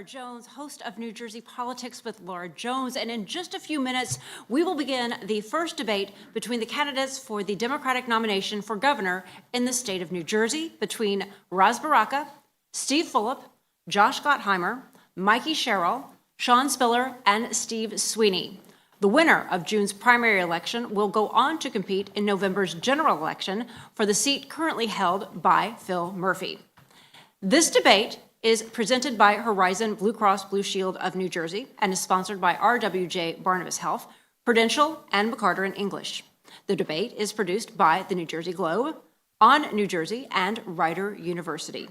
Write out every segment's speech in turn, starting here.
Laura Jones, host of New Jersey Politics with Laura Jones, and in just a few minutes, we will begin the first debate between the candidates for the Democratic nomination for governor in the state of New Jersey between Ras Baraka, Steve Fulop, Josh Gottheimer, Mikey Sherrill, Sean Spiller, and Steve Sweeney. The winner of June's primary election will go on to compete in November's general election for the seat currently held by Phil Murphy. This debate is presented by Horizon Blue Cross Blue Shield of New Jersey and is sponsored by RWJ Barnabas Health, Prudential, and McCarter & English. The debate is produced by the New Jersey Globe, On New Jersey, and Rider University.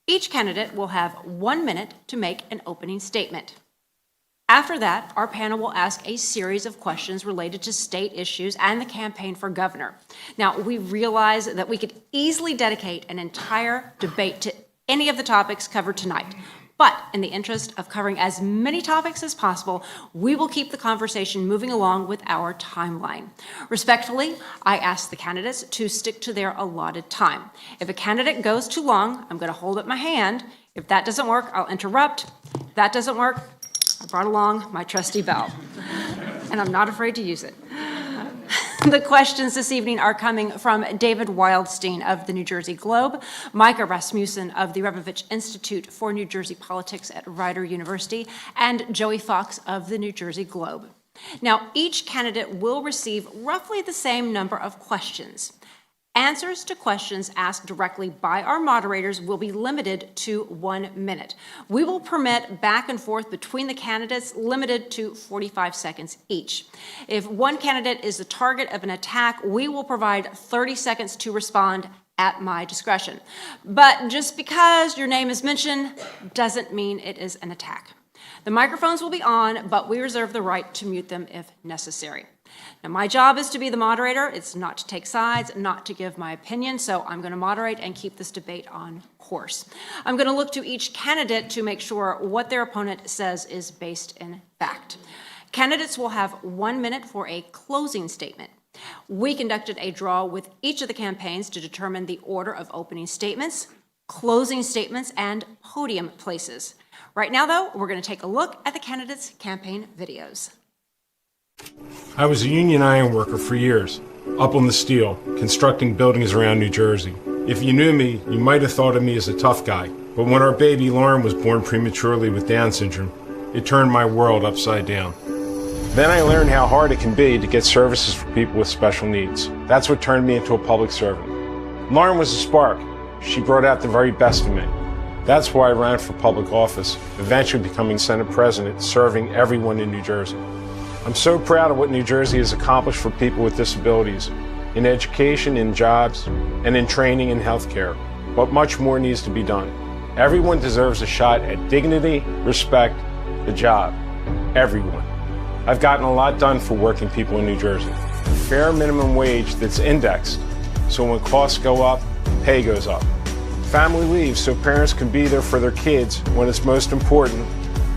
Each candidate will have 1 minute to make an opening statement. After that, our panel will ask a series of questions related to state issues and the campaign for governor. Now, we realize that we could easily dedicate an entire debate to any of the topics covered tonight. But in the interest of covering as many topics as possible, we will keep the conversation moving along with our timeline. Respectfully, I ask the candidates to stick to their allotted time. If a candidate goes too long, I'm going to hold up my hand. If that doesn't work, I'll interrupt. If that doesn't work, I brought along my trusty bell, and I'm not afraid to use it. The questions this evening are coming from David Wildstein of the New Jersey Globe, Micah Rasmussen of the Rebovich Institute for New Jersey Politics at Rider University, and Joey Fox of the New Jersey Globe. Now, each candidate will receive roughly the same number of questions. Answers to questions asked directly by our moderators will be limited to 1 minute. We will permit back and forth between the candidates, limited to 45 seconds each. If one candidate is the target of an attack, we will provide 30 seconds to respond at my discretion. But just because your name is mentioned doesn't mean it is an attack. The microphones will be on, but we reserve the right to mute them if necessary. Now, my job is to be the moderator. It's not to take sides, not to give my opinion, so I'm going to moderate and keep this debate on course. I'm going to look to each candidate to make sure what their opponent says is based in fact. Candidates will have 1 minute for a closing statement. We conducted a draw with each of the campaigns to determine the order of opening statements, closing statements, and podium places. Right now, though, we're going to take a look at the candidates' campaign videos. I was a union iron worker for years, up on the steel, constructing buildings around New Jersey. If you knew me, you might have thought of me as a tough guy. But when our baby Lauren was born prematurely with Down syndrome, it turned my world upside down. Then I learned how hard it can be to get services for people with special needs. That's what turned me into a public servant. Lauren was a spark. She brought out the very best in me. That's why I ran for public office, eventually becoming Senate President, serving everyone in New Jersey. I'm so proud of what New Jersey has accomplished for people with disabilities, in education, in jobs, and in training and healthcare. But much more needs to be done. Everyone deserves a shot at dignity, respect, the job. Everyone. I've gotten a lot done for working people in New Jersey. A fair minimum wage that's indexed, so when costs go up, pay goes up. Family leave so parents can be there for their kids when it's most important,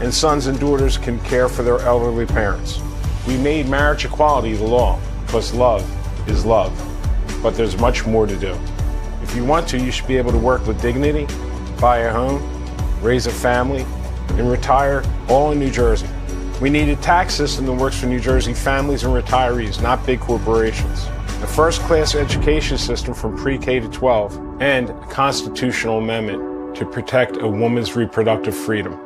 and sons and daughters can care for their elderly parents. We made marriage equality the law because love is love, but there's much more to do. If you want to, you should be able to work with dignity, buy a home, raise a family, and retire all in New Jersey. We need a tax system that works for New Jersey families and retirees, not big corporations. A first-class education system from pre-K to 12, and a constitutional amendment to protect a woman's reproductive freedom.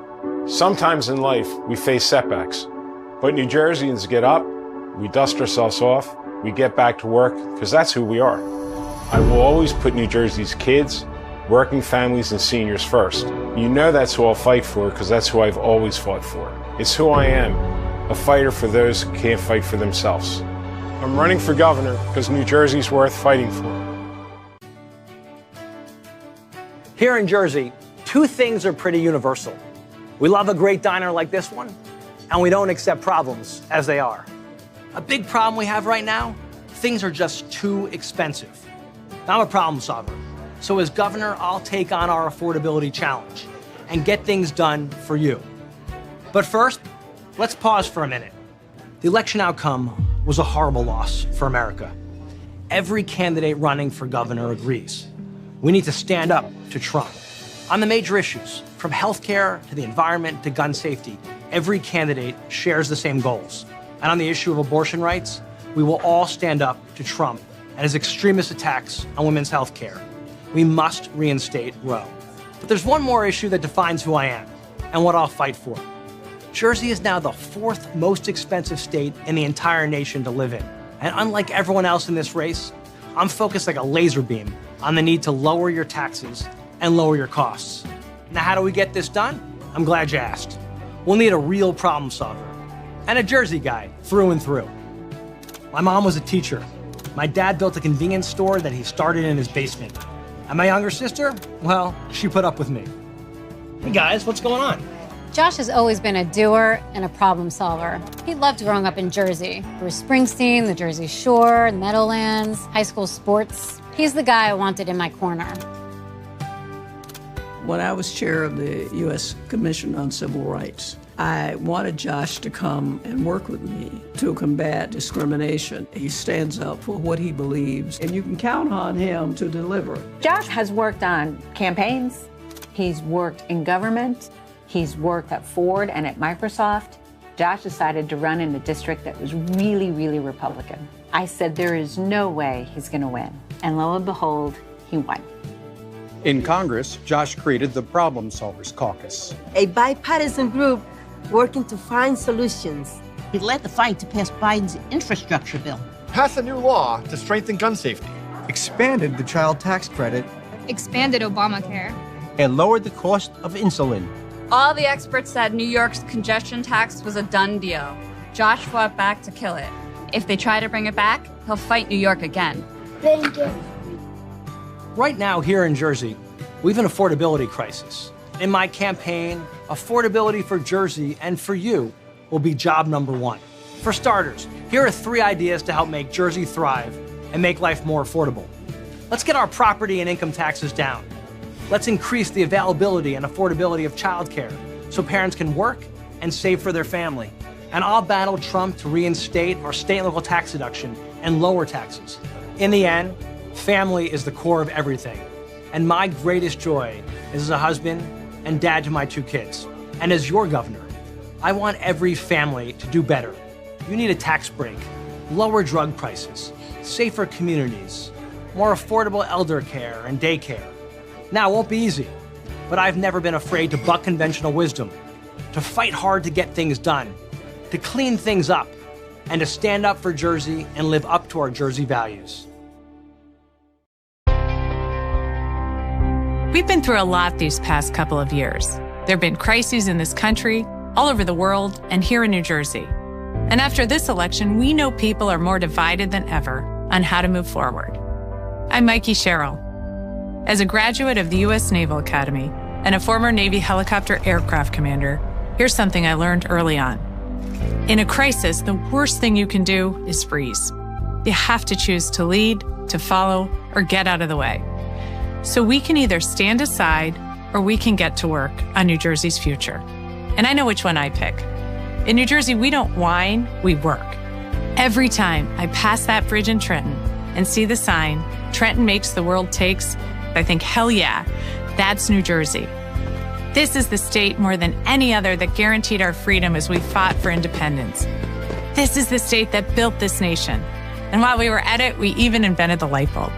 Sometimes in life, we face setbacks. But New Jerseyans get up, we dust ourselves off, we get back to work, because that's who we are. I will always put New Jersey's kids, working families, and seniors first. You know that's who I'll fight for, because that's who I've always fought for. It's who I am, a fighter for those who can't fight for themselves. I'm running for governor because New Jersey's worth fighting for. Here in Jersey, two things are pretty universal. We love a great diner like this one, and we don't accept problems as they are. A big problem we have right now, things are just too expensive. I'm a problem solver, so as governor, I'll take on our affordability challenge and get things done for you. But first, let's pause for a minute. The election outcome was a horrible loss for America. Every candidate running for governor agrees. We need to stand up to Trump on the major issues, From healthcare to the environment to gun safety, every candidate shares the same goals. And on the issue of abortion rights, we will all stand up to Trump and his extremist attacks on women's healthcare. We must reinstate Roe. But there's one more issue that defines who I am and what I'll fight for. Jersey is now the 4th most expensive state in the entire nation to live in. And unlike everyone else in this race, I'm focused like a laser beam on the need to lower your taxes and lower your costs. Now, how do we get this done? I'm glad you asked. We'll need a real problem solver and a Jersey guy through and through. My mom was a teacher. My dad built a convenience store that he started in his basement. And my younger sister, well, she put up with me. Hey guys, what's going on? Josh has always been a doer and a problem solver. He loved growing up in Jersey. Bruce Springsteen, the Jersey Shore, Meadowlands, high school sports. He's the guy I wanted in my corner. When I was chair of the U.S. Commission on Civil Rights, I wanted Josh to come and work with me to combat discrimination. He stands up for what he believes, and you can count on him to deliver. Josh has worked on campaigns. He's worked in government. He's worked at Ford and at Microsoft. Josh decided to run in a district that was really, really Republican. I said, there is no way he's going to win. And lo and behold, he won. In Congress, Josh created the Problem Solvers Caucus, a bipartisan group working to find solutions. He led the fight to pass Biden's infrastructure bill, passed a new law to strengthen gun safety, expanded the child tax credit, expanded Obamacare, and lowered the cost of insulin. All the experts said New York's congestion tax was a done deal. Josh fought back to kill it. If they try to bring it back, he'll fight New York again. Thank you. Right now, here in Jersey, we have an affordability crisis. In my campaign, affordability for Jersey and for you will be job number 1. For starters, here are 3 ideas to help make Jersey thrive and make life more affordable. Let's get our property and income taxes down. Let's increase the availability and affordability of childcare so parents can work and save for their family. And I'll battle Trump to reinstate our state and local tax deduction and lower taxes. In the end, family is the core of everything. And my greatest joy is as a husband and dad to my 2 kids. And as your governor, I want every family to do better. You need a tax break, lower drug prices, safer communities, more affordable elder care and daycare. Now, it won't be easy, but I've never been afraid to buck conventional wisdom, to fight hard to get things done, to clean things up, and to stand up for Jersey and live up to our Jersey values. We've been through a lot these past couple of years. There have been crises in this country, all over the world, and here in New Jersey. And after this election, we know people are more divided than ever on how to move forward. I'm Mikey Sherrill. As a graduate of the U.S. Naval Academy and a former Navy helicopter aircraft commander, here's something I learned early on. In a crisis, the worst thing you can do is freeze. You have to choose to lead, to follow, or get out of the way. So we can either stand aside or we can get to work on New Jersey's future. And I know which one I pick. In New Jersey, we don't whine, we work. Every time I pass that bridge in Trenton and see the sign, Trenton makes the world takes, I think, hell yeah, that's New Jersey. This is the state more than any other that guaranteed our freedom as we fought for independence. This is the state that built this nation. And while we were at it, we even invented the light bulb.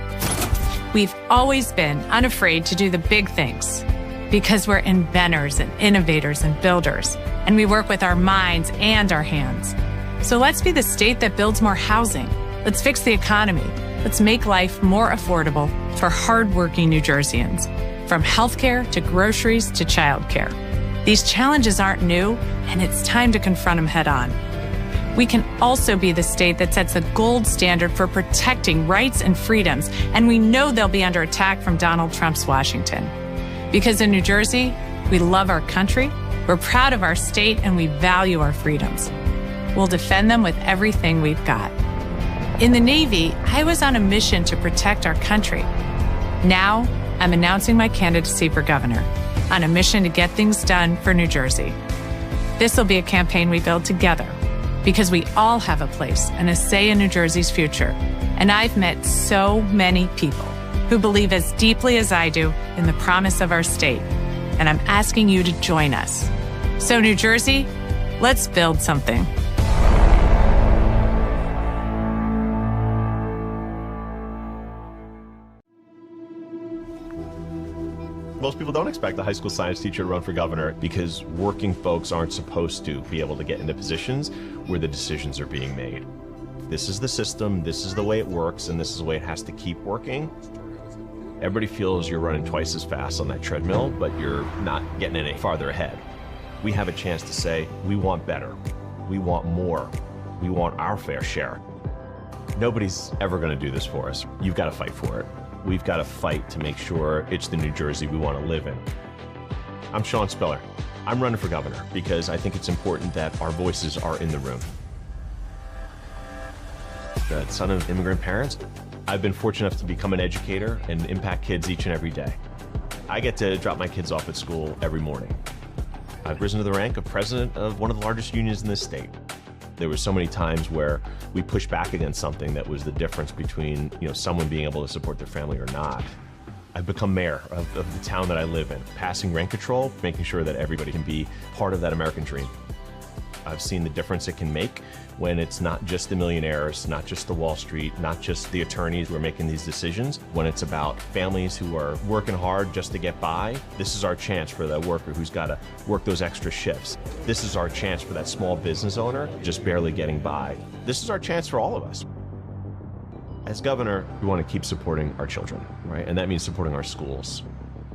We've always been unafraid to do the big things because we're inventors and innovators and builders, and we work with our minds and our hands. So let's be the state that builds more housing. Let's fix the economy. Let's make life more affordable for hardworking New Jerseyans, from healthcare to groceries to childcare. These challenges aren't new, and it's time to confront them head on. We can also be the state that sets the gold standard for protecting rights and freedoms, and we know they'll be under attack from Donald Trump's Washington. Because in New Jersey, we love our country, we're proud of our state, and we value our freedoms. We'll defend them with everything we've got. In the Navy, I was on a mission to protect our country. Now, I'm announcing my candidacy for governor, on a mission to get things done for New Jersey. This will be a campaign we build together, because we all have a place and a say in New Jersey's future. And I've met so many people who believe as deeply as I do in the promise of our state. and I'm asking you to join us. So, New Jersey, let's build something. Most people don't expect a high school science teacher to run for governor because working folks aren't supposed to be able to get into positions where the decisions are being made. This is the system, this is the way it works, and this is the way it has to keep working. Everybody feels you're running twice as fast on that treadmill, but you're not getting any farther ahead. We have a chance to say, we want better, we want more, we want our fair share. Nobody's ever going to do this for us. You've got to fight for it. We've got to fight to make sure it's the New Jersey we want to live in. I'm Sean Spiller. I'm running for governor because I think it's important that our voices are in the room. The son of immigrant parents, I've been fortunate enough to become an educator and impact kids each and every day. I get to drop my kids off at school every morning. I've risen to the rank of president of one of the largest unions in this state. There were so many times where we pushed back against something that was the difference between, someone being able to support their family or not. I've become mayor of the town that I live in, passing rent control, making sure that everybody can be part of that American dream. I've seen the difference it can make when it's not just the millionaires, not just the Wall Street, not just the attorneys who are making these decisions, when it's about families who are working hard just to get by. This is our chance for that worker who's got to work those extra shifts. This is our chance for that small business owner just barely getting by. This is our chance for all of us. As governor, we want to keep supporting our children, right? And that means supporting our schools.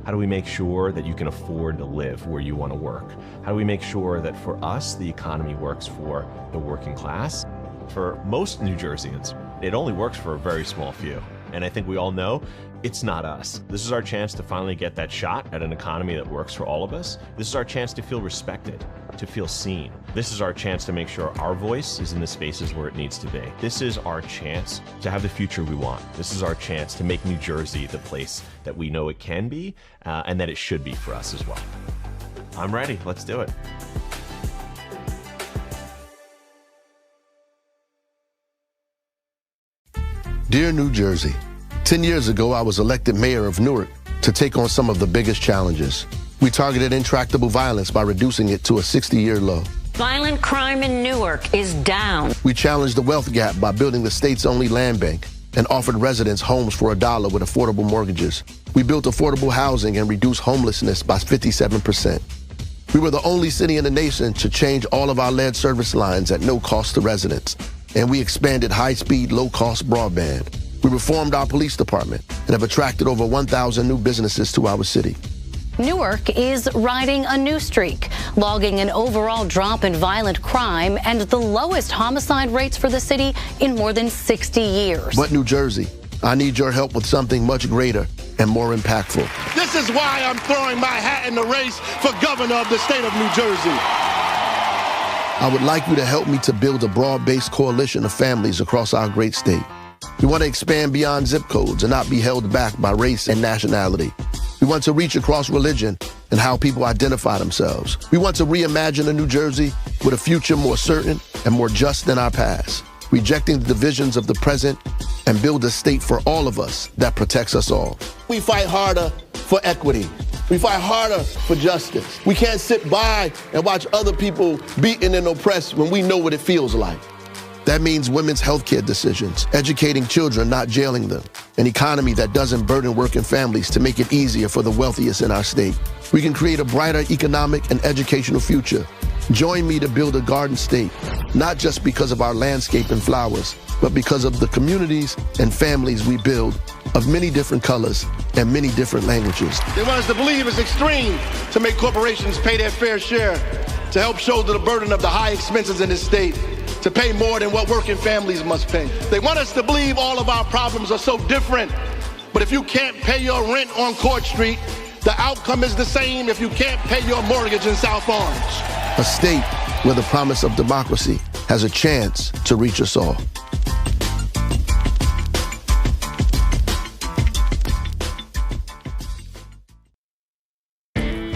How do we make sure that you can afford to live where you want to work? How do we make sure that for us, the economy works for the working class? For most New Jerseyans, it only works for a very small few. And I think we all know it's not us. This is our chance to finally get that shot at an economy that works for all of us. This is our chance to feel respected, to feel seen. This is our chance to make sure our voice is in the spaces where it needs to be. This is our chance to have the future we want. This is our chance to make New Jersey the place that we know it can be and that it should be for us as well. I'm ready. Let's do it. Dear New Jersey, 10 years ago, I was elected mayor of Newark to take on some of the biggest challenges. We targeted intractable violence by reducing it to a 60-year low. Violent crime in Newark is down. We challenged the wealth gap by building the state's only land bank and offered residents homes for $1 with affordable mortgages. We built affordable housing and reduced homelessness by 57%. We were the only city in the nation to change all of our lead service lines at no cost to residents. And we expanded high-speed, low-cost broadband. We reformed our police department and have attracted over 1,000 new businesses to our city. Newark is riding a new streak, logging an overall drop in violent crime and the lowest homicide rates for the city in more than 60 years. But New Jersey, I need your help with something much greater and more impactful. This is why I'm throwing my hat in the race for governor of the state of New Jersey. I would like you to help me to build a broad-based coalition of families across our great state. We want to expand beyond zip codes and not be held back by race and nationality. We want to reach across religion and how people identify themselves. We want to reimagine a New Jersey with a future more certain and more just than our past, rejecting the divisions of the present and build a state for all of us that protects us all. We fight harder for equity. We fight harder for justice. We can't sit by and watch other people beaten and oppressed when we know what it feels like. That means women's health care decisions, educating children, not jailing them, an economy that doesn't burden working families to make it easier for the wealthiest in our state. We can create a brighter economic and educational future. Join me to build a garden state, not just because of our landscape and flowers, but because of the communities and families we build of many different colors and many different languages. They want us to believe it's extreme to make corporations pay their fair share, to help shoulder the burden of the high expenses in this state, to pay more than what working families must pay. They want us to believe all of our problems are so different, but if you can't pay your rent on Court Street, the outcome is the same if you can't pay your mortgage in South Orange. A state where the promise of democracy has a chance to reach us all.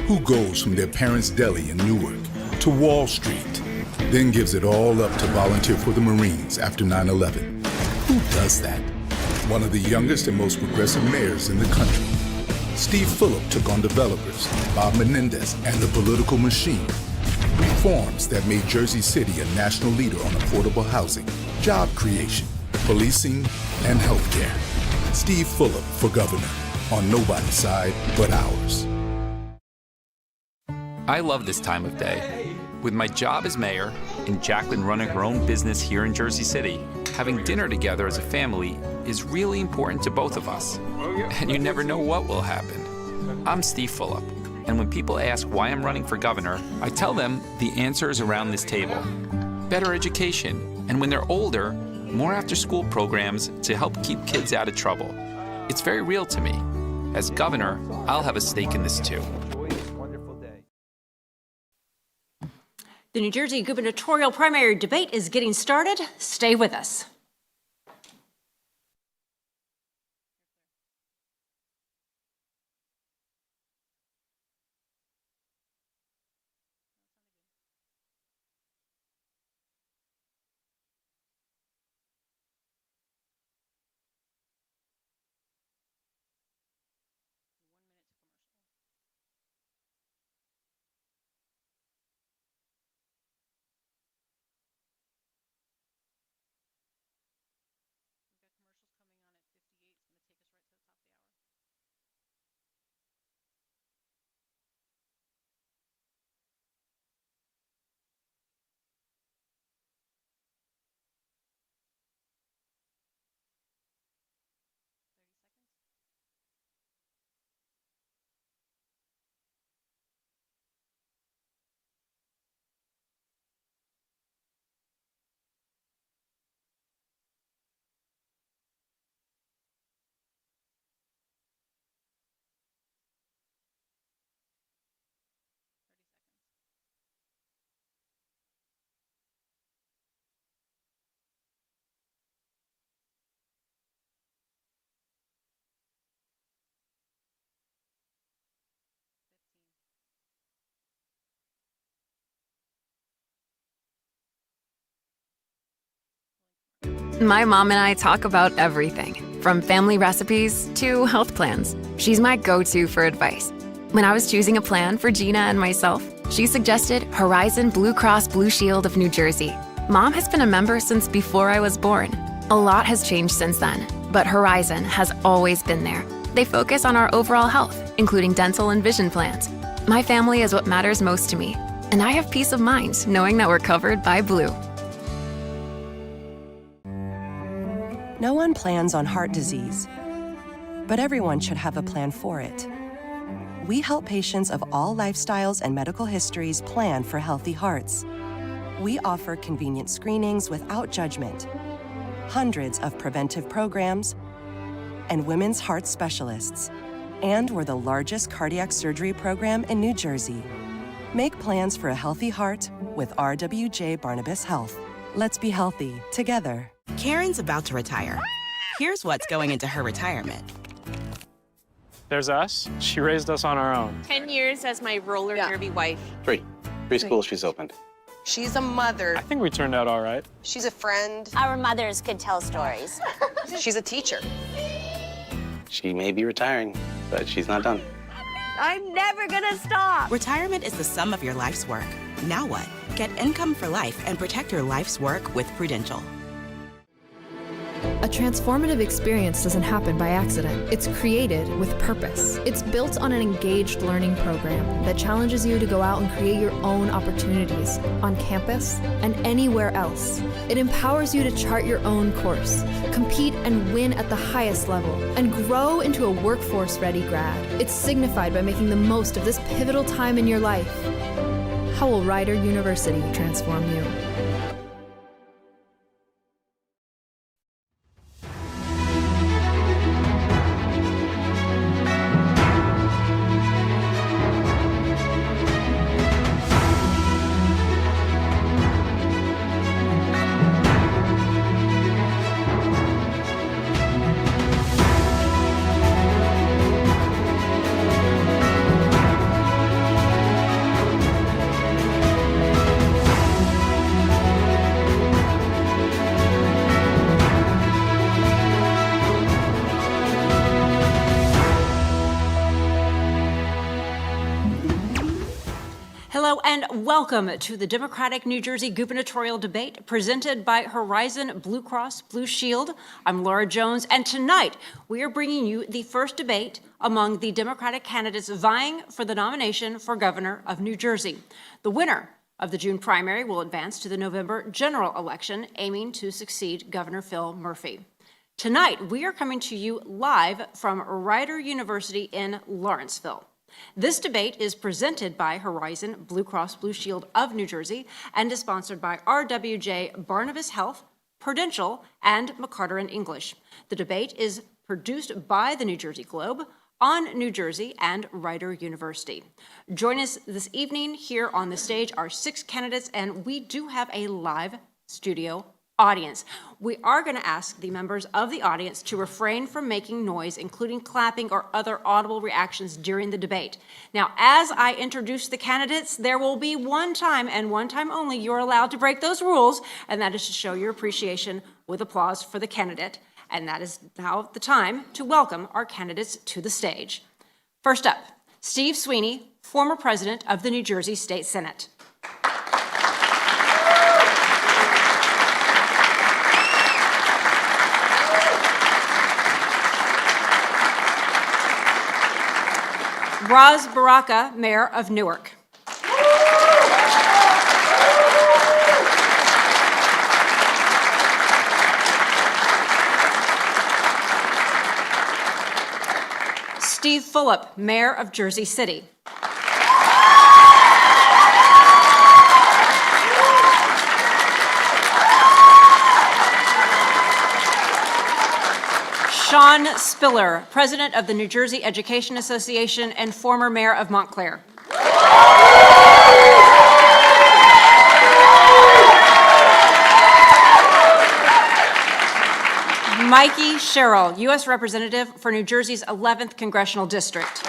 Who goes from their parents' deli in Newark to Wall Street, then gives it all up to volunteer for the Marines after 9/11? Who does that? One of the youngest and most progressive mayors in the country. Steve Phillip took on developers, Bob Menendez, and the political machine. Reforms that made Jersey City a national leader on affordable housing, job creation, policing, and healthcare. Steve Phillip for governor, on nobody's side but ours. I love this time of day. With my job as mayor and Jacqueline running her own business here in Jersey City, having dinner together as a family is really important to both of us. And you never know what will happen. I'm Steve Phillip, and when people ask why I'm running for governor, I tell them the answer is around this table. Better education, and when they're older, more after-school programs to help keep kids out of trouble. It's very real to me. As governor, I'll have a stake in this too. The New Jersey gubernatorial primary debate is getting started. Stay with us. My mom and I talk about everything, from family recipes to health plans. She's my go-to for advice. When I was choosing a plan for Gina and myself, she suggested Horizon Blue Cross Blue Shield of New Jersey. Mom has been a member since before I was born. A lot has changed since then, but Horizon has always been there. They focus on our overall health, including dental and vision plans. My family is what matters most to me, and I have peace of mind knowing that we're covered by Blue. No one plans on heart disease, but everyone should have a plan for it. We help patients of all lifestyles and medical histories plan for healthy hearts. We offer convenient screenings without judgment, hundreds of preventive programs, and women's heart specialists. And we're the largest cardiac surgery program in New Jersey. Make plans for a healthy heart with RWJ Barnabas Health. Let's be healthy together. Karen's about to retire. Here's what's going into her retirement. There's us. She raised us on our own. 10 years as my roller derby wife. Three schools she's opened. She's a mother. I think we turned out all right. She's a friend. Our mothers could tell stories. She's a teacher. She may be retiring, but she's not done. I'm never gonna stop. Retirement is the sum of your life's work. Now what? Get income for life and protect your life's work with Prudential. A transformative experience doesn't happen by accident. It's created with purpose. It's built on an engaged learning program that challenges you to go out and create your own opportunities on campus and anywhere else. It empowers you to chart your own course, compete and win at the highest level, and grow into a workforce-ready grad. It's signified by making the most of this pivotal time in your life. How will Rider University transform you? and welcome to the Democratic New Jersey gubernatorial debate presented by Horizon Blue Cross Blue Shield. I'm Laura Jones, and tonight we are bringing you the first debate among the Democratic candidates vying for the nomination for governor of New Jersey. The winner of the June primary will advance to the November general election, aiming to succeed Governor Phil Murphy. Tonight, we are coming to you live from Rider University in Lawrenceville. This debate is presented by Horizon Blue Cross Blue Shield of New Jersey and is sponsored by RWJ Barnabas Health, Prudential, and McCarter and English. The debate is produced by the New Jersey Globe, on New Jersey, and Rider University. Join us this evening. Here on the stage are 6 candidates, and we do have a live studio audience. We are going to ask the members of the audience to refrain from making noise, including clapping or other audible reactions during the debate. Now, as I introduce the candidates, there will be one time and one time only you're allowed to break those rules, and that is to show your appreciation with applause for the candidate. And that is now the time to welcome our candidates to the stage. First up, Steve Sweeney, former president of the New Jersey State Senate. Raz Baraka, Mayor of Newark. Steve Fulop, Mayor of Jersey City. Sean Spiller, President of the New Jersey Education Association and former Mayor of Montclair. Mikey Sherrill, U.S. Representative for New Jersey's 11th Congressional District.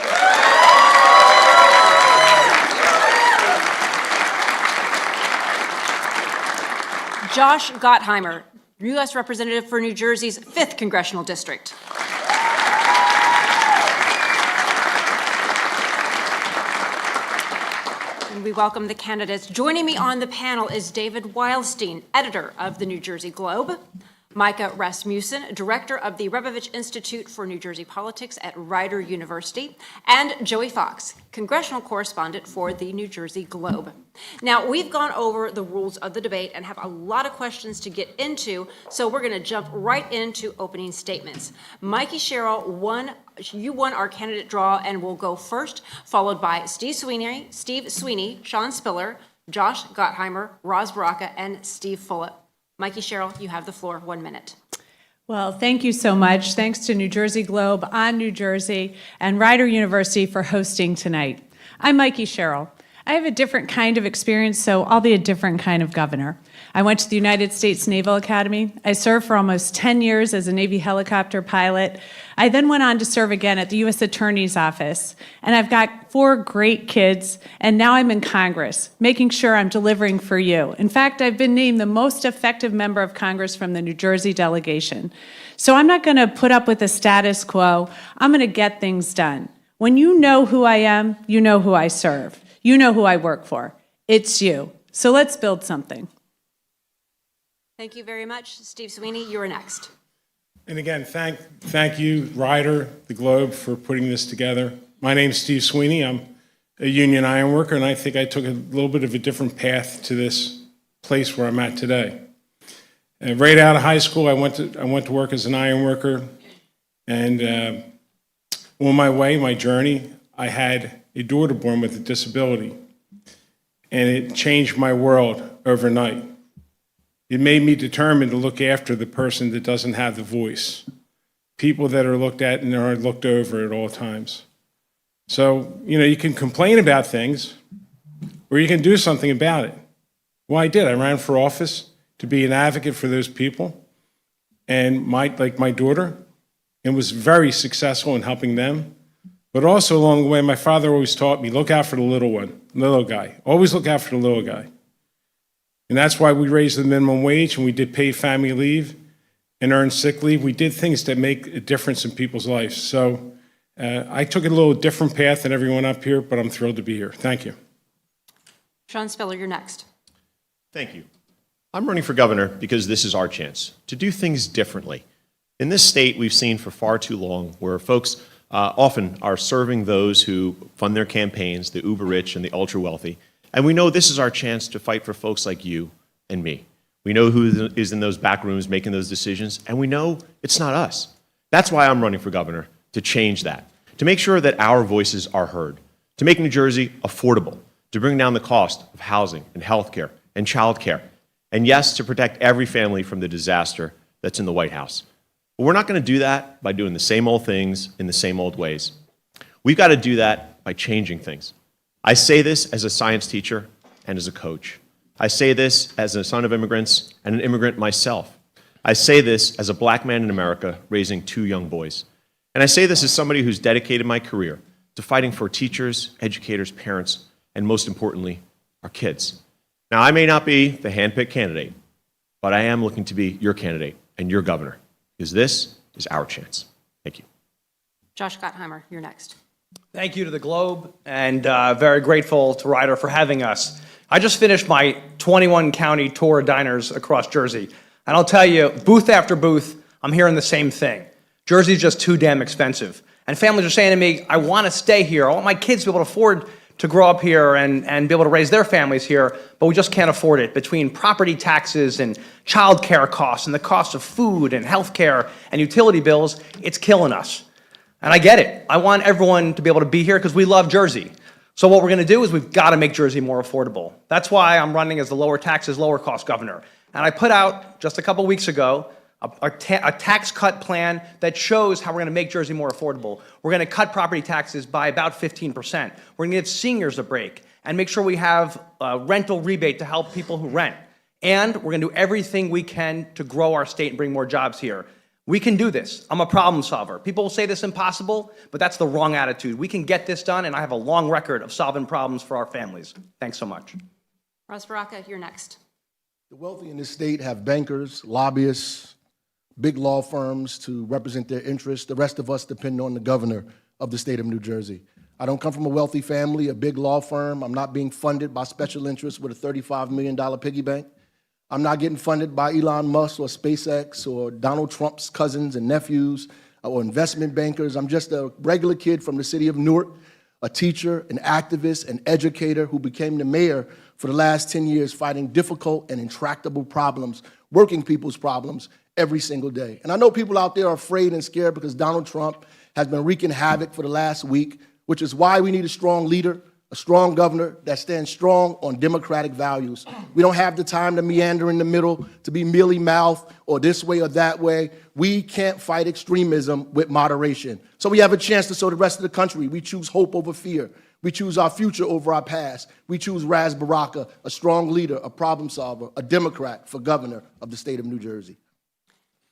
Josh Gottheimer, U.S. Representative for New Jersey's 5th Congressional District. And we welcome the candidates. Joining me on the panel is David Wildstein, editor of the New Jersey Globe, Micah Rasmussen, director of the Rebovich Institute for New Jersey Politics at Rider University, and Joey Fox, congressional correspondent for the New Jersey Globe. Now, we've gone over the rules of the debate and have a lot of questions to get into, so we're going to jump right into opening statements. Mikey Sherrill, you won our candidate draw and will go first, followed by Steve Sweeney, Sean Spiller, Josh Gottheimer, Raz Baraka, and Steve Fulop. Mikey Sherrill, you have the floor, 1 minute. Well, thank you so much. Thanks to New Jersey Globe, On New Jersey, and Rider University for hosting tonight. I'm Mikey Sherrill. I have a different kind of experience, so I'll be a different kind of governor. I went to the United States Naval Academy. I served for almost 10 years as a Navy helicopter pilot. I then went on to serve again at the U.S. Attorney's Office. And I've got 4 great kids, and now I'm in Congress, making sure I'm delivering for you. In fact, I've been named the most effective member of Congress from the New Jersey delegation. So I'm not going to put up with the status quo. I'm going to get things done. When you know who I am, you know who I serve. You know who I work for. It's you. So let's build something. Thank you very much. Steve Sweeney, you're next. And again, thank you, Rider, the Globe, for putting this together. My name's Steve Sweeney. I'm a union iron worker, and I think I took a little bit of a different path to this place where I'm at today. Right out of high school, I went to work as an iron worker, and on my way, my journey, I had a daughter born with a disability, and it changed my world overnight. It made me determined to look after the person that doesn't have the voice, people that are looked at and are looked over at all times. So, you can complain about things, or you can do something about it. Well, I did. I ran for office to be an advocate for those people, and like my daughter, and was very successful in helping them. But also along the way, my father always taught me, look out for the little guy. Always look out for the little guy. And that's why we raised the minimum wage, and we did pay family leave and earn sick leave. We did things that make a difference in people's lives. So I took a little different path than everyone up here, but I'm thrilled to be here. Thank you. Sean Spiller, you're next. Thank you. I'm running for governor because this is our chance to do things differently. In this state, we've seen for far too long where folks often are serving those who fund their campaigns, the uber rich and the ultra wealthy. And we know this is our chance to fight for folks like you and me. We know who is in those back rooms making those decisions, and we know it's not us. That's why I'm running for governor, to change that, to make sure that our voices are heard, to make New Jersey affordable, to bring down the cost of housing and health care and child care, and yes, to protect every family from the disaster that's in the White House. But we're not going to do that by doing the same old things in the same old ways. We've got to do that by changing things. I say this as a science teacher and as a coach. I say this as a son of immigrants and an immigrant myself. I say this as a black man in America raising 2 young boys. And I say this as somebody who's dedicated my career to fighting for teachers, educators, parents, and most importantly, our kids. Now, I may not be the handpicked candidate, but I am looking to be your candidate and your governor, because this is our chance. Thank you. Josh Gottheimer, you're next. Thank you to the Globe, and very grateful to Ryder for having us. I just finished my 21-county tour of diners across Jersey, and I'll tell you, booth after booth, I'm hearing the same thing. Jersey's just too damn expensive. And families are saying to me, I want to stay here. I want my kids to be able to afford to grow up here and be able to raise their families here, but we just can't afford it. Between property taxes and child care costs and the cost of food and health care and utility bills, it's killing us. And I get it. I want everyone to be able to be here because we love Jersey. So what we're going to do is we've got to make Jersey more affordable. That's why I'm running as the lower taxes, lower cost governor. And I put out just a couple weeks ago a tax cut plan that shows how we're going to make Jersey more affordable. We're going to cut property taxes by about 15%. We're going to give seniors a break and make sure we have a rental rebate to help people who rent. And we're going to do everything we can to grow our state and bring more jobs here. We can do this. I'm a problem solver. People will say this is impossible, but that's the wrong attitude. We can get this done, and I have a long record of solving problems for our families. Thanks so much. Ross Baraka, you're next. The wealthy in this state have bankers, lobbyists, big law firms to represent their interests. The rest of us depend on the governor of the state of New Jersey. I don't come from a wealthy family, a big law firm. I'm not being funded by special interests with a $35 million piggy bank. I'm not getting funded by Elon Musk or SpaceX or Donald Trump's cousins and nephews or investment bankers. I'm just a regular kid from the city of Newark, a teacher, an activist, an educator who became the mayor for the last 10 years fighting difficult and intractable problems, working people's problems, every single day. And I know people out there are afraid and scared because Donald Trump has been wreaking havoc for the last week, which is why we need a strong leader, a strong governor that stands strong on democratic values. We don't have the time to meander in the middle, to be mealy-mouthed or this way or that way. We can't fight extremism with moderation. So we have a chance to show the rest of the country we choose hope over fear. We choose our future over our past. We choose Ras Baraka, a strong leader, a problem solver, a Democrat for governor of the state of New Jersey.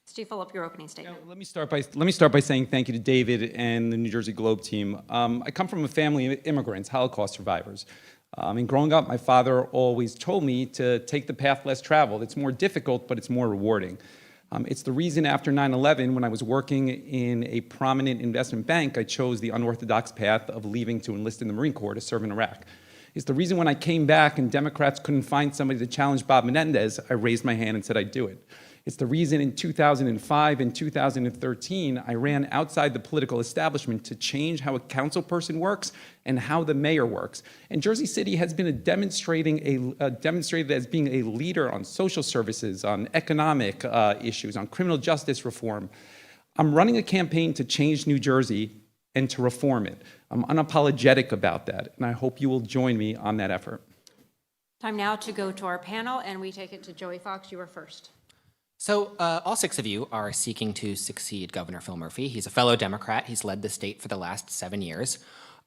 Steve, fill up your opening statement. Let me start by saying thank you to David and the New Jersey Globe team. I come from a family of immigrants, Holocaust survivors. And growing up, my father always told me to take the path less traveled. It's more difficult, but it's more rewarding. It's the reason after 9/11, when I was working in a prominent investment bank, I chose the unorthodox path of leaving to enlist in the Marine Corps to serve in Iraq. It's the reason when I came back and Democrats couldn't find somebody to challenge Bob Menendez, I raised my hand and said I'd do it. It's the reason in 2005 and 2013, I ran outside the political establishment to change how a council person works and how the mayor works. And Jersey City has been demonstrated as being a leader on social services, on economic issues, on criminal justice reform. I'm running a campaign to change New Jersey and to reform it. I'm unapologetic about that, and I hope you will join me on that effort. Time now to go to our panel, and we take it to Joey Fox. You were first. So all 6 of you are seeking to succeed Governor Phil Murphy. He's a fellow Democrat. He's led the state for the last 7 years.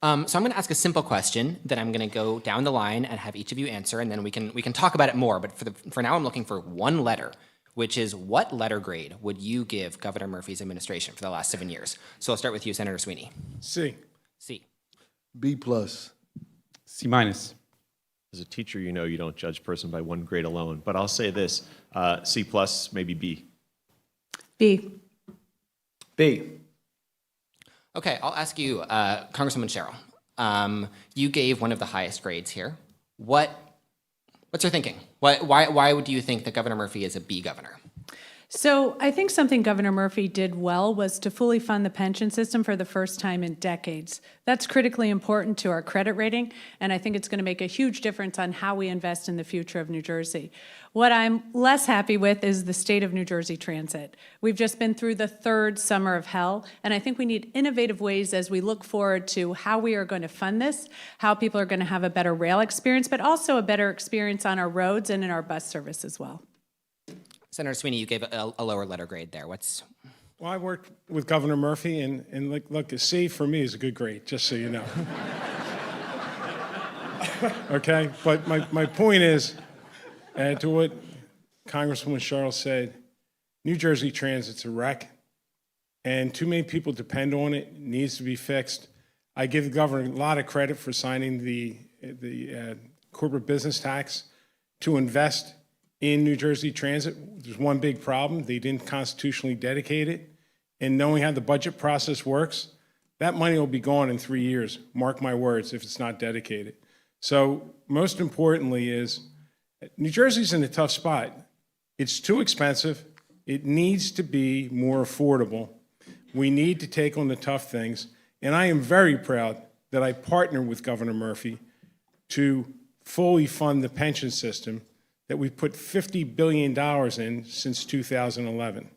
So I'm going to ask a simple question that I'm going to go down the line and have each of you answer, and then we can talk about it more. But for now, I'm looking for one letter, which is what letter grade would you give Governor Murphy's administration for the last 7 years? So I'll start with you, Senator Sweeney. C. C. B+. C-. As a teacher, you know you don't judge a person by one grade alone, but I'll say this, C+, maybe B. B. B. Okay, I'll ask you, Congresswoman Sherrill. You gave one of the highest grades here. What What's your thinking? Why do you think that Governor Murphy is a B governor? So I think something Governor Murphy did well was to fully fund the pension system for the first time in decades. That's critically important to our credit rating, and I think it's going to make a huge difference on how we invest in the future of New Jersey. What I'm less happy with is the state of New Jersey transit. We've just been through the third summer of hell, and I think we need innovative ways as we look forward to how we are going to fund this, how people are going to have a better rail experience, but also a better experience on our roads and in our bus service as well. Senator Sweeney, you gave a lower letter grade there. Well, I worked with Governor Murphy, and look, a C for me is a good grade, just so you know. Okay, but my point is, to what Congresswoman Sherrill said, New Jersey Transit's a wreck, and too many people depend on it. It needs to be fixed. I give the governor a lot of credit for signing the corporate business tax to invest in New Jersey Transit. There's one big problem. They didn't constitutionally dedicate it. And knowing how the budget process works, that money will be gone in 3 years, mark my words, if it's not dedicated. So most importantly is, New Jersey's in a tough spot. It's too expensive. It needs to be more affordable. We need to take on the tough things. And I am very proud that I partnered with Governor Murphy to fully fund the pension system that we've put $50 billion in since 2011.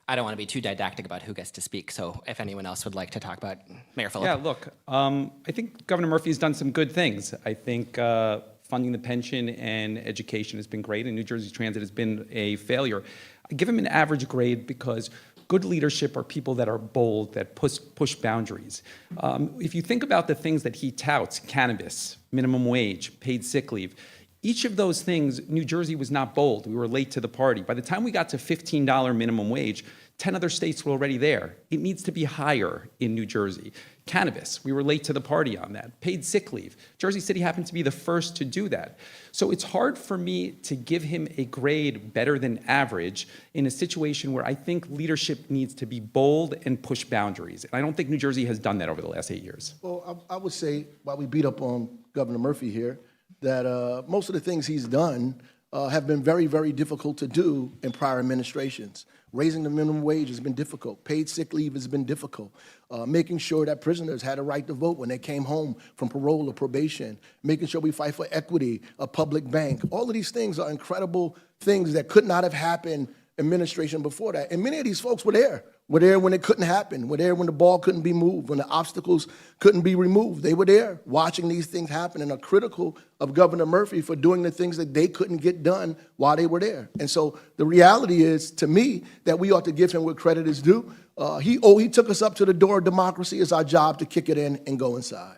I don't want to be too didactic about who gets to speak, so if anyone else would like to talk about Mayor Phillip. Yeah, look, I think Governor Murphy has done some good things. I think funding the pension and education has been great, and New Jersey Transit has been a failure. I give him an average grade because good leadership are people that are bold, that push boundaries. If you think about the things that he touts, cannabis, minimum wage, paid sick leave, each of those things, New Jersey was not bold. We were late to the party. By the time we got to $15 minimum wage, 10 other states were already there. It needs to be higher in New Jersey. Cannabis, we were late to the party on that. Paid sick leave. Jersey City happened to be the first to do that. So it's hard for me to give him a grade better than average in a situation where I think leadership needs to be bold and push boundaries. And I don't think New Jersey has done that over the last 8 years. Well, I would say, while we beat up on Governor Murphy here, that most of the things he's done have been very, very difficult to do in prior administrations. Raising the minimum wage has been difficult. Paid sick leave has been difficult. Making sure that prisoners had a right to vote when they came home from parole or probation. Making sure we fight for equity, a public bank. All of these things are incredible things that could not have happened administration before that. And many of these folks were there. Were there when it couldn't happen. Were there when the ball couldn't be moved, when the obstacles couldn't be removed. They were there watching these things happen and are critical of Governor Murphy for doing the things that they couldn't get done while they were there. And so the reality is, to me, that we ought to give him what credit is due. He took us up to the door of democracy. It's our job to kick it in and go inside.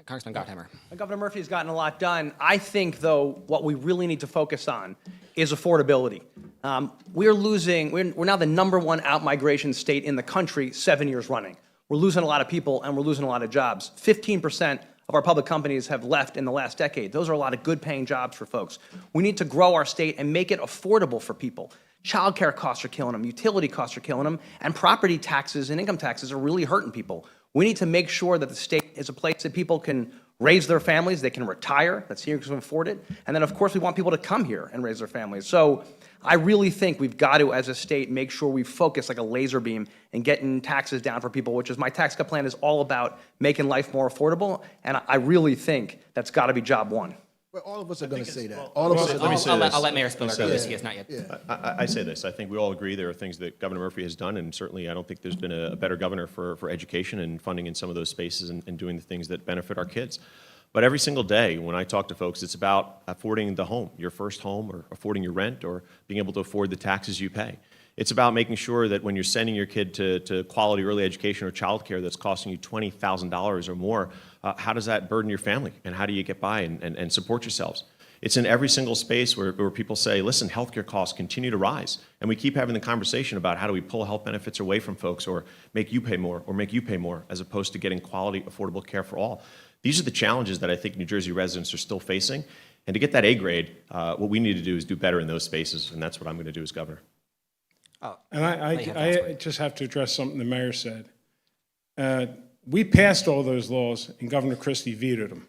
Congressman Gottheimer. Governor Murphy has gotten a lot done. I think, though, what we really need to focus on is affordability. We're now the #1 out-migration state in the country 7 years running. We're losing a lot of people and we're losing a lot of jobs. 15% of our public companies have left in the last decade. Those are a lot of good-paying jobs for folks. We need to grow our state and make it affordable for people. Childcare costs are killing them, utility costs are killing them, and property taxes and income taxes are really hurting people. We need to make sure that the state is a place that people can raise their families, they can retire, that's here to afford it, and then of course we want people to come here and raise their families. So I really think we've got to, as a state, make sure we focus like a laser beam and getting taxes down for people, which is my tax cut plan is all about making life more affordable, and I really think that's got to be job one. Well, all of us are going to say that. All of us are going to say that. I'll let Mayor Spiller go because he has not yet. Yeah. I say this. I think we all agree there are things that Governor Murphy has done, and certainly I don't think there's been a better governor for education and funding in some of those spaces and doing the things that benefit our kids. But every single day when I talk to folks, it's about affording the home, your first home, or affording your rent, or being able to afford the taxes you pay. It's about making sure that when you're sending your kid to quality early education or childcare that's costing you $20,000 or more, how does that burden your family? And how do you get by and support yourselves? It's in every single space where people say, listen, healthcare costs continue to rise. And we keep having the conversation about how do we pull health benefits away from folks or make you pay more as opposed to getting quality, affordable care for all. These are the challenges that I think New Jersey residents are still facing. And to get that A grade, what we need to do is do better in those spaces. And that's what I'm going to do as governor. And I just have to address something the mayor said. We passed all those laws and Governor Christie vetoed them.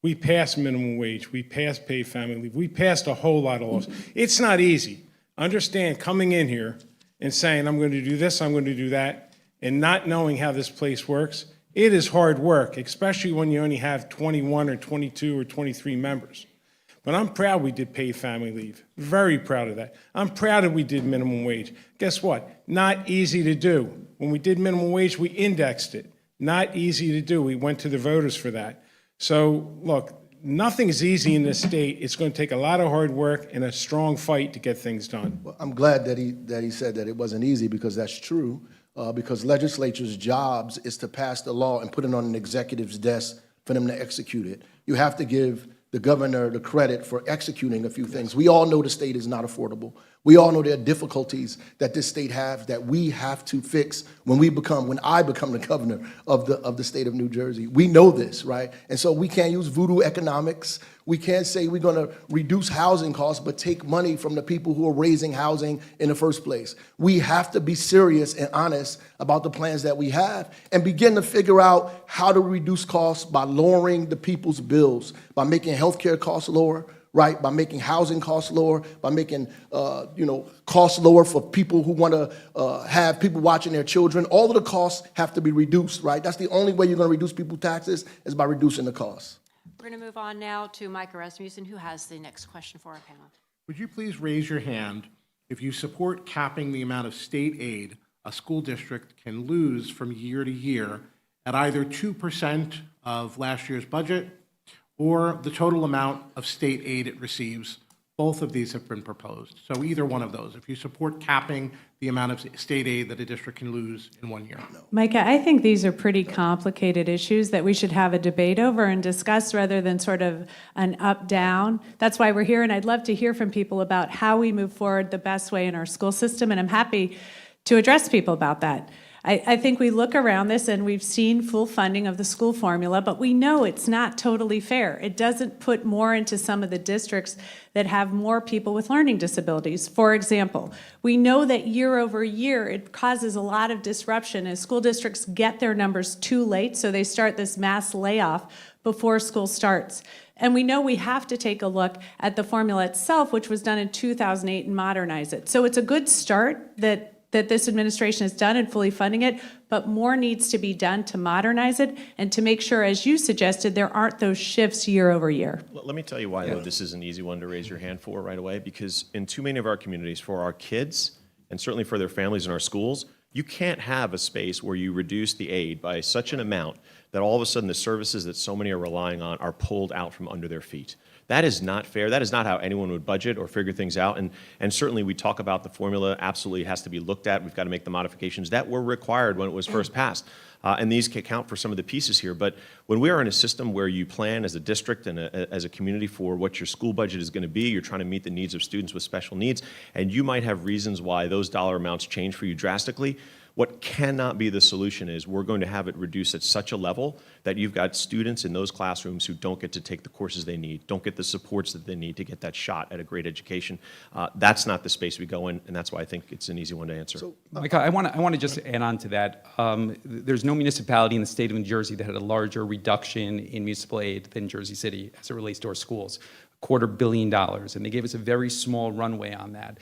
We passed minimum wage. We passed paid family leave. We passed a whole lot of laws. It's not easy. Understand, coming in here and saying, I'm going to do this, I'm going to do that, and not knowing how this place works, it is hard work, especially when you only have 21 or 22 or 23 members. But I'm proud we did paid family leave. Very proud of that. I'm proud that we did minimum wage. Guess what? Not easy to do. When we did minimum wage, we indexed it. Not easy to do. We went to the voters for that. So, look, nothing's easy in this state. It's going to take a lot of hard work and a strong fight to get things done. Well, I'm glad that he said that it wasn't easy, because that's true. Because legislature's jobs is to pass the law and put it on an executive's desk for them to execute it. You have to give the governor the credit for executing a few things. We all know the state is not affordable. We all know there are difficulties that this state has that we have to fix when I become the governor of the state of New Jersey. We know this, right? And so we can't use voodoo economics. We can't say we're going to reduce housing costs, but take money from the people who are raising housing in the first place. We have to be serious and honest about the plans that we have and begin to figure out how to reduce costs by lowering the people's bills, by making healthcare costs lower, right? By making housing costs lower, by making costs lower for people who want to have people watching their children. All of the costs have to be reduced, right? That's the only way you're going to reduce people's taxes is by reducing the costs. We're going to move on now to Micah Rasmussen, who has the next question for our panel. Would you please raise your hand if you support capping the amount of state aid a school district can lose from year to year at either 2% of last year's budget or the total amount of state aid it receives? Both of these have been proposed. So either one of those, if you support capping the amount of state aid that a district can lose in 1 year. Micah, I think these are pretty complicated issues that we should have a debate over and discuss rather than sort of an up-down. That's why we're here, and I'd love to hear from people about how we move forward the best way in our school system, and I'm happy to address people about that. I think we look around this and we've seen full funding of the school formula, but we know it's not totally fair. It doesn't put more into some of the districts that have more people with learning disabilities. For example, we know that year over year it causes a lot of disruption as school districts get their numbers too late, so they start this mass layoff before school starts. And we know we have to take a look at the formula itself, which was done in 2008, and modernize it. So it's a good start that this administration has done in fully funding it, but more needs to be done to modernize it and to make sure, as you suggested, there aren't those shifts year over year. Let me tell you why, though, this is an easy one to raise your hand for right away, because in too many of our communities, for our kids, and certainly for their families in our schools, you can't have a space where you reduce the aid by such an amount that all of a sudden the services that so many are relying on are pulled out from under their feet. That is not fair. That is not how anyone would budget or figure things out. And certainly we talk about the formula absolutely has to be looked at. We've got to make the modifications that were required when it was first passed. And these can account for some of the pieces here. But when we are in a system where you plan as a district and as a community for what your school budget is going to be, you're trying to meet the needs of students with special needs, and you might have reasons why those dollar amounts change for you drastically. What cannot be the solution is we're going to have it reduced at such a level that you've got students in those classrooms who don't get to take the courses they need, don't get the supports that they need to get that shot at a great education. That's not the space we go in, and that's why I think it's an easy one to answer. So, Mike, I want to just add on to that. There's no municipality in the state of New Jersey that had a larger reduction in municipal aid than Jersey City as it relates to our schools, $250 million, and they gave us a very small runway on that.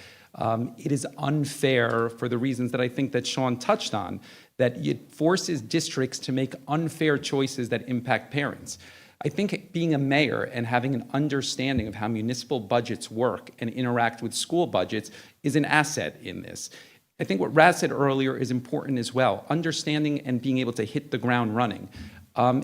It is unfair for the reasons that I think that Sean touched on, that it forces districts to make unfair choices that impact parents. I think being a mayor and having an understanding of how municipal budgets work and interact with school budgets is an asset in this. I think what Raz said earlier is important as well, understanding and being able to hit the ground running.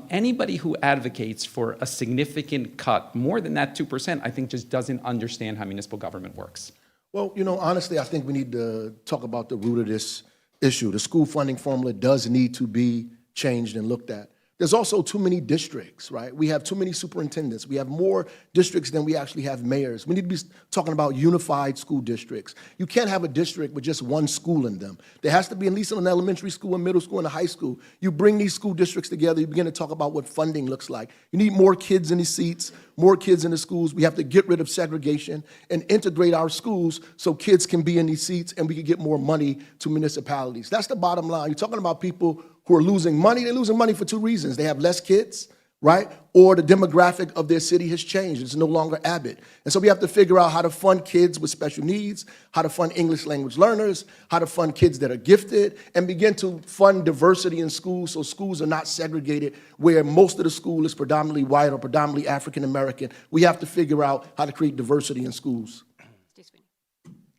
Anybody who advocates for a significant cut, more than that 2%, I think just doesn't understand how municipal government works. Well, honestly, I think we need to talk about the root of this issue. The school funding formula does need to be changed and looked at. There's also too many districts, right? We have too many superintendents. We have more districts than we actually have mayors. We need to be talking about unified school districts. You can't have a district with just one school in them. There has to be at least in an elementary school, a middle school, and a high school. You bring these school districts together, you begin to talk about what funding looks like. You need more kids in the seats, more kids in the schools. We have to get rid of segregation and integrate our schools so kids can be in these seats and we can get more money to municipalities. That's the bottom line. You're talking about people who are losing money. They're losing money for two reasons. They have less kids, right? Or the demographic of their city has changed. It's no longer Abbott. And so we have to figure out how to fund kids with special needs, how to fund English language learners, how to fund kids that are gifted, and begin to fund diversity in schools so schools are not segregated where most of the school is predominantly white or predominantly African American. We have to figure out how to create diversity in schools.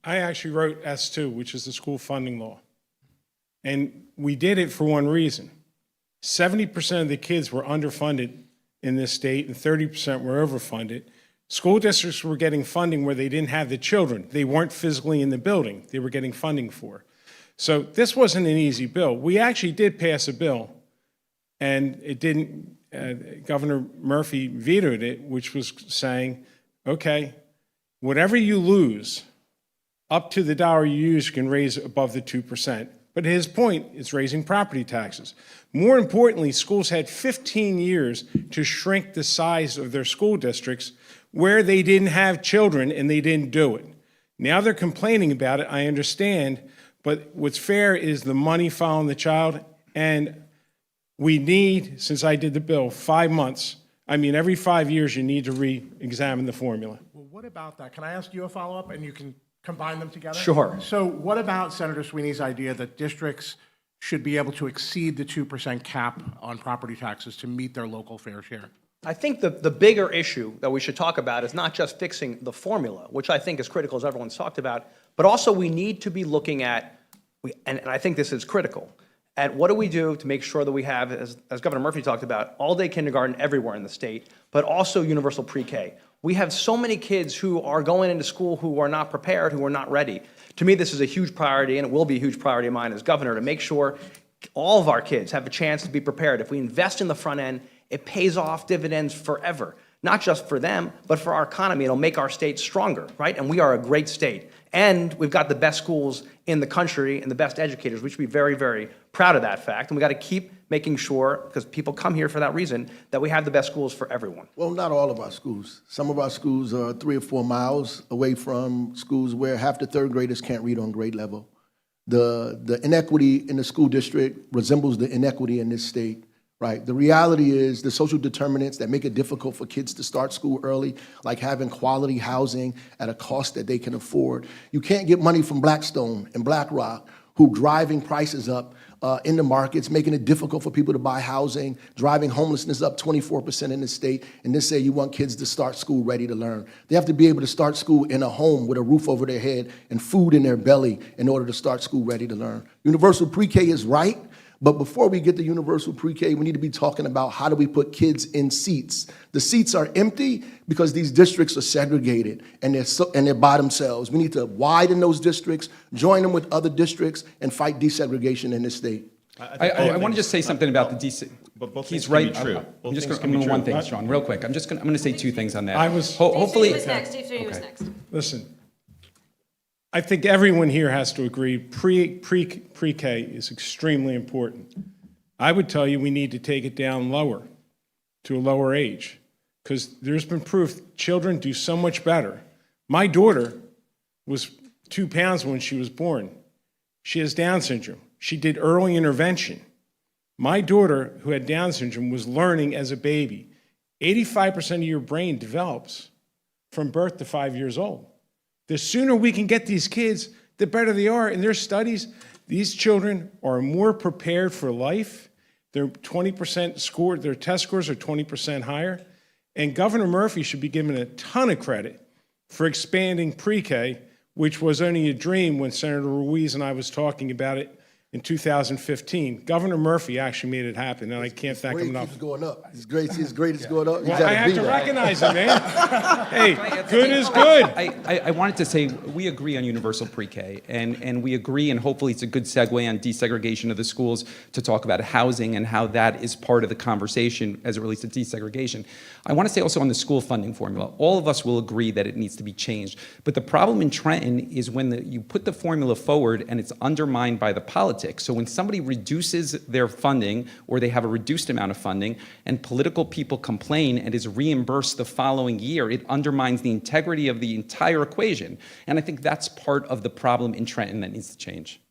I actually wrote S2, which is the school funding law. And we did it for one reason. 70% of the kids were underfunded in this state and 30% were overfunded. School districts were getting funding where they didn't have the children. They weren't physically in the building. They were getting funding for. So this wasn't an easy bill. We actually did pass a bill, and it didn't, Governor Murphy vetoed it, which was saying, okay, whatever you lose, up to the dollar you use, you can raise above the 2%. But his point is raising property taxes. More importantly, schools had 15 years to shrink the size of their school districts where they didn't have children and they didn't do it. Now they're complaining about it, I understand, but what's fair is the money following the child, and we need, since I did the bill, 5 months. I mean, every 5 years you need to re-examine the formula. Well, what about that? Can I ask you a follow-up, and you can combine them together? Sure. So what about Senator Sweeney's idea that districts should be able to exceed the 2% cap on property taxes to meet their local fair share? I think the bigger issue that we should talk about is not just fixing the formula, which I think is critical, as everyone's talked about, but also we need to be looking at, and I think this is critical, at what do we do to make sure that we have, as Governor Murphy talked about, all-day kindergarten everywhere in the state, but also universal pre-K. We have so many kids who are going into school who are not prepared, who are not ready. To me, this is a huge priority, and it will be a huge priority of mine as governor, to make sure all of our kids have a chance to be prepared. If we invest in the front end, it pays off dividends forever, not just for them, but for our economy. It'll make our state stronger, right? And we are a great state. And we've got the best schools in the country and the best educators. We should be very, very proud of that fact. And we got to keep making sure, because people come here for that reason, that we have the best schools for everyone. Well, not all of our schools. Some of our schools are 3 or 4 miles away from schools where half the third graders can't read on grade level. The inequity in the school district resembles the inequity in this state. Right. The reality is the social determinants that make it difficult for kids to start school early, like having quality housing at a cost that they can afford. You can't get money from Blackstone and BlackRock, who driving prices up in the markets, making it difficult for people to buy housing, driving homelessness up 24% in the state, and then say you want kids to start school ready to learn. They have to be able to start school in a home with a roof over their head and food in their belly in order to start school ready to learn. Universal pre-K is right. But before we get to universal pre-K, we need to be talking about how do we put kids in seats. The seats are empty because these districts are segregated and they're by themselves. We need to widen those districts, join them with other districts, and fight desegregation in this state. I want to just say something about the DC. But both He's things right. can be true. I'm just going to one thing, Sean, real quick. I'm going to say 2 things on that. Hopefully. Steve Sweeney was next. Listen, I think everyone here has to agree pre-K is extremely important. I would tell you we need to take it down lower, to a lower age, because there's been proof children do so much better. My daughter was 2 pounds when she was born. She has Down syndrome. She did early intervention. My daughter, who had Down syndrome, was learning as a baby. 85% of your brain develops from birth to 5 years old. The sooner we can get these kids, the better they are. In their studies, these children are more prepared for life. Their 20% score, their test scores are 20% higher. And Governor Murphy should be given a ton of credit for expanding pre-K, which was only a dream when Senator Ruiz and I was talking about it in 2015. Governor Murphy actually made it happen, and I can't thank him enough. Keeps going up. His grade is going up. Well, I have to recognize it, man. Hey, good is good. I wanted to say we agree on universal pre-K, and we agree, and hopefully it's a good segue on desegregation of the schools to talk about housing and how that is part of the conversation as it relates to desegregation. I want to say also on the school funding formula, all of us will agree that it needs to be changed. But the problem in Trenton is when you put the formula forward and it's undermined by the politics. So when somebody reduces their funding or they have a reduced amount of funding and political people complain and is reimbursed the following year, it undermines the integrity of the entire equation. And I think that's part of the problem in Trenton that needs to change.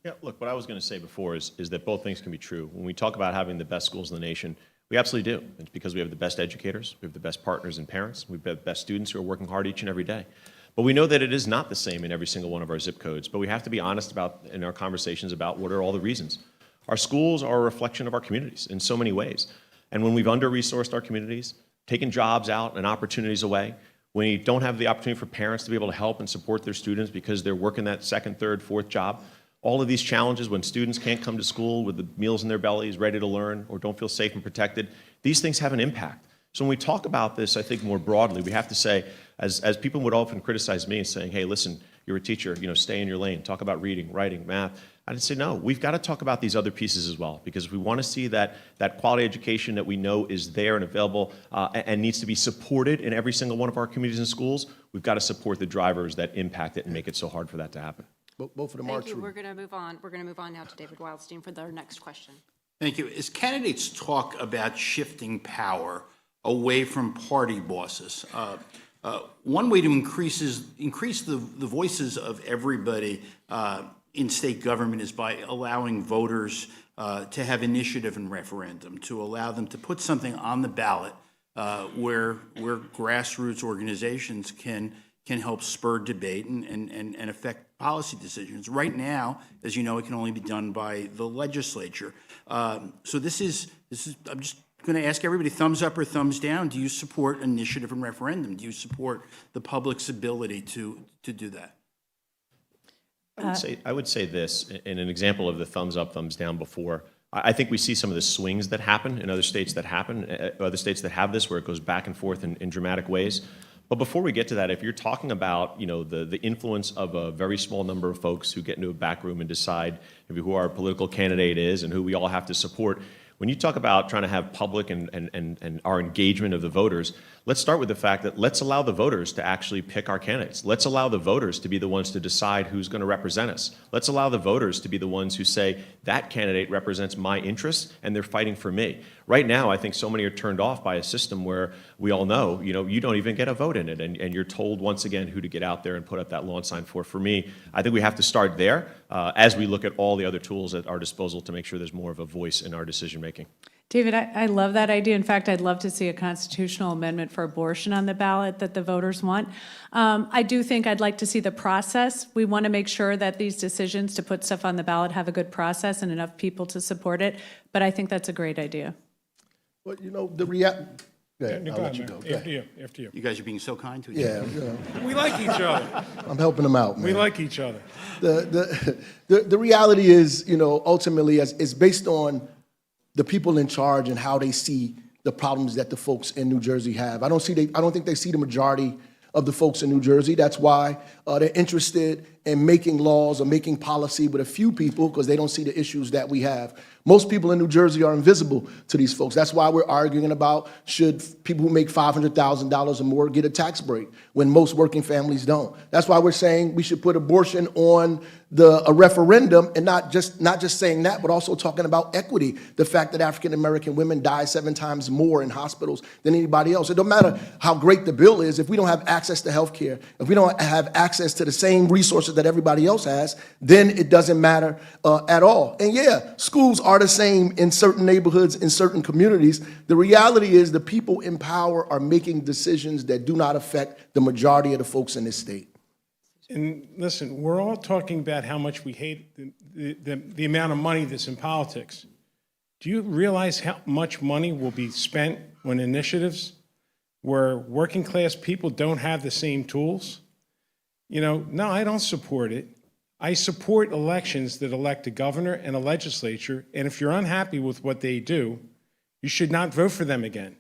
Yeah, look, what I was going to say before is that both things can be true. When we talk about having the best schools in the nation, We absolutely do. It's because we have the best educators, we have the best partners and parents, we have the best students who are working hard each and every day. But we know that it is not the same in every single one of our zip codes, but we have to be honest about in our conversations about what are all the reasons. Our schools are a reflection of our communities in so many ways. And when we've under-resourced our communities, taken jobs out and opportunities away, when we don't have the opportunity for parents to be able to help and support their students because they're working that second, third, fourth job, all of these challenges when students can't come to school with the meals in their bellies, ready to learn, or don't feel safe and protected, these things have an impact. So when we talk about this, I think more broadly, we have to say, as people would often criticize me saying, hey, listen, you're a teacher, stay in your lane, talk about reading, writing, math. I'd say, no, we've got to talk about these other pieces as well, because if we want to see that quality education that we know is there and available and needs to be supported in every single one of our communities and schools, we've got to support the drivers that impact it and make it so hard for that to happen. Both of them Thank you. We're going to move on. We're going to move on now to David Wildstein for our next question. Thank you. As candidates talk about shifting power away from party bosses, one way to increase the voices of everybody in state government is by allowing voters to have initiative and referendum, to allow them to put something on the ballot where grassroots organizations can help spur debate and affect policy decisions. Right now, as you know, it can only be done by the legislature. So this is. I'm just going to ask everybody: thumbs up or thumbs down? Do you support initiative and referendum? Do you support the public's ability to do that? I would say this, in an example of the thumbs up, thumbs down before, I think we see some of the swings that happen in other states that have this, where it goes back and forth in dramatic ways. But before we get to that, if you're talking about the influence of a very small number of folks who get into a back room and decide maybe who our political candidate is and who we all have to support, when you talk about trying to have public and our engagement of the voters, let's start with the fact that let's allow the voters to actually pick our candidates. Let's allow the voters to be the ones to decide who's going to represent us. Let's allow the voters to be the ones who say, that candidate represents my interests and they're fighting for me. Right now, I think so many are turned off by a system where we all know, you don't even get a vote in it, and you're told once again who to get out there and put up that lawn sign for. For me, I think we have to start there as we look at all the other tools at our disposal to make sure there's more of a voice in our decision making. David, I love that idea. In fact, I'd love to see a constitutional amendment for abortion on the ballot that the voters want. I do think I'd like to see the process. We want to make sure that these decisions to put stuff on the ballot have a good process and enough people to support it. But I think that's a great idea. Well, the reality. I'll let you go. After you. You guys are being so kind to each Yeah, other. We like each other. I'm helping them out, man. We like each other. The reality is, ultimately, it's based on the people in charge and how they see the problems that the folks in New Jersey have. I don't think they see the majority of the folks in New Jersey. That's why they're interested in making laws or making policy with a few people, because they don't see the issues that we have. Most people in New Jersey are invisible to these folks. That's why we're arguing about should people who make $500,000 or more get a tax break when most working families don't. That's why we're saying we should put abortion on a referendum, and not just saying that, but also talking about equity. The fact that African American women die 7 times more in hospitals than anybody else. It don't matter how great the bill is if we don't have access to health care, if we don't have access to the same resources that everybody else has, then it doesn't matter at all. And yeah, schools are the same in certain neighborhoods, in certain communities. The reality is the people in power are making decisions that do not affect the majority of the folks in this state. And listen, we're all talking about how much we hate the amount of money that's in politics. Do you realize how much money will be spent on initiatives where working class people don't have the same tools? No, I don't support it. I support elections that elect a governor and a legislature, and if you're unhappy with what they do, you should not vote for them again.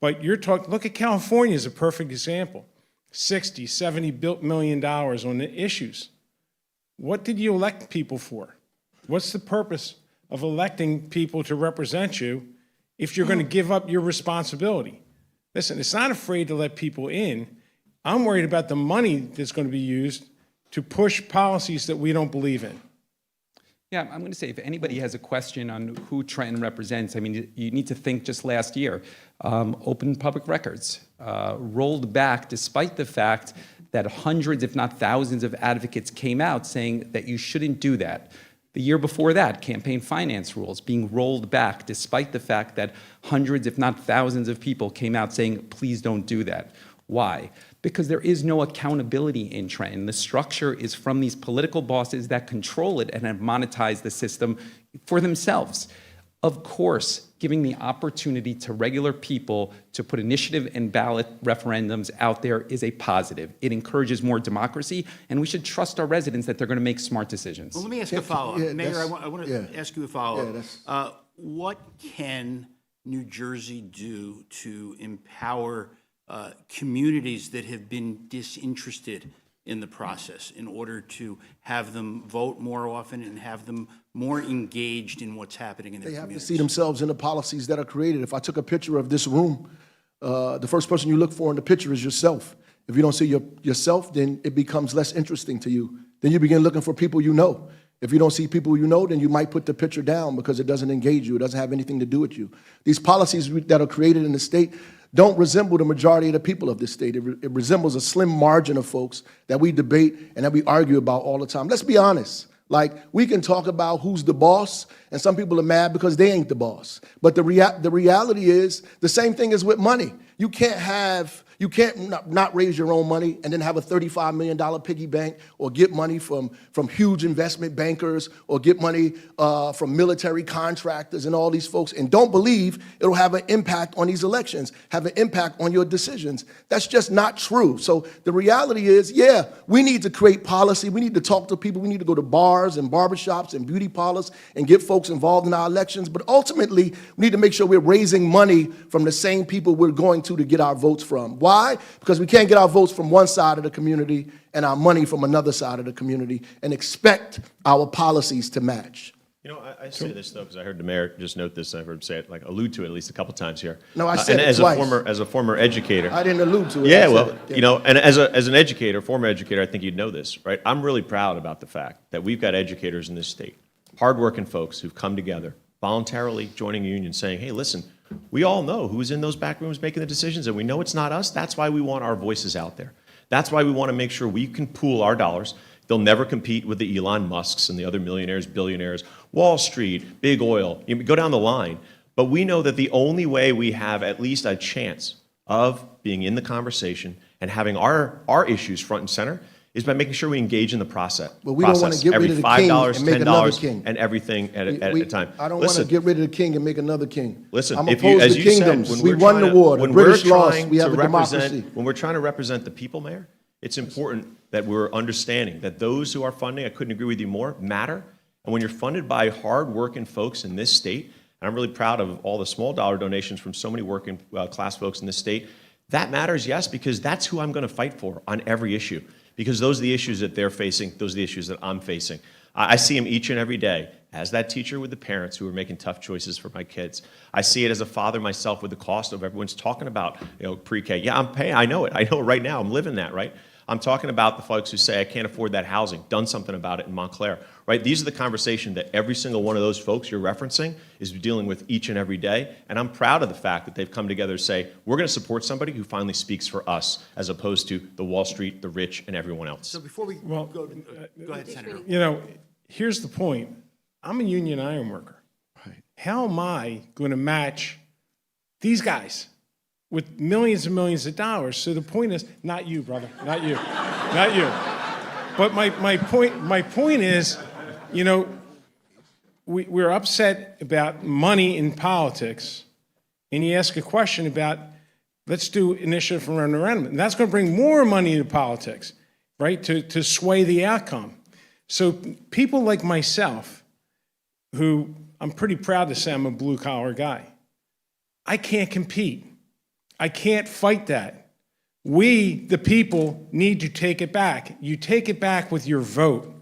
But look at California as a perfect example. $60, $70 million on the issues. What did you elect people for? What's the purpose of electing people to represent you if you're going to give up your responsibility? Listen, it's not afraid to let people in. I'm worried about the money that's going to be used to push policies that we don't believe in. Yeah, I'm going to say if anybody has a question on who Trenton represents, I mean, you need to think just last year. Open public records rolled back despite the fact that hundreds, if not thousands, of advocates came out saying that you shouldn't do that. The year before that, campaign finance rules being rolled back despite the fact that hundreds, if not thousands of people came out saying, please don't do that. Why? Because there is no accountability in Trenton. The structure is from these political bosses that control it and have monetized the system for themselves. Of course, giving the opportunity to regular people to put initiative and ballot referendums out there is a positive. It encourages more democracy, and we should trust our residents that they're going to make smart decisions. Well, let me ask a follow-up. Mayor, I want to ask you a follow-up. What can New Jersey do to empower communities that have been disinterested in the process in order to have them vote more often and have them more engaged in what's happening in their communities? They have to see themselves in the policies that are created. If I took a picture of this room, the first person you look for in the picture is yourself. If you don't see yourself, then it becomes less interesting to you. Then you begin looking for people you know. If you don't see people you know, then you might put the picture down because it doesn't engage you. It doesn't have anything to do with you. These policies that are created in the state don't resemble the majority of the people of this state. It resembles a slim margin of folks that we debate and that we argue about all the time. Let's be honest. Like, we can talk about who's the boss, and some people are mad because they ain't the boss. But the reality is the same thing is with money. You can't not raise your own money and then have a $35 million piggy bank, or get money from huge investment bankers, or get money from military contractors and all these folks, and don't believe it'll have an impact on these elections, have an impact on your decisions. That's just not true. So the reality is, yeah, we need to create policy. We need to talk to people. We need to go to bars and barbershops and beauty parlors and get folks involved in our elections. But ultimately, we need to make sure we're raising money from the same people we're going to get our votes from. Why? Because we can't get our votes from one side of the community and our money from another side of the community and expect our policies to match. You know, I say this, though, because I heard the mayor just note this, and I've heard him say it, like, allude to it at least a couple times here. No, I said and it twice. As a former educator. I didn't allude to it. Yeah, well, you know, and as an educator, former educator, I think you'd know this, right? I'm really proud about the fact that we've got educators in this state, hardworking folks who've come together, voluntarily joining a union, saying, hey, listen, we all know who's in those back rooms making the decisions, and we know it's not us. That's why we want our voices out there. That's why we want to make sure we can pool our dollars. They'll never compete with the Elon Musks and the other millionaires, billionaires, Wall Street, big oil. You go down the line. But we know that the only way we have at least a chance of being in the conversation and having our issues front and center is by making sure we engage in the process. But we don't want to get rid of the king and make another king. And everything at a time. I don't want to get rid of the king and make another king. Listen, I'm if you, opposed as to you kingdoms. said, We won the war. The British lost. We have a democracy. When we're trying to represent the people, Mayor, it's important that we're understanding that those who are funding, I couldn't agree with you more, matter. And when you're funded by hard-working folks in this state, and I'm really proud of all the small dollar donations from so many working class folks in this state, that matters, yes, because that's who I'm going to fight for on every issue. Because those are the issues that they're facing, those are the issues that I'm facing. I see them each and every day as that teacher with the parents who are making tough choices for my kids. I see it as a father myself with the cost of everyone's talking about, you know, pre-K. Yeah, I'm paying, I know it. I know it right now. I'm living that, right? I'm talking about the folks who say, I can't afford that housing, done something about it in Montclair, right? These are the conversations that every single one of those folks you're referencing is dealing with each and every day. And I'm proud of the fact that they've come together to say, we're going to support somebody who finally speaks for us, as opposed to the Wall Street, the rich, and everyone else. So before we go ahead, Senator. You know, here's the point. I'm a union iron worker. Right. How am I going to match these guys with millions and millions of dollars? So the point is, not you, brother, not you, not you. But my point is, you know, we're upset about money in politics, and you ask a question about, let's do initiative for referendum, and that's going to bring more money into politics, right, to sway the outcome. So people like myself, who I'm pretty proud to say I'm a blue-collar guy, I can't compete. I can't fight that. We, the people, need to take it back. You take it back with your vote.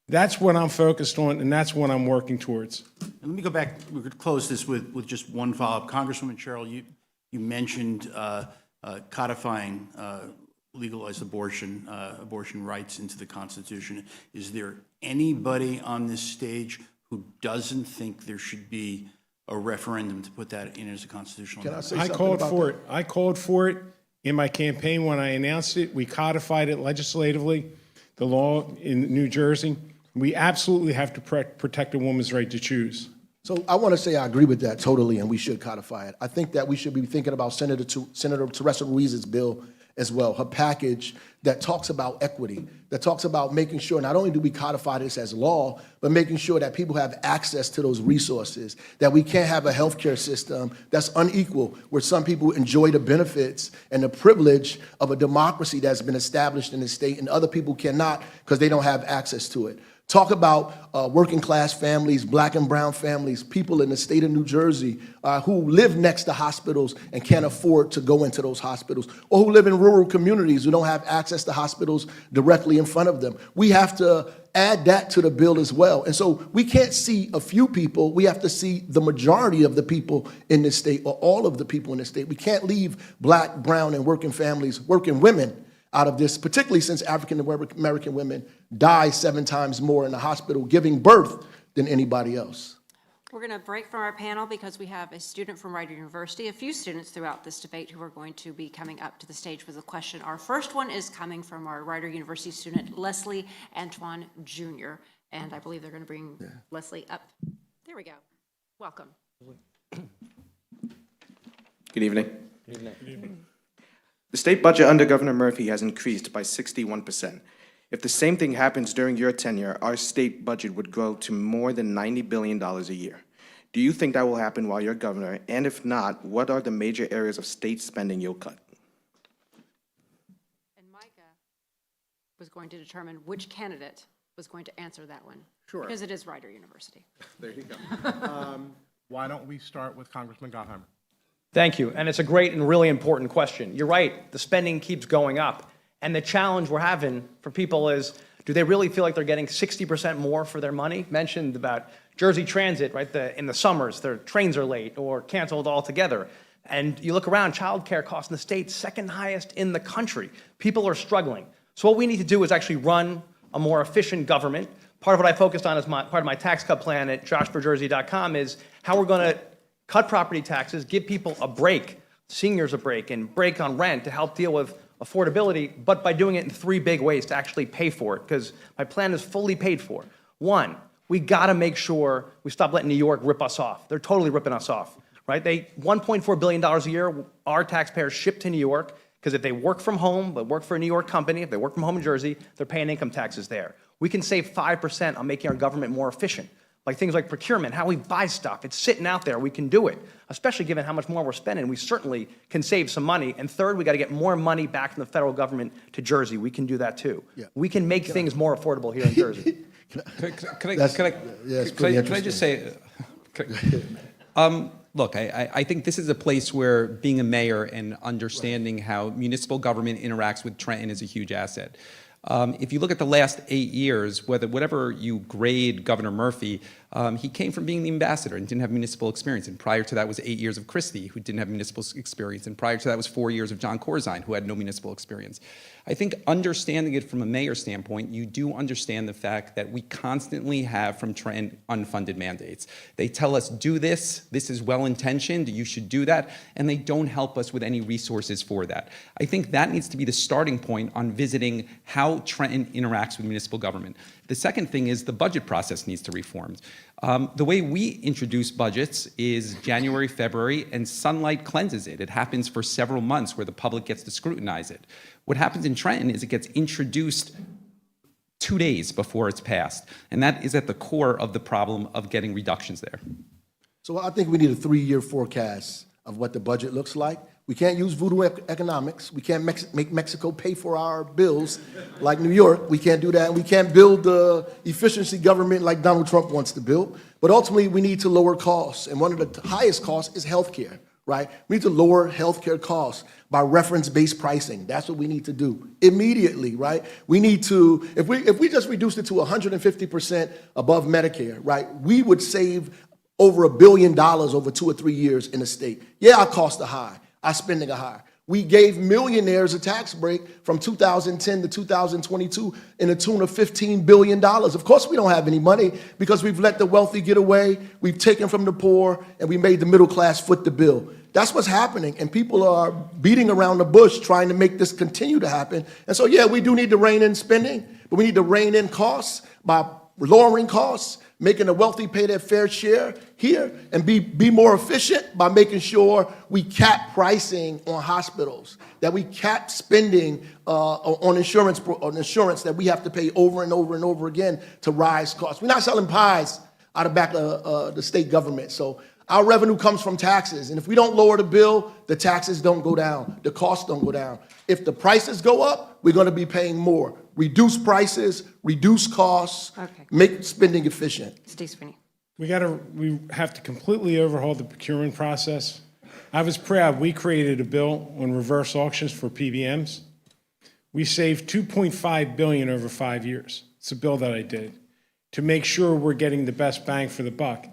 That's what I'm focused on, and that's what I'm working towards. And let me go back. We could close this with just one follow-up. Congresswoman Cheryl, you mentioned codifying legalized abortion rights into the Constitution. Is there anybody on this stage who doesn't think there should be a referendum to put that in as a constitutional amendment? I called for it. I called for it in my campaign when I announced it. We codified it legislatively, the law in New Jersey. We absolutely have to protect a woman's right to choose. So I want to say I agree with that totally, and we should codify it. I think that we should be thinking about Senator Teresa Ruiz's bill as well, her package that talks about equity, that talks about making sure not only do we codify this as law, but making sure that people have access to those resources, that we can't have a healthcare system that's unequal, where some people enjoy the benefits and the privilege of a democracy that's been established in the state and other people cannot because they don't have access to it. Talk about working class families, black and brown families, people in the state of New Jersey who live next to hospitals and can't afford to go into those hospitals, or who live in rural communities who don't have access to hospitals directly in front of them. We have to add that to the bill as well. And so we can't see a few people, we have to see the majority of the people in this state, or all of the people in this state. We can't leave black, brown, and working families, working women out of this, particularly since African American women die 7 times more in the hospital giving birth than anybody else. We're going to break from our panel because we have a student from Rider University, a few students throughout this debate who are going to be coming up to the stage with a question. Our first one is coming from our Rider University student, Leslie Antoine Jr., and I believe they're going to bring Leslie up. There we go. Welcome. Good evening. Good evening. The state budget under Governor Murphy has increased by 61%. If the same thing happens during your tenure, our state budget would grow to more than $90 billion a year. Do you think that will happen while you're governor? And if not, what are the major areas of state spending you'll cut? And Micah was going to determine which candidate was going to answer that one. Sure. Because it is Rider University. There you go. Why don't we start with Congressman Gottheimer? Thank you, and it's a great and really important question. You're right, the spending keeps going up, and the challenge we're having for people is, do they really feel like they're getting 60% more for their money? Mentioned about Jersey Transit, right? In the summers, their trains are late or canceled altogether. And you look around, childcare costs in the state, second highest in the country. People are struggling. So what we need to do is actually run a more efficient government. Part of what I focused on as part of my tax cut plan at joshforjersey.com is how we're going to cut property taxes, give people a break, seniors a break, and break on rent to help deal with affordability, but by doing it in 3 big ways to actually pay for it, because my plan is fully paid for. 1, we got to make sure we stop letting New York rip us off. They're totally ripping us off, right? $1.4 billion a year, our taxpayers ship to New York, because if they work from home, but work for a New York company, if they work from home in Jersey, they're paying income taxes there. We can save 5% on making our government more efficient. Like things like procurement, how we buy stuff. It's sitting out there. We can do it, especially given how much more we're spending. We certainly can save some money. And third, we got to get more money back from the federal government to Jersey. We can do that too. Yeah. We can make things more affordable here in Jersey. Can I just say, look, I think this is a place where being a mayor and understanding how municipal government interacts with Trenton is a huge asset. If you look at the last 8 years, whatever you grade Governor Murphy, he came from being the ambassador and didn't have municipal experience. And prior to that was 8 years of Christie, who didn't have municipal experience. And prior to that was 4 years of John Corzine, who had no municipal experience. I think understanding it from a mayor standpoint, you do understand the fact that we constantly have from Trenton unfunded mandates. They tell us, do this is well-intentioned, you should do that, and they don't help us with any resources for that. I think that needs to be the starting point on visiting how Trenton interacts with municipal government. The second thing is the budget process needs to reform. The way we introduce budgets is January, February, and sunlight cleanses it. It happens for several months where the public gets to scrutinize it. What happens in Trenton is it gets introduced 2 days before it's passed, and that is at the core of the problem of getting reductions there. So I think we need a 3-year forecast of what the budget looks like. We can't use voodoo economics. We can't make Mexico pay for our bills like New York. We can't do that. And we can't build the efficiency government like Donald Trump wants to build. But ultimately, we need to lower costs. And one of the highest costs is healthcare, right? We need to lower healthcare costs by reference-based pricing. That's what we need to do immediately, right? We need to, if we just reduced it to 150% above Medicare, right, we would save over $1 billion over 2 or 3 years in the state. Yeah, our costs are high. Our spending are high. We gave millionaires a tax break from 2010 to 2022 in the tune of $15 billion. Of course, we don't have any money because we've let the wealthy get away, we've taken from the poor, and we made the middle class foot the bill. That's what's happening, and people are beating around the bush trying to make this continue to happen. And so, yeah, we do need to rein in spending, but we need to rein in costs by lowering costs, making the wealthy pay their fair share here, and be more efficient by making sure we cap pricing on hospitals, that we cap spending on insurance that we have to pay over and over and over again to rise costs. We're not selling pies out of back of the state government. So our revenue comes from taxes. And if we don't lower the bill, the taxes don't go down, the costs don't go down. If the prices go up, we're going to be paying more. Reduce prices, reduce costs, make spending efficient. Steve Sweeney. We have to completely overhaul the procurement process. I was proud we created a bill on reverse auctions for PBMs. We saved $2.5 billion over 5 years. It's a bill that I did to make sure we're getting the best bang for the buck.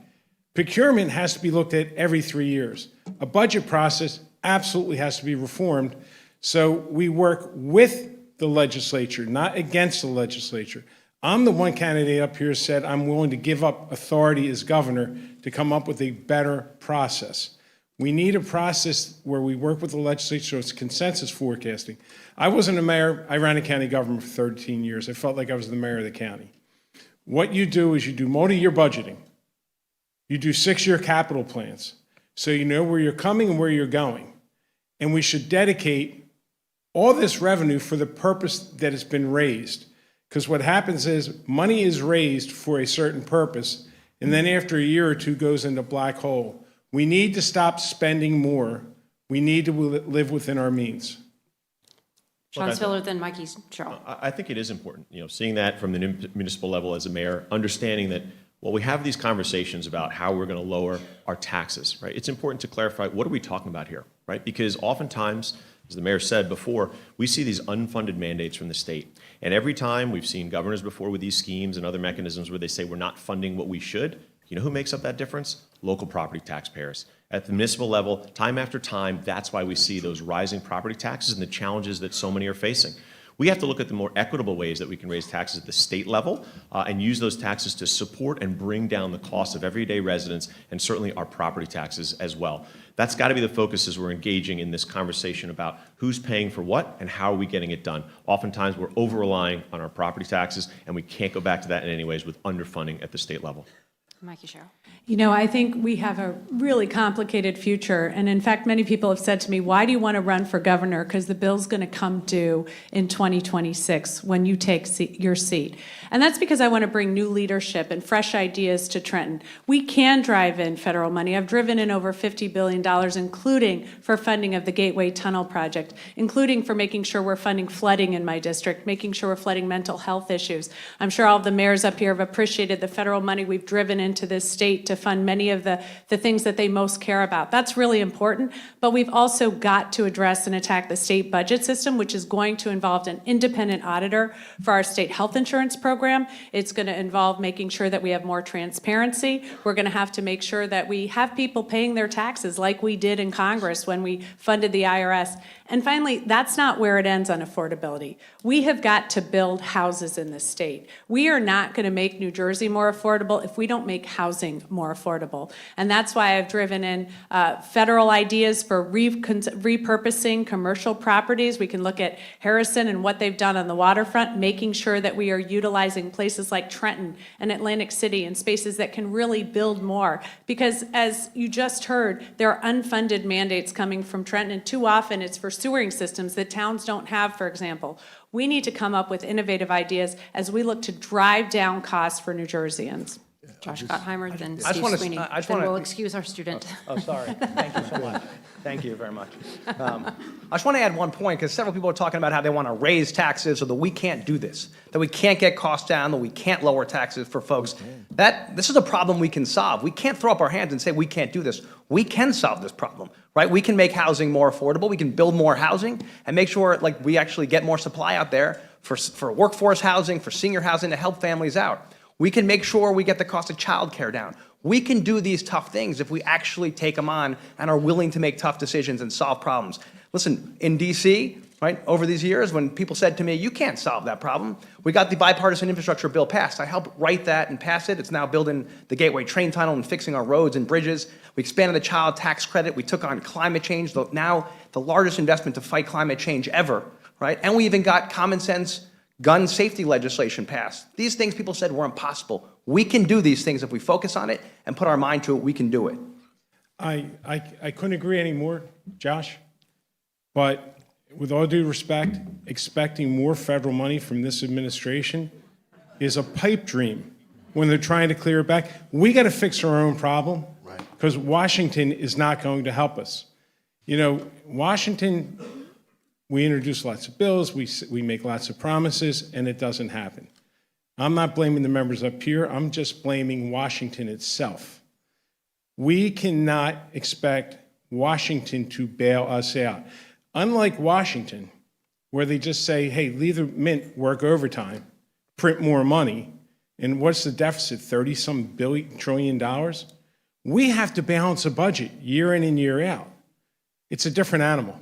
Procurement has to be looked at every 3 years. A budget process absolutely has to be reformed. So we work with the legislature, not against the legislature. I'm the one candidate up here who said I'm willing to give up authority as governor to come up with a better process. We need a process where we work with the legislature so it's consensus forecasting. I wasn't a mayor. I ran a county government for 13 years. I felt like I was the mayor of the county. What you do is you do multi-year budgeting. You do 6-year capital plans so you know where you're coming and where you're going. And we should dedicate all this revenue for the purpose that it's been raised. Because what happens is money is raised for a certain purpose, and then after a year or two goes into a black hole. We need to stop spending more. We need to live within our means. Sean Spiller, then Mikey Sherrill. I think it is important, seeing that from the municipal level as a mayor, understanding that while we have these conversations about how we're going to lower our taxes, right? It's important to clarify, what are we talking about here, right? Because oftentimes, as the mayor said before, we see these unfunded mandates from the state. And every time we've seen governors before with these schemes and other mechanisms where they say we're not funding what we should, you know who makes up that difference? Local property taxpayers. At the municipal level, time after time, that's why we see those rising property taxes and the challenges that so many are facing. We have to look at the more equitable ways that we can raise taxes at the state level and use those taxes to support and bring down the cost of everyday residents and certainly our property taxes as well. That's got to be the focus as we're engaging in this conversation about who's paying for what and how are we getting it done. Oftentimes we're over-relying on our property taxes and we can't go back to that in any ways with underfunding at the state level. Mikey Sherrill. I think we have a really complicated future. And in fact, many people have said to me, why do you want to run for governor? Because the bill's going to come due in 2026 when you take your seat. And that's because I want to bring new leadership and fresh ideas to Trenton. We can drive in federal money. I've driven in over $50 billion, including for funding of the Gateway Tunnel project, including for making sure we're funding flooding in my district, making sure we're flooding mental health issues. I'm sure all of the mayors up here have appreciated the federal money we've driven into this state to fund many of the things that they most care about. That's really important, but we've also got to address and attack the state budget system, which is going to involve an independent auditor for our state health insurance program. It's going to involve making sure that we have more transparency. We're going to have to make sure that we have people paying their taxes like we did in Congress when we funded the IRS. And finally, that's not where it ends on affordability. We have got to build houses in this state. We are not going to make New Jersey more affordable if we don't make housing more affordable. And that's why I've driven in federal ideas for repurposing commercial properties. We can look at Harrison and what they've done on the waterfront, making sure that we are utilizing places like Trenton and Atlantic City and spaces that can really build more. Because as you just heard, there are unfunded mandates coming from Trenton, and too often it's for sewering systems that towns don't have, for example. We need to come up with innovative ideas as we look to drive down costs for New Jerseyans. Josh Gottheimer, then Steve Sweeney. Then we'll excuse our student. Oh, sorry. Thank you so much. Thank you very much. I just want to add one point, because several people are talking about how they want to raise taxes, or that we can't do this, that we can't get costs down, that we can't lower taxes for folks. This is a problem we can solve. We can't throw up our hands and say we can't do this. We can solve this problem, right? We can make housing more affordable. We can build more housing and make sure we actually get more supply out there for workforce housing, for senior housing to help families out. We can make sure we get the cost of childcare down. We can do these tough things if we actually take them on and are willing to make tough decisions and solve problems. Listen, in D.C., right, over these years, when people said to me, you can't solve that problem, we got the bipartisan infrastructure bill passed. I helped write that and pass it. It's now building the Gateway train tunnel and fixing our roads and bridges. We expanded the child tax credit. We took on climate change, now the largest investment to fight climate change ever, right? And we even got common sense gun safety legislation passed. These things people said were impossible. We can do these things if we focus on it and put our mind to it, we can do it. I couldn't agree anymore, Josh. But with all due respect, expecting more federal money from this administration is a pipe dream when they're trying to clear it back. We got to fix our own problem because Washington is not going to help us. You know, Washington, we introduce lots of bills, we make lots of promises, and it doesn't happen. I'm not blaming the members up here. I'm just blaming Washington itself. We cannot expect Washington to bail us out. Unlike Washington, where they just say, hey, leave the mint work overtime, print more money, and what's the deficit, 30-some trillion dollars? We have to balance a budget year in and year out. It's a different animal.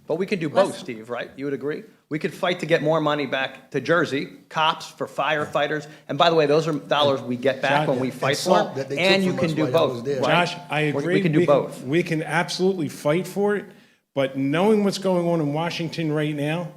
But we could do both, Steve, right? You would agree? We could fight to get more money back to Jersey, cops, for firefighters. And by the way, those are dollars we get back when we fight for them. And you can do both. Right? Josh, I agree. We can do both. We can absolutely fight for it. But knowing what's going on in Washington right now,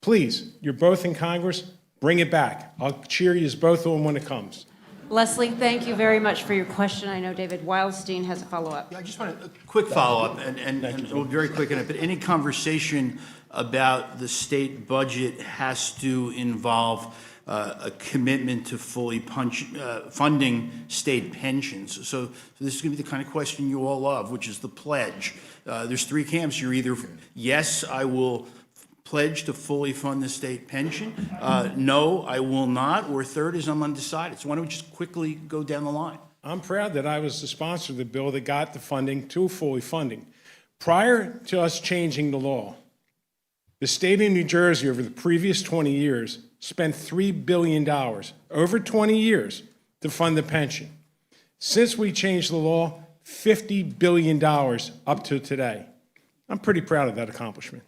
please, you're both in Congress, bring it back. I'll cheer you both on when it comes. Leslie, thank you very much for your question. I know David Wildstein has a follow-up. I just want a quick follow-up, and we'll be very quick on it, but any conversation about the state budget has to involve a commitment to fully funding state pensions. So this is going to be the kind of question you all love, which is the pledge. There's three camps. You're either, yes, I will pledge to fully fund the state pension, no, I will not, or third is I'm undecided. So why don't we just quickly go down the line? I'm proud that I was the sponsor of the bill that got the funding to fully funding. Prior to us changing the law, the state of New Jersey over the previous 20 years spent $3 billion over 20 years to fund the pension. Since we changed the law, $50 billion up to today. I'm pretty proud of that accomplishment.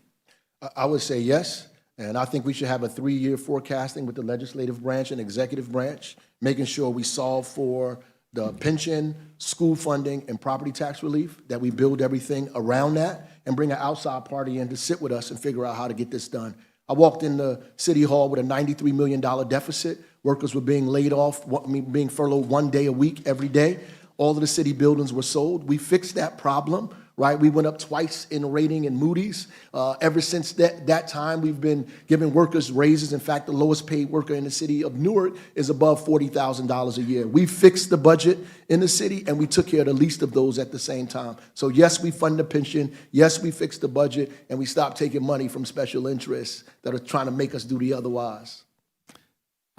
I would say yes, and I think we should have a 3-year forecasting with the legislative branch and executive branch, making sure we solve for the pension, school funding, and property tax relief, that we build everything around that and bring an outside party in to sit with us and figure out how to get this done. I walked in the City Hall with a $93 million deficit. Workers were being laid off, being furloughed 1 day a week, every day. All of the city buildings were sold. We fixed that problem, right? We went up twice in rating in Moody's. Ever since that time, we've been giving workers raises. In fact, the lowest paid worker in the city of Newark is above $40,000 a year. We fixed the budget in the city, and we took care of the least of those at the same time. So yes, we fund the pension. Yes, we fixed the budget, and we stopped taking money from special interests that are trying to make us do the otherwise.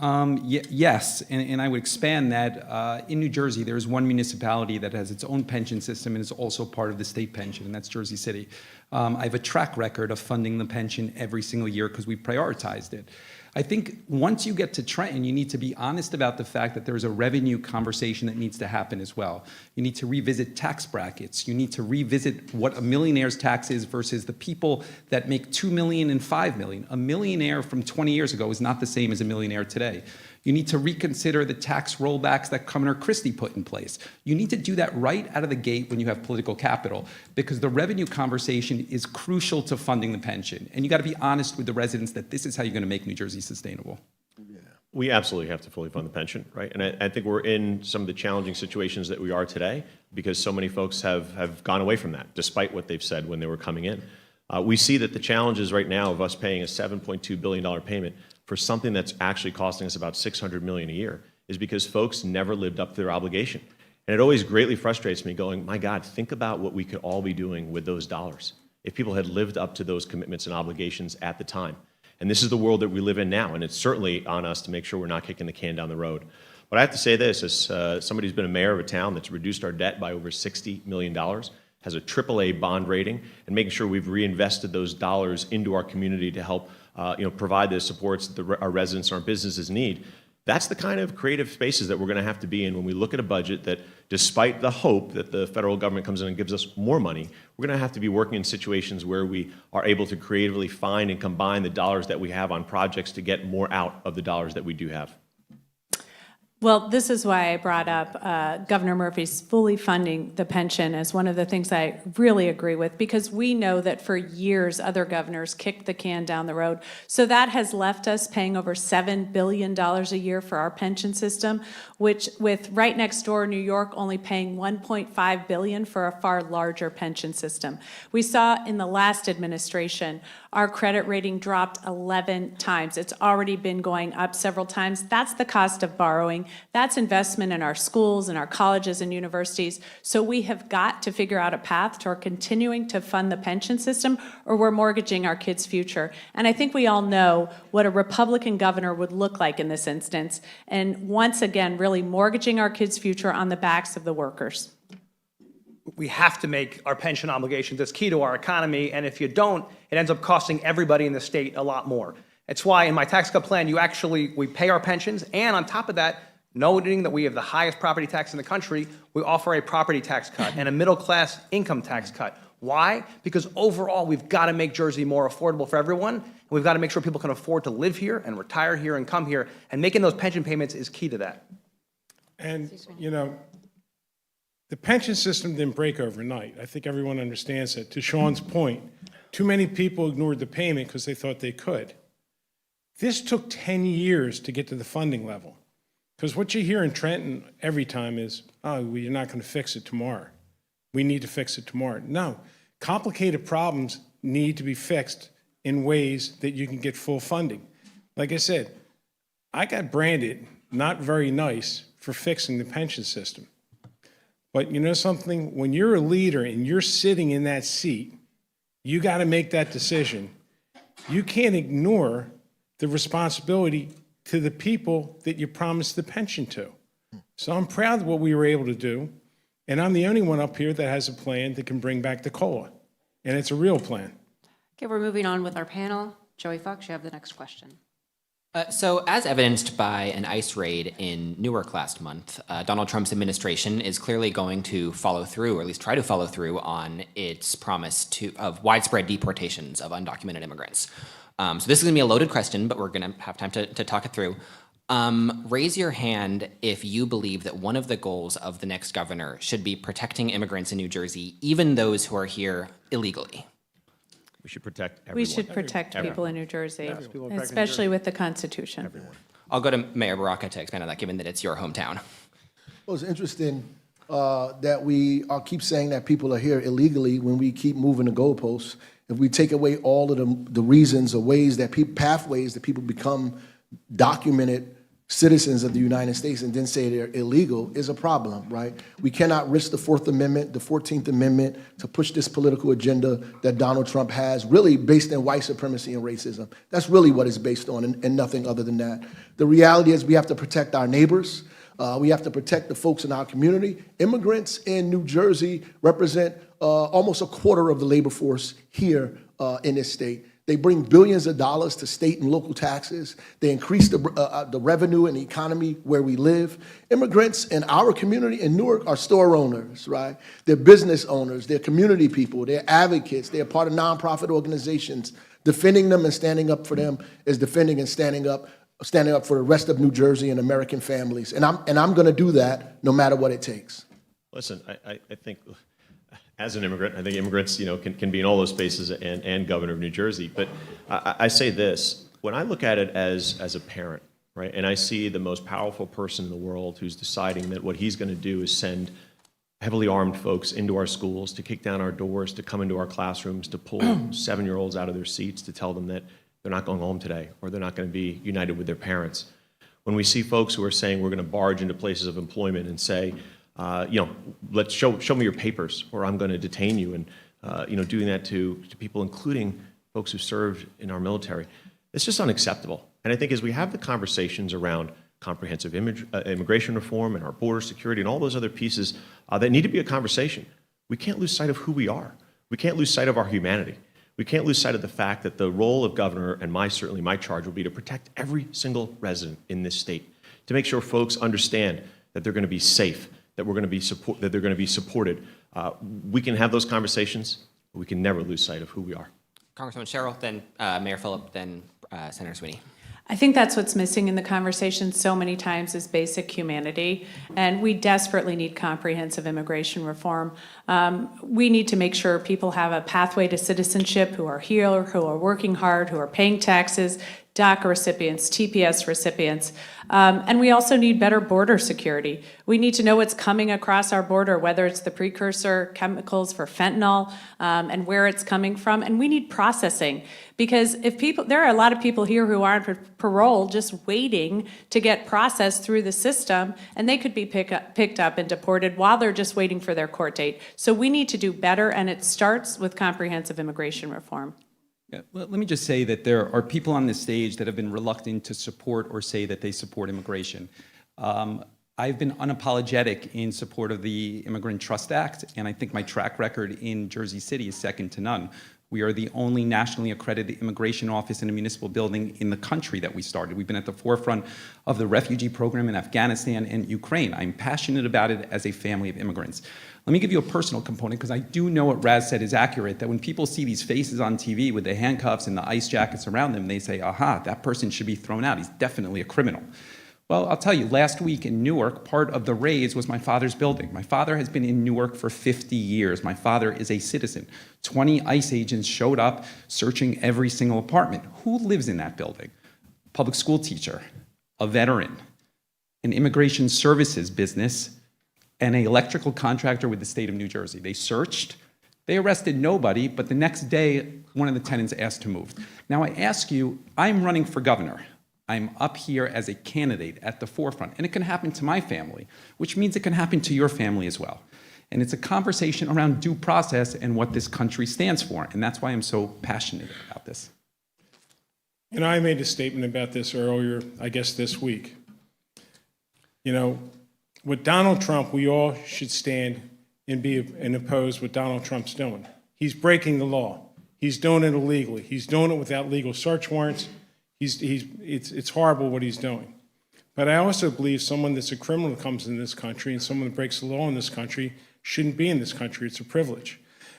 Yes, and I would expand that. In New Jersey, there's one municipality that has its own pension system and is also part of the state pension, and that's Jersey City. I have a track record of funding the pension every single year because we prioritized it. I think once you get to Trenton, you need to be honest about the fact that there's a revenue conversation that needs to happen as well. You need to revisit tax brackets. You need to revisit what a millionaire's tax is versus the people that make $2 million and $5 million. A millionaire from 20 years ago is not the same as a millionaire today. You need to reconsider the tax rollbacks that Governor Christie put in place. You need to do that right out of the gate when you have political capital, because the revenue conversation is crucial to funding the pension. And you got to be honest with the residents that this is how you're going to make New Jersey sustainable. We absolutely have to fully fund the pension, right? And I think we're in some of the challenging situations that we are today because so many folks have gone away from that, despite what they've said when they were coming in. We see that the challenges right now of us paying a $7.2 billion payment for something that's actually costing us about $600 million a year is because folks never lived up to their obligation. And it always greatly frustrates me going, my God, think about what we could all be doing with those dollars if people had lived up to those commitments and obligations at the time. And this is the world that we live in now, and it's certainly on us to make sure we're not kicking the can down the road. But I have to say this, as somebody who's been a mayor of a town that's reduced our debt by over $60 million, has a AAA bond rating, and making sure we've reinvested those dollars into our community to help provide the supports that our residents and our businesses need. That's the kind of creative spaces that we're going to have to be in when we look at a budget that, despite the hope that the federal government comes in and gives us more money, we're going to have to be working in situations where we are able to creatively find and combine the dollars that we have on projects to get more out of the dollars that we do have. Well, this is why I brought up Governor Murphy's fully funding the pension as one of the things I really agree with, because we know that for years other governors kicked the can down the road. So that has left us paying over $7 billion a year for our pension system, which with right next door, New York, only paying $1.5 billion for a far larger pension system. We saw in the last administration, our credit rating dropped 11 times. It's already been going up several times. That's the cost of borrowing. That's investment in our schools and our colleges and universities. So we have got to figure out a path toward continuing to fund the pension system, or we're mortgaging our kids' future. And I think we all know what a Republican governor would look like in this instance. And once again, really mortgaging our kids' future on the backs of the workers. We have to make our pension obligations. It's key to our economy, and if you don't, it ends up costing everybody in the state a lot more. It's why in my tax cut plan, we pay our pensions, and on top of that, noting that we have the highest property tax in the country, we offer a property tax cut and a middle-class income tax cut. Why? Because overall, we've got to make Jersey more affordable for everyone, and we've got to make sure people can afford to live here and retire here and come here, and making those pension payments is key to that. And, you know, the pension system didn't break overnight. I think everyone understands that. To Sean's point, too many people ignored the payment because they thought they could. This took 10 years to get to the funding level. Because what you hear in Trenton every time is, oh, well, you're not going to fix it tomorrow. We need to fix it tomorrow. No, complicated problems need to be fixed in ways that you can get full funding. Like I said, I got branded not very nice for fixing the pension system. But you know something? When you're a leader and you're sitting in that seat, you got to make that decision. You can't ignore the responsibility to the people that you promised the pension to. So I'm proud of what we were able to do, and I'm the only one up here that has a plan that can bring back the COLA, and it's a real plan. Okay, we're moving on with our panel. Joey Fox, you have the next question. So as evidenced by an ICE raid in Newark last month, Donald Trump's administration is clearly going to follow through, or at least try to follow through, on its promise of widespread deportations of undocumented immigrants. So this is going to be a loaded question, but we're going to have time to talk it through. Raise your hand if you believe that one of the goals of the next governor should be protecting immigrants in New Jersey, even those who are here illegally. We should protect everyone. We should protect people in New Jersey, especially with the Constitution. Everyone. I'll go to Mayor Baraka to expand on that, given that it's your hometown. Well, it's interesting that we keep saying that people are here illegally when we keep moving the goalposts. If we take away all of the reasons or ways that pathways that people become documented citizens of the United States and then say they're illegal, is a problem, right? We cannot risk the Fourth Amendment, the 14th Amendment to push this political agenda that Donald Trump has, really based in white supremacy and racism. That's really what it's based on, and nothing other than that. The reality is we have to protect our neighbors. We have to protect the folks in our community. Immigrants in New Jersey represent almost a quarter of the labor force here in this state. They bring billions of dollars to state and local taxes. They increase the revenue and the economy where we live. Immigrants in our community in Newark are store owners, right? They're business owners. They're community people. They're advocates. They're part of nonprofit organizations. Defending them and standing up for them is defending and standing up for the rest of New Jersey and American families. And I'm going to do that no matter what it takes. Listen, I think as an immigrant, I think immigrants, can be in all those spaces and governor of New Jersey. But I say this, when I look at it as a parent, right, and I see the most powerful person in the world who's deciding that what he's going to do is send heavily armed folks into our schools, to kick down our doors, to come into our classrooms, to pull 7-year-olds out of their seats, to tell them that they're not going home today, or they're not going to be united with their parents. When we see folks who are saying we're going to barge into places of employment and say, let's show me your papers, or I'm going to detain you, and doing that to people, including folks who served in our military, it's just unacceptable. And I think as we have the conversations around comprehensive immigration reform and our border security and all those other pieces that need to be a conversation, we can't lose sight of who we are. We can't lose sight of our humanity. We can't lose sight of the fact that the role of governor, and certainly my charge, will be to protect every single resident in this state, to make sure folks understand that they're going to be safe, that they're going to be supported. We can have those conversations, but we can never lose sight of who we are. Congresswoman Sherrill, then Mayor Phillip, then Senator Sweeney. I think that's what's missing in the conversation so many times is basic humanity, and we desperately need comprehensive immigration reform. We need to make sure people have a pathway to citizenship, who are here, who are working hard, who are paying taxes, DACA recipients, TPS recipients, and we also need better border security. We need to know what's coming across our border, whether it's the precursor chemicals for fentanyl and where it's coming from, and we need processing. Because there are a lot of people here who aren't paroled, just waiting to get processed through the system, and they could be picked up and deported while they're just waiting for their court date. So we need to do better, and it starts with comprehensive immigration reform. Yeah, let me just say that there are people on this stage that have been reluctant to support or say that they support immigration. I've been unapologetic in support of the Immigrant Trust Act, and I think my track record in Jersey City is second to none. We are the only nationally accredited immigration office in a municipal building in the country that we started. We've been at the forefront of the refugee program in Afghanistan and Ukraine. I'm passionate about it as a family of immigrants. Let me give you a personal component, because I do know what Raz said is accurate, that when people see these faces on TV with the handcuffs and the ice jackets around them, they say, aha, that person should be thrown out. He's definitely a criminal. Well, I'll tell you, last week in Newark, part of the raise was my father's building. My father has been in Newark for 50 years. My father is a citizen. 20 ICE agents showed up searching every single apartment. Who lives in that building? A public school teacher, a veteran, an immigration services business, and an electrical contractor with the state of New Jersey. They searched. They arrested nobody, but the next day, one of the tenants asked to move. Now I ask you, I'm running for governor. I'm up here as a candidate at the forefront, and it can happen to my family, which means it can happen to your family as well. And it's a conversation around due process and what this country stands for, and that's why I'm so passionate about this. And I made a statement about this earlier, I guess this week. You know, with Donald Trump, we all should stand and oppose what Donald Trump's doing. He's breaking the law. He's doing it illegally. He's doing it without legal search warrants. It's horrible what he's doing. But I also believe someone that's a criminal comes in this country and someone that breaks the law in this country shouldn't be in this country. It's a privilege.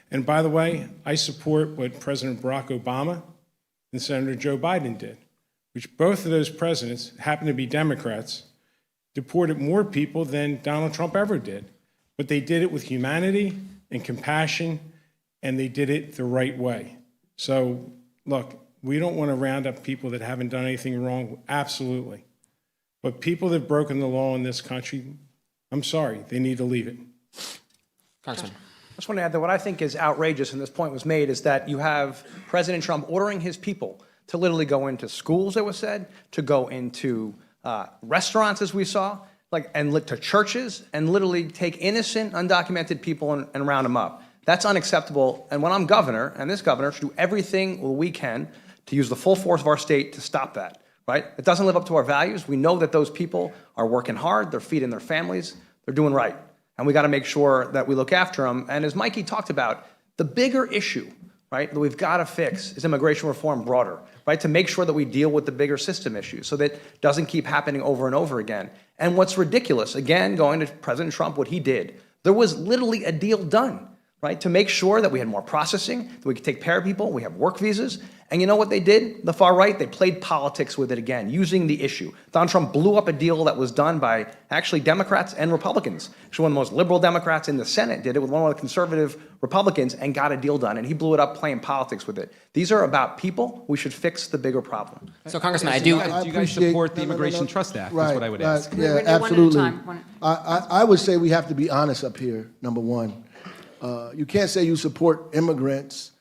And by the way, I support what President Barack Obama and Senator Joe Biden did, which both of those presidents happen to be Democrats, deported more people than Donald Trump ever did. But they did it with humanity and compassion, and they did it the right way. So, look, we don't want to round up people that haven't done anything wrong, absolutely. But people that have broken the law in this country, I'm sorry, they need to leave it. Congressman. I just want to add that what I think is outrageous, and this point was made, is that you have President Trump ordering his people to literally go into schools, it was said, to go into restaurants, as we saw, and to churches, and literally take innocent, undocumented people and round them up. That's unacceptable. And when I'm governor, and this governor should do everything we can to use the full force of our state to stop that, right? It doesn't live up to our values. We know that those people are working hard, they're feeding their families, they're doing right. And we got to make sure that we look after them. And as Mikey talked about, the bigger issue, right, that we've got to fix is immigration reform broader, right, to make sure that we deal with the bigger system issues so that it doesn't keep happening over and over again. And what's ridiculous, again, going to President Trump, what he did, there was literally a deal done, right, to make sure that we had more processing, that we could take care of people, we have work visas. And you know what they did? The far right, they played politics with it again, using the issue. Donald Trump blew up a deal that was done by actually Democrats and Republicans. Actually, one of the most liberal Democrats in the Senate did it with one of the conservative Republicans and got a deal done. And he blew it up playing politics with it. These are about people. We should fix the bigger problem. So, Congressman, do you guys support the Immigration Trust Act? That's what I would ask. Yeah, absolutely. I would say we have to be honest up here, number one. You can't say you support immigrants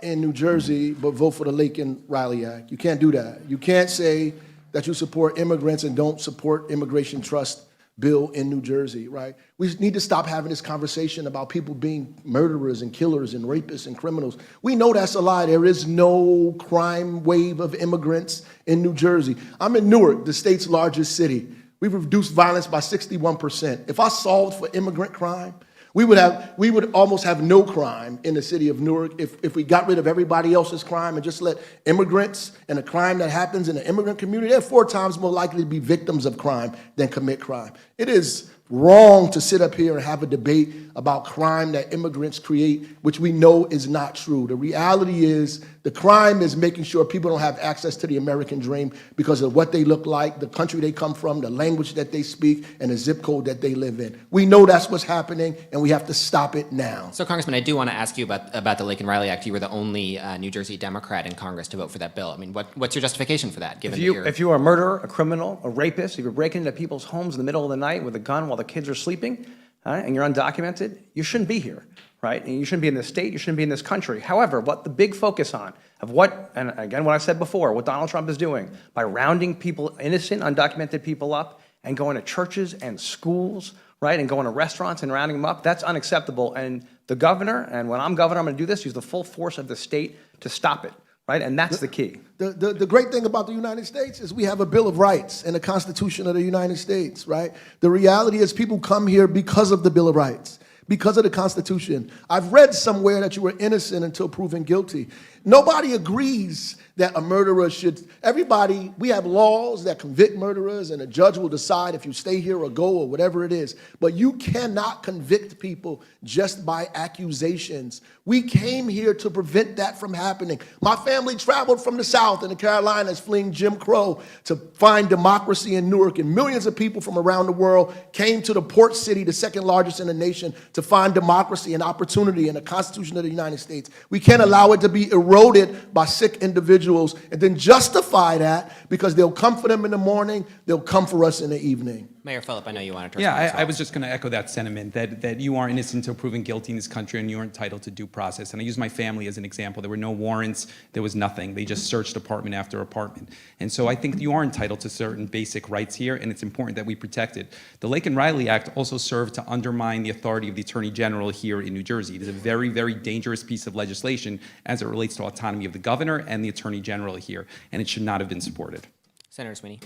in New Jersey, but vote for the Laken Riley Act. You can't do that. You can't say that you support immigrants and don't support immigration trust bill in New Jersey, right? We need to stop having this conversation about people being murderers and killers and rapists and criminals. We know that's a lie. There is no crime wave of immigrants in New Jersey. I'm in Newark, the state's largest city. We've reduced violence by 61%. If I solved for immigrant crime, we would almost have no crime in the city of Newark if we got rid of everybody else's crime and just let immigrants and the crime that happens in the immigrant community, they're 4 times more likely to be victims of crime than commit crime. It is wrong to sit up here and have a debate about crime that immigrants create, which we know is not true. The reality is The crime is making sure people don't have access to the American dream because of what they look like, the country they come from, the language that they speak, and the zip code that they live in. We know that's what's happening, and we have to stop it now. So, Congressman, I do want to ask you about the Laken Riley Act. You were the only New Jersey Democrat in Congress to vote for that bill. I mean, what's your justification for that? Given If you are a murderer, a criminal, a rapist, if you're breaking into people's homes in the middle of the night with a gun while the kids are sleeping, and you're undocumented, you shouldn't be here, right? And you shouldn't be in this state, you shouldn't be in this country. However, what the big focus on of what, and again, what I said before, what Donald Trump is doing by rounding people, innocent, undocumented people up and going to churches and schools, right, and going to restaurants and rounding them up, that's unacceptable. And the governor, and when I'm governor, I'm going to do this, use the full force of the state to stop it, right? And that's the key. The great thing about the United States is we have a Bill of Rights and a Constitution of the United States, right? The reality is people come here because of the Bill of Rights, because of the Constitution. I've read somewhere that you were innocent until proven guilty. Nobody agrees that a murderer should, everybody, we have laws that convict murderers and a judge will decide if you stay here or go or whatever it is. But you cannot convict people just by accusations. We came here to prevent that from happening. My family traveled from the South and the Carolinas fleeing Jim Crow to find democracy in Newark, and millions of people from around the world came to the port city, the second largest in the nation, to find democracy and opportunity in the Constitution of the United States. We can't allow it to be eroded by sick individuals and then justify that because they'll come for them in the morning, they'll come for us in the evening. Mayor Phillip, I know you wanted to Yeah, respond. I was just going to echo that sentiment, that you are innocent until proven guilty in this country and you're entitled to due process. And I use my family as an example. There were no warrants. There was nothing. They just searched apartment after apartment. And so I think you are entitled to certain basic rights here, and it's important that we protect it. The Laken Riley Act also served to undermine the authority of the Attorney General here in New Jersey. It is a very, very dangerous piece of legislation as it relates to autonomy of the governor and the Attorney General here, and it should not have been supported. Senator Sweeney.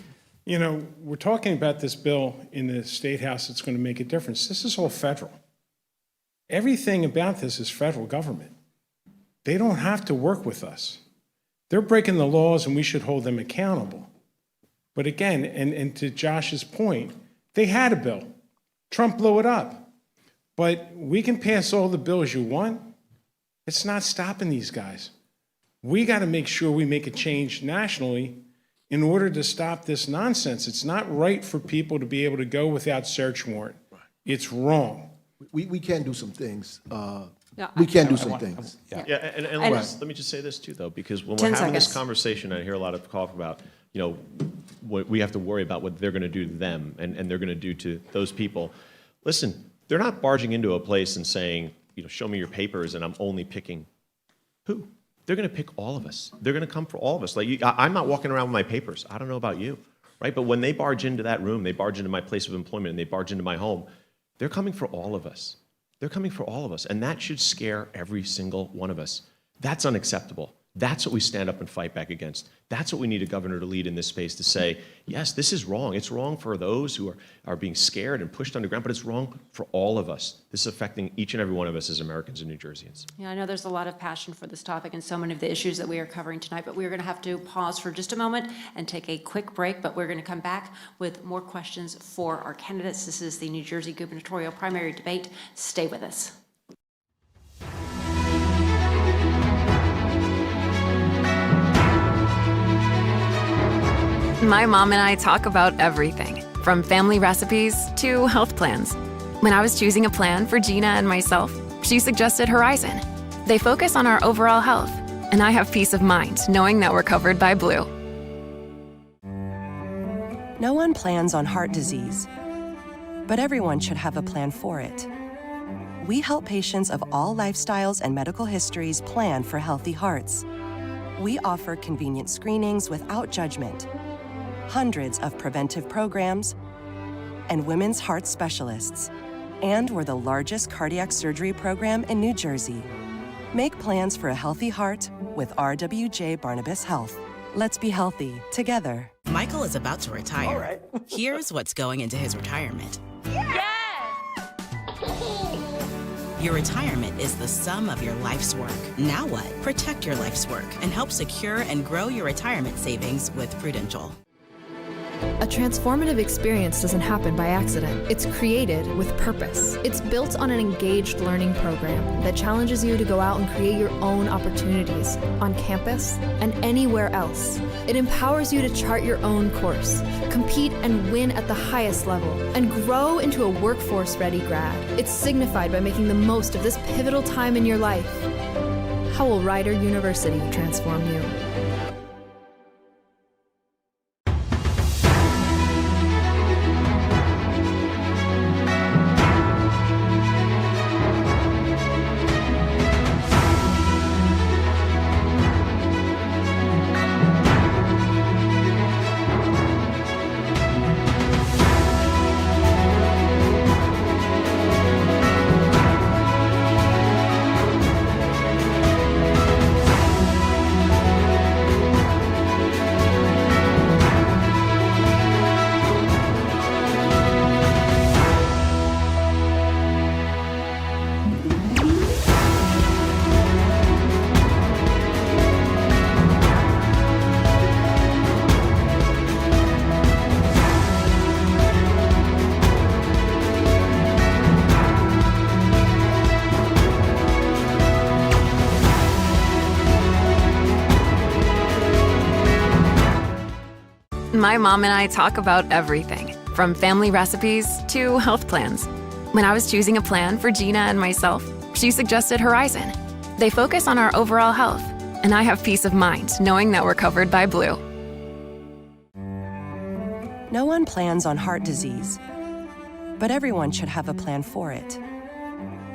You know, we're talking about this bill in the State House that's going to make a difference. This is all federal. Everything about this is federal government. They don't have to work with us. They're breaking the laws and we should hold them accountable. But again, and to Josh's point, they had a bill. Trump blew it up. But we can pass all the bills you want. It's not stopping these guys. We got to make sure we make a change nationally in order to stop this nonsense. It's not right for people to be able to go without search warrant. It's wrong. We can do some things. We can do some things. Yeah, and let me just say this too, though, because when we're having this conversation, I hear a lot of talk about, you know, what we have to worry about what they're going to do to them and they're going to do to those people. Listen, they're not barging into a place and saying, you know, show me your papers and I'm only picking who? They're going to pick all of us. They're going to come for all of us. Like I'm not walking around with my papers. I don't know about you, right? But when they barge into that room, they barge into my place of employment, and they barge into my home, they're coming for all of us. They're coming for all of us, and that should scare every single one of us. That's unacceptable. That's what we stand up and fight back against. That's what we need a governor to lead in this space, to say, yes, this is wrong. It's wrong for those who are being scared and pushed underground, but it's wrong for all of us. This is affecting each and every one of us as Americans and New Jerseyans. Yeah, I know there's a lot of passion for this topic and so many of the issues that we are covering tonight, but we're going to have to pause for just a moment and take a quick break, but we're going to come back with more questions for our candidates. This is the New Jersey gubernatorial primary debate. Stay with us. My mom and I talk about everything, from family recipes to health plans. When I was choosing a plan for Gina and myself, she suggested Horizon. They focus on our overall health, and I have peace of mind knowing that we're covered by Blue. No one plans on heart disease, but everyone should have a plan for it. We help patients of all lifestyles and medical histories plan for healthy hearts. We offer convenient screenings without judgment, hundreds of preventive programs, and women's heart specialists. And we're the largest cardiac surgery program in New Jersey. Make plans for a healthy heart with RWJ Barnabas Health. Let's be healthy together. Michael is about to retire. All right. Here's what's going into his retirement. Your retirement is the sum of your life's work. Now what? Protect your life's work and help secure and grow your retirement savings with Prudential. A transformative experience doesn't happen by accident. It's created with purpose. It's built on an engaged learning program that challenges you to go out and create your own opportunities on campus and anywhere else. It empowers you to chart your own course, compete and win at the highest level, and grow into a workforce-ready grad. It's signified by making the most of this pivotal time in your life. How will Rider University transform you? My mom and I talk about everything, from family recipes to health plans. When I was choosing a plan for Gina and myself, she suggested Horizon. They focus on our overall health, and I have peace of mind knowing that we're covered by Blue. No one plans on heart disease, but everyone should have a plan for it.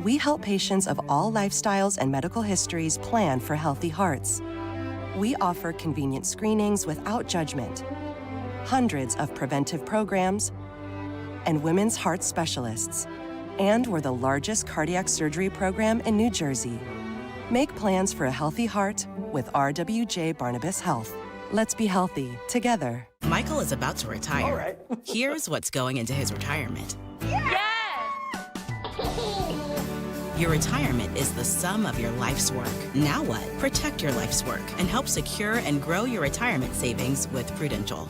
We help patients of all lifestyles and medical histories plan for healthy hearts. We offer convenient screenings without judgment, hundreds of preventive programs, and women's heart specialists. And we're the largest cardiac surgery program in New Jersey. Make plans for a healthy heart with RWJ Barnabas Health. Let's be healthy together. Michael is about to retire. All right. Here's what's going into his retirement. Your retirement is the sum of your life's work. Now what? Protect your life's work and help secure and grow your retirement savings with Prudential.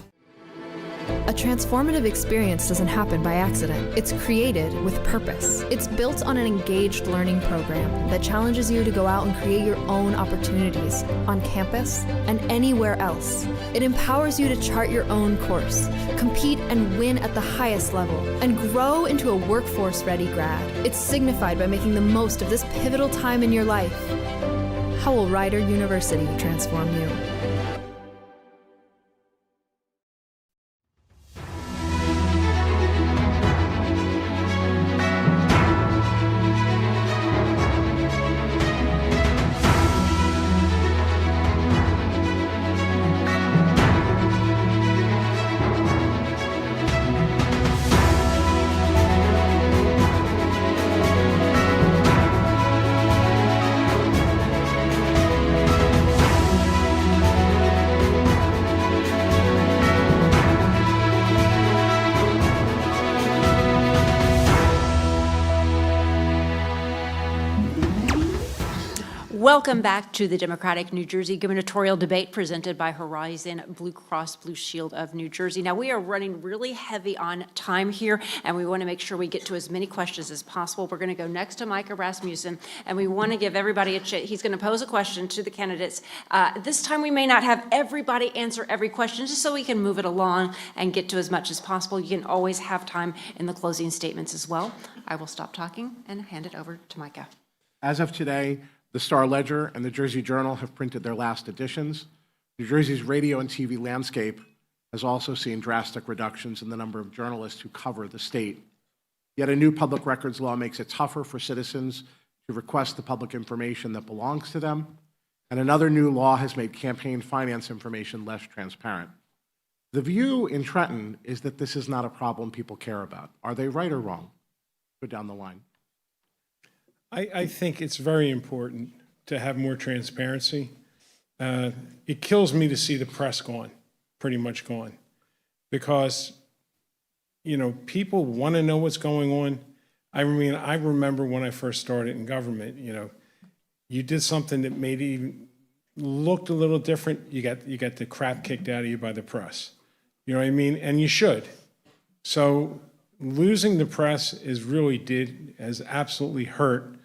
A transformative experience doesn't happen by accident. It's created with purpose. It's built on an engaged learning program that challenges you to go out and create your own opportunities on campus and anywhere else. It empowers you to chart your own course, compete and win at the highest level, and grow into a workforce-ready grad. It's signified by making the most of this pivotal time in your life. How will Rider University transform you? Welcome back to the Democratic New Jersey gubernatorial debate presented by Horizon Blue Cross Blue Shield of New Jersey. Now, we are running really heavy on time here, and we want to make sure we get to as many questions as possible. We're going to go next to Micah Rasmussen, and we want to give everybody a chance. He's going to pose a question to the candidates. This time, we may not have everybody answer every question, just so we can move it along and get to as much as possible. You can always have time in the closing statements as well. I will stop talking and hand it over to Micah. As of today, the Star-Ledger and the Jersey Journal have printed their last editions. New Jersey's radio and TV landscape has also seen drastic reductions in the number of journalists who cover the state. Yet a new public records law makes it tougher for citizens to request the public information that belongs to them, and another new law has made campaign finance information less transparent. The view in Trenton is that this is not a problem people care about. Are they right or wrong? Go down the line. I think it's very important to have more transparency. It kills me to see the press gone, pretty much gone, because, you know, people want to know what's going on. I mean, I remember when I first started in government, you know, you did something that maybe looked a little different, you got the crap kicked out of you by the press. You know what I mean? And you should. So losing the press has absolutely hurt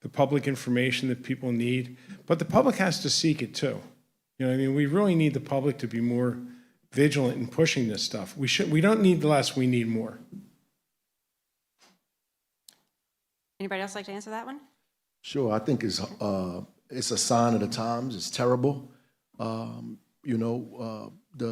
the public information that people need, but the public has to seek it too. You know what I mean? We really need the public to be more vigilant in pushing this stuff. We don't need less, we need more. Anybody else like to answer that one? Sure, I think it's a sign of the times. It's terrible. The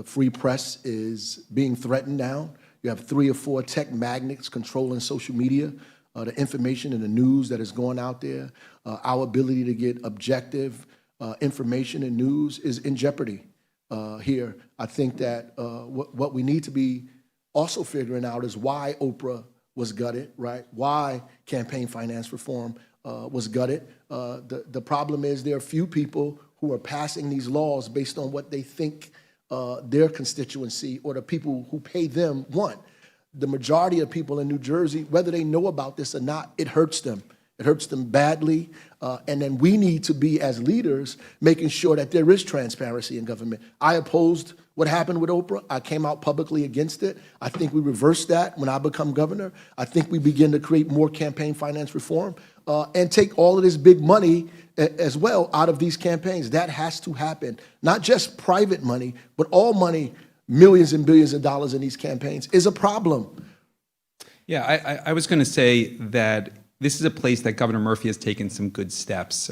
free press is being threatened now. You have 3 or 4 tech magnates controlling social media, the information and the news that is going out there. Our ability to get objective information and news is in jeopardy here. I think that what we need to be also figuring out is why Oprah was gutted, right? Why campaign finance reform was gutted. The problem is there are few people who are passing these laws based on what they think their constituency or the people who pay them want. The majority of people in New Jersey, whether they know about this or not, it hurts them. It hurts them badly. And then we need to be, as leaders, making sure that there is transparency in government. I opposed what happened with Oprah. I came out publicly against it. I think we reverse that when I become governor. I think we begin to create more campaign finance reform and take all of this big money as well out of these campaigns. That has to happen. Not just private money, but all money, millions and billions of dollars in these campaigns is a problem. Yeah, I was going to say that this is a place that Governor Murphy has taken some good steps.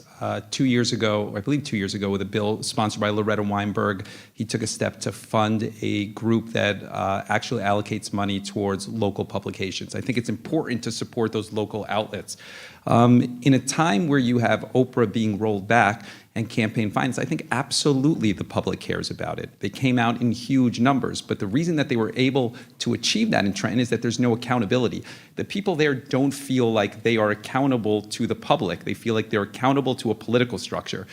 2 years ago, I believe 2 years ago, with a bill sponsored by Loretta Weinberg, he took a step to fund a group that actually allocates money towards local publications. I think it's important to support those local outlets. In a time where you have Oprah being rolled back and campaign finance, I think absolutely the public cares about it. They came out in huge numbers, but the reason that they were able to achieve that in Trenton is that there's no accountability. The people there don't feel like they are accountable to the public. They feel like they're accountable to a political structure.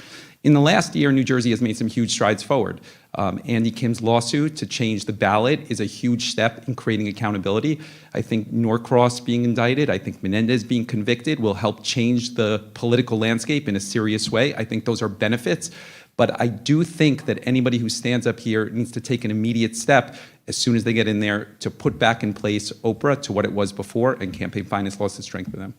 In the last year, New Jersey has made some huge strides forward. Andy Kim's lawsuit to change the ballot is a huge step in creating accountability. I think Norcross being indicted, I think Menendez being convicted will help change the political landscape in a serious way. I think those are benefits. But I do think that anybody who stands up here needs to take an immediate step as soon as they get in there to put back in place Oprah to what it was before, and campaign finance laws to strengthen them.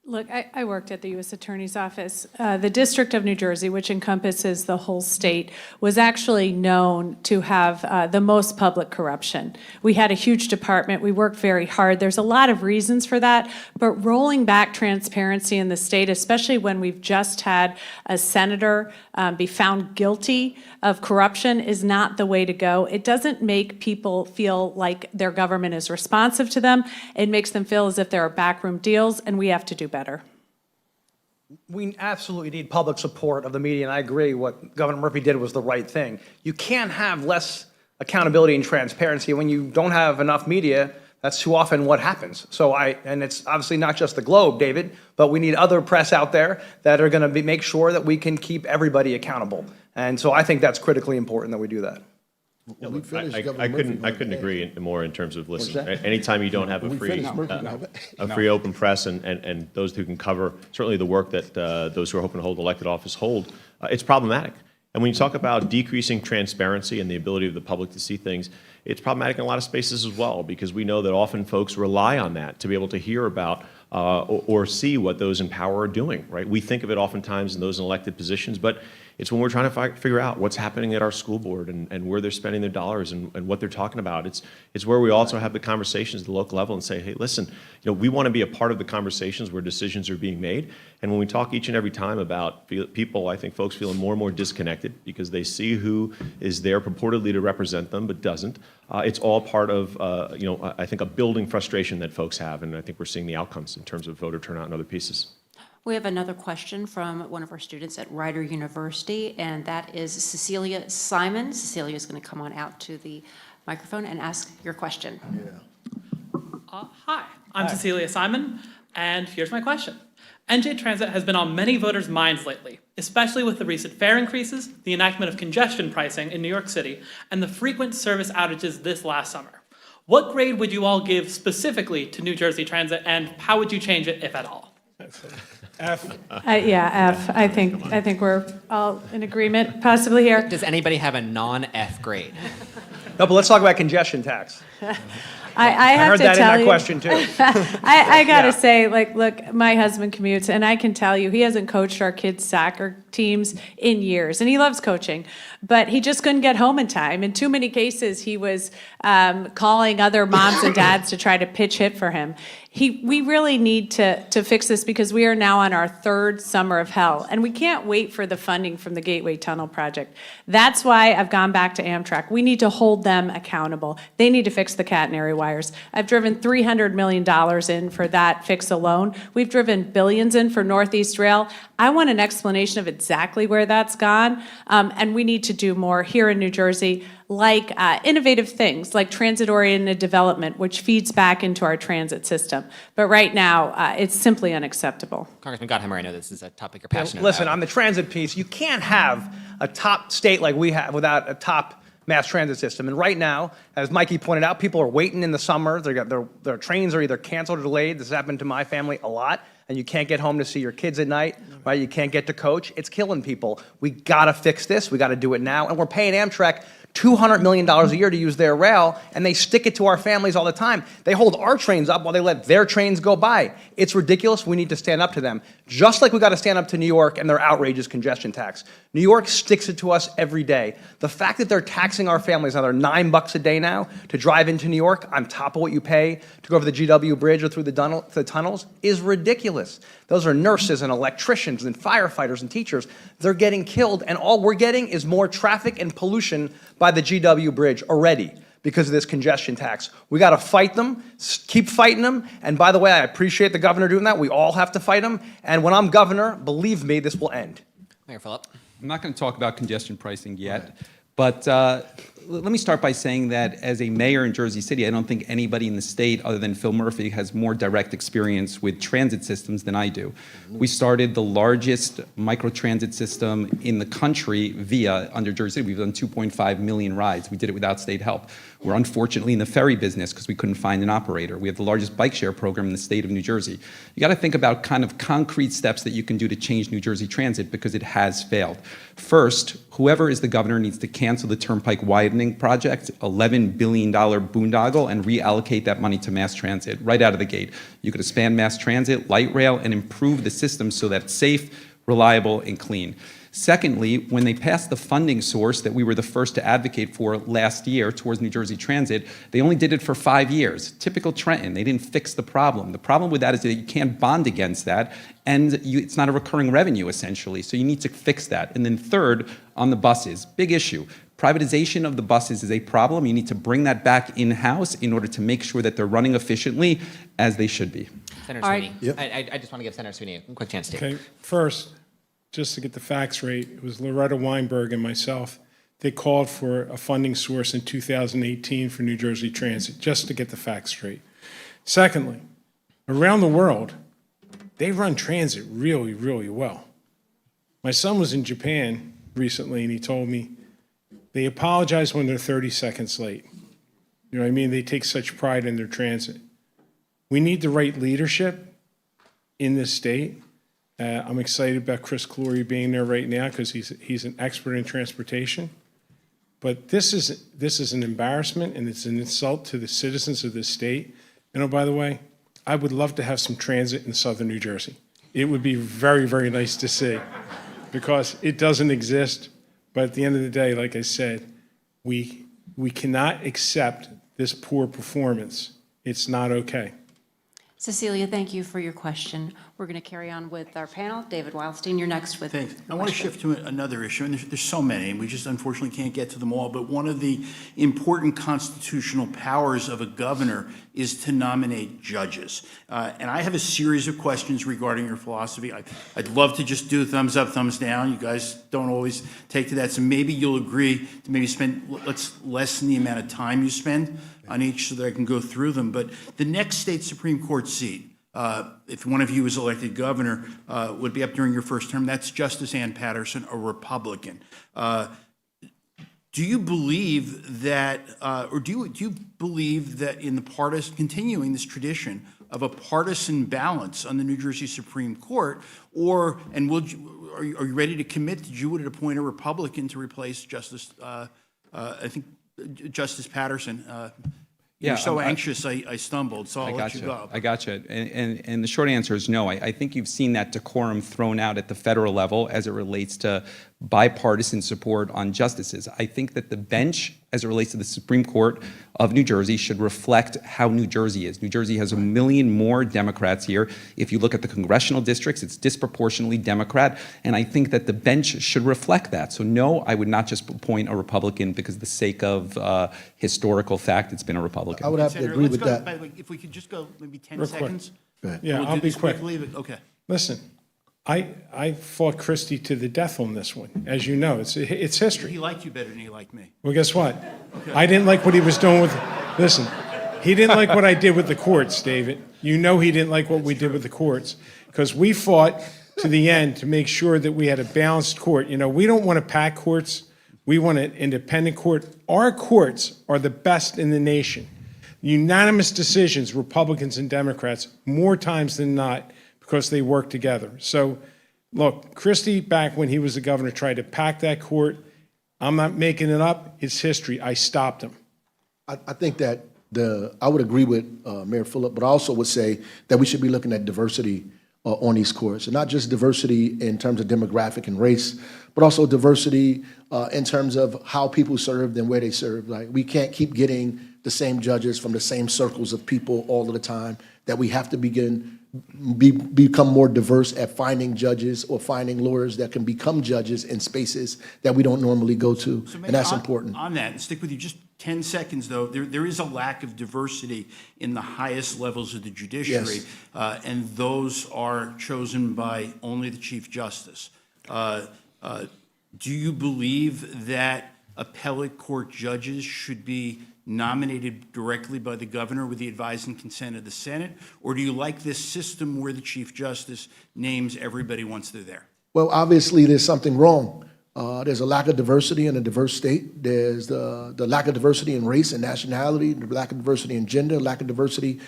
Look, I worked at the U.S. Attorney's Office. The District of New Jersey, which encompasses the whole state, was actually known to have the most public corruption. We had a huge department. We worked very hard. There's a lot of reasons for that, but rolling back transparency in the state, especially when we've just had a senator be found guilty of corruption, is not the way to go. It doesn't make people feel like their government is responsive to them. It makes them feel as if there are backroom deals, and we have to do better. We absolutely need public support of the media, and I agree what Governor Murphy did was the right thing. You can't have less accountability and transparency when you don't have enough media. That's too often what happens. And it's obviously not just the Globe, David, but we need other press out there that are going to make sure that we can keep everybody accountable. And so I think that's critically important that we do that. I couldn't agree more in terms of, listen, anytime you don't have a free open press and those who can cover certainly the work that those who are hoping to hold elected office hold, it's problematic. And when you talk about decreasing transparency and the ability of the public to see things, it's problematic in a lot of spaces as well, because we know that often folks rely on that to be able to hear about or see what those in power are doing, right? We think of it oftentimes in those in elected positions, but it's when we're trying to figure out what's happening at our school board and where they're spending their dollars and what they're talking about. It's where we also have the conversations at the local level and say, hey, listen, we want to be a part of the conversations where decisions are being made. And when we talk each and every time about people, I think folks feeling more and more disconnected because they see who is there purportedly to represent them but doesn't. It's all part of, I think a building frustration that folks have, and I think we're seeing the outcomes in terms of voter turnout and other pieces. We have another question from one of our students at Rider University, and that is Cecilia Simon. Cecilia is going to come on out to the microphone and ask your question. Hi, I'm Cecilia Simon, and here's my question. NJ Transit has been on many voters' minds lately, especially with the recent fare increases, the enactment of congestion pricing in New York City, and the frequent service outages this last summer. What grade would you all give specifically to New Jersey Transit, and how would you change it, if at all? F. F. I think we're all in agreement possibly here. Does anybody have a non-F grade? No, but let's talk about congestion tax. I have heard to that in tell that you, question, too. I gotta Yeah. say, like, look, my husband commutes, and I can tell you, he hasn't coached our kids' soccer teams in years, and he loves coaching, but he just couldn't get home in time. In too many cases, he was calling other moms and dads to try to pitch hit for him. We really need to fix this because we are now on our third summer of hell, and we can't wait for the funding from the Gateway Tunnel project. That's why I've gone back to Amtrak. We need to hold them accountable. They need to fix the catenary wires. I've driven $300 million in for that fix alone. We've driven billions in for Northeast Rail. I want an explanation of exactly where that's gone, and we need to do more here in New Jersey, like innovative things like transit-oriented development, which feeds back into our transit system. But right now, it's simply unacceptable. Congressman Gottheimer, I know this is a topic you're passionate Listen, about. on the transit piece, you can't have a top state like we have without a top mass transit system. And right now, as Mikey pointed out, people are waiting in the summer. Their trains are either canceled or delayed. This has happened to my family a lot. And you can't get home to see your kids at night, right? You can't get to coach. It's killing people. We gotta fix this. We gotta do it now. And we're paying Amtrak $200 million a year to use their rail, and they stick it to our families all the time. They hold our trains up while they let their trains go by. It's ridiculous. We need to stand up to them. Just like we got to stand up to New York and their outrageous congestion tax. New York sticks it to us every day. The fact that they're taxing our families another $9 a day now to drive into New York on top of what you pay to go over the GW Bridge or through the tunnels is ridiculous. Those are nurses and electricians and firefighters and teachers. They're getting killed, and all we're getting is more traffic and pollution by the GW Bridge already because of this congestion tax. We got to fight them, keep fighting them. And by the way, I appreciate the governor doing that. We all have to fight them. And when I'm governor, believe me, this will end. Mayor Phillip. I'm not going to talk about congestion pricing yet, but let me start by saying that as a mayor in Jersey City, I don't think anybody in the state other than Phil Murphy has more direct experience with transit systems than I do. We started the largest microtransit system in the country under Jersey City. We've done 2.5 million rides. We did it without state help. We're unfortunately in the ferry business because we couldn't find an operator. We have the largest bike share program in the state of New Jersey. You got to think about kind of concrete steps that you can do to change New Jersey transit because it has failed. First, whoever is the governor needs to cancel the Turnpike widening project, $11 billion boondoggle, and reallocate that money to mass transit right out of the gate. You could expand mass transit, light rail, and improve the system so that it's safe, reliable, and clean. Secondly, when they passed the funding source that we were the first to advocate for last year towards New Jersey Transit, they only did it for 5 years. Typical Trenton, they didn't fix the problem. The problem with that is that you can't bond against that, and it's not a recurring revenue, essentially. So you need to fix that. And then third, on the buses, big issue. Privatization of the buses is a problem. You need to bring that back in-house in order to make sure that they're running efficiently as they should be. Senator Sweeney. Yep. I just want to give Senator Sweeney a quick chance to. Okay, first, just to get the facts right, it was Loretta Weinberg and myself. They called for a funding source in 2018 for New Jersey Transit, just to get the facts straight. Secondly, around the world, they run transit really, really well. My son was in Japan recently, and he told me they apologize when they're 30 seconds late. You know what I mean? They take such pride in their transit. We need the right leadership in this state. I'm excited about Chris Clory being there right now because he's an expert in transportation. But this is an embarrassment, and it's an insult to the citizens of this state. And oh, by the way, I would love to have some transit in southern New Jersey. It would be very, very nice to see because it doesn't exist. But at the end of the day, like I said, we cannot accept this poor performance. It's not okay. Cecilia, thank you for your question. We're going to carry on with our panel. David Wildstein, you're next with Thanks. I want to shift to another issue, and there's so many, and we just unfortunately can't get to them all, but one of the important constitutional powers of a governor is to nominate judges. And I have a series of questions regarding your philosophy. I'd love to just do thumbs up, thumbs down. You guys don't always take to that, so maybe you'll agree to maybe let's lessen the amount of time you spend on each so that I can go through them. But the next state Supreme Court seat, if one of you is elected governor, would be up during your first term. That's Justice Ann Patterson, a Republican. Do you believe that, or do you believe that in the continuing this tradition of a partisan balance on the New Jersey Supreme Court, are you ready to commit that you would appoint a Republican to replace Justice, I think Justice Patterson, you Yeah, were so I'm- anxious, I stumbled, so I'll let you go. I gotcha. And the short answer is no. I think you've seen that decorum thrown out at the federal level as it relates to bipartisan support on justices. I think that the bench, as it relates to the Supreme Court of New Jersey, should reflect how New Jersey is. New Jersey has 1 million more Democrats here. If you look at the congressional districts, it's disproportionately Democrat, and I think that the bench should reflect that. So no, I would not just appoint a Republican because of the sake of historical fact it's been a Republican. I would have to Senator, agree let's with go, that. by the way, if we could just go maybe 10 Real quick. seconds. Go ahead. Yeah, We'll I'll do be this quick. quickly, but- Okay. Listen, I fought Christie to the death on this one. As you know, it's history. He liked you better than he liked me. Well, guess what? I didn't like what he was doing with, listen, he didn't like what I did with the courts, David. You know he didn't like what we did with the courts, because we fought to the end to make sure that we had a balanced court. You know, we don't want to pack courts. We want an independent court. Our courts are the best in the nation. Unanimous decisions, Republicans and Democrats, more times than not, because they work together. So, look, Christie, back when he was the governor, tried to pack that court. I'm not making it up. It's history. I stopped him. I think that I would agree with Mayor Phillip, but I also would say that we should be looking at diversity on these courts, and not just diversity in terms of demographic and race, but also diversity in terms of how people served and where they served. Like, we can't keep getting the same judges from the same circles of people all of the time. That we have to become more diverse at finding judges or finding lawyers that can become judges in spaces that we don't normally go to, So and maybe that's on- important. On that, and stick with you just 10 seconds, though, there is a lack of diversity in the highest levels of the judiciary, Yes. and those are chosen by only the Chief Justice. Do you believe that appellate court judges should be nominated directly by the governor with the advice and consent of the Senate? Or do you like this system where the Chief Justice names everybody once they're there? Well, obviously, there's something wrong. There's a lack of diversity in a diverse state. There's the lack of diversity in race and nationality, the lack of diversity in gender, lack of diversity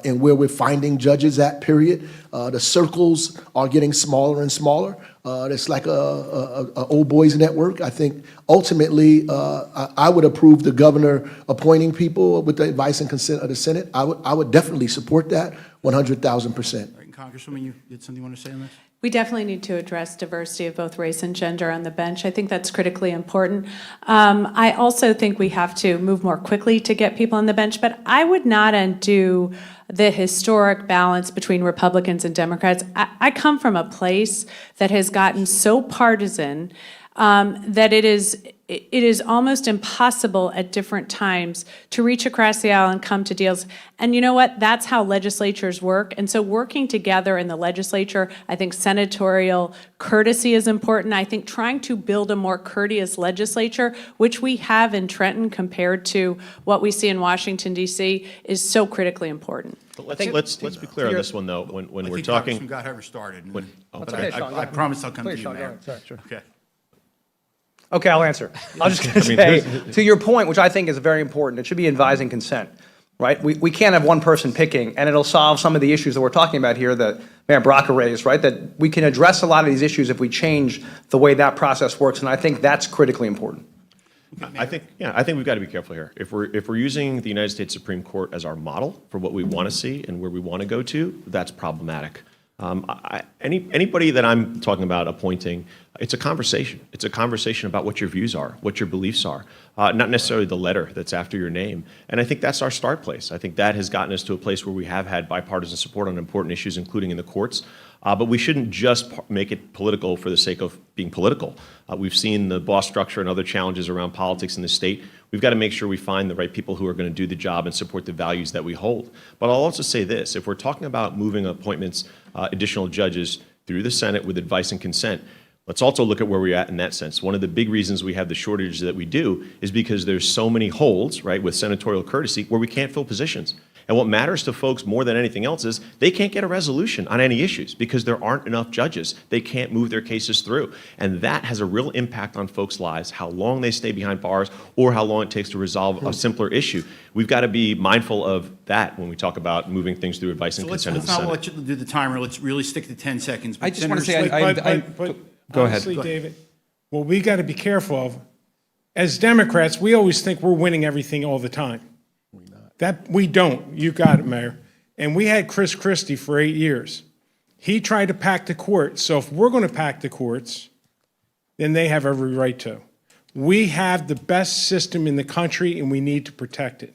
in where we're finding judges at, period. The circles are getting smaller and smaller. It's like a old boys network. I think ultimately, I would approve the governor appointing people with the advice and consent of the Senate. I would definitely support that 100,000%. All right, and Congresswoman, you had something you want to say on this? We definitely need to address diversity of both race and gender on the bench. I think that's critically important. I also think we have to move more quickly to get people on the bench, but I would not undo the historic balance between Republicans and Democrats. I come from a place that has gotten so partisan that it is almost impossible at different times to reach across the aisle and come to deals. And you know what? That's how legislatures work. And so working together in the legislature, I think senatorial courtesy is important. I think trying to build a more courteous legislature, which we have in Trenton compared to what we see in Washington, D.C., is so critically important. But let's be clear on this one, though. When we're talking, Congressman got her started. but I promise I'll come to you, Mayor. Okay. Okay, I'll answer. I'm just going to say, to your point, which I think is very important, it should be advising consent, right? We can't have one person picking, and it'll solve some of the issues that we're talking about here that Mayor Braca raised, right? That we can address a lot of these issues if we change the way that process works, and I think that's critically important. I think we've got to be careful here. If we're using the United States Supreme Court as our model for what we want to see and where we want to go to, that's problematic. Anybody that I'm talking about appointing, it's a conversation. It's a conversation about what your views are, what your beliefs are, not necessarily the letter that's after your name. And I think that's our start place. I think that has gotten us to a place where we have had bipartisan support on important issues, including in the courts. But we shouldn't just make it political for the sake of being political. We've seen the boss structure and other challenges around politics in the state. We've got to make sure we find the right people who are going to do the job and support the values that we hold. But I'll also say this, if we're talking about moving appointments, additional judges through the Senate with advice and consent, let's also look at where we're at in that sense. One of the big reasons we have the shortage that we do is because there's so many holes, right, with senatorial courtesy where we can't fill positions. And what matters to folks more than anything else is they can't get a resolution on any issues because there aren't enough judges. They can't move their cases through. And that has a real impact on folks' lives, how long they stay behind bars or how long it takes to resolve a simpler issue. We've got to be mindful of that when we talk about moving things through advice and consent of the Let's Senate. not let you do the timer. Let's really stick to 10 seconds. I just want to say, Senator go ahead. Honestly, David, what we got to be careful of, as Democrats, we always think we're winning everything all the time. That we don't. You got it, Mayor. And we had Chris Christie for 8 years. He tried to pack the court. So if we're going to pack the courts, then they have every right to. We have the best system in the country, and we need to protect it.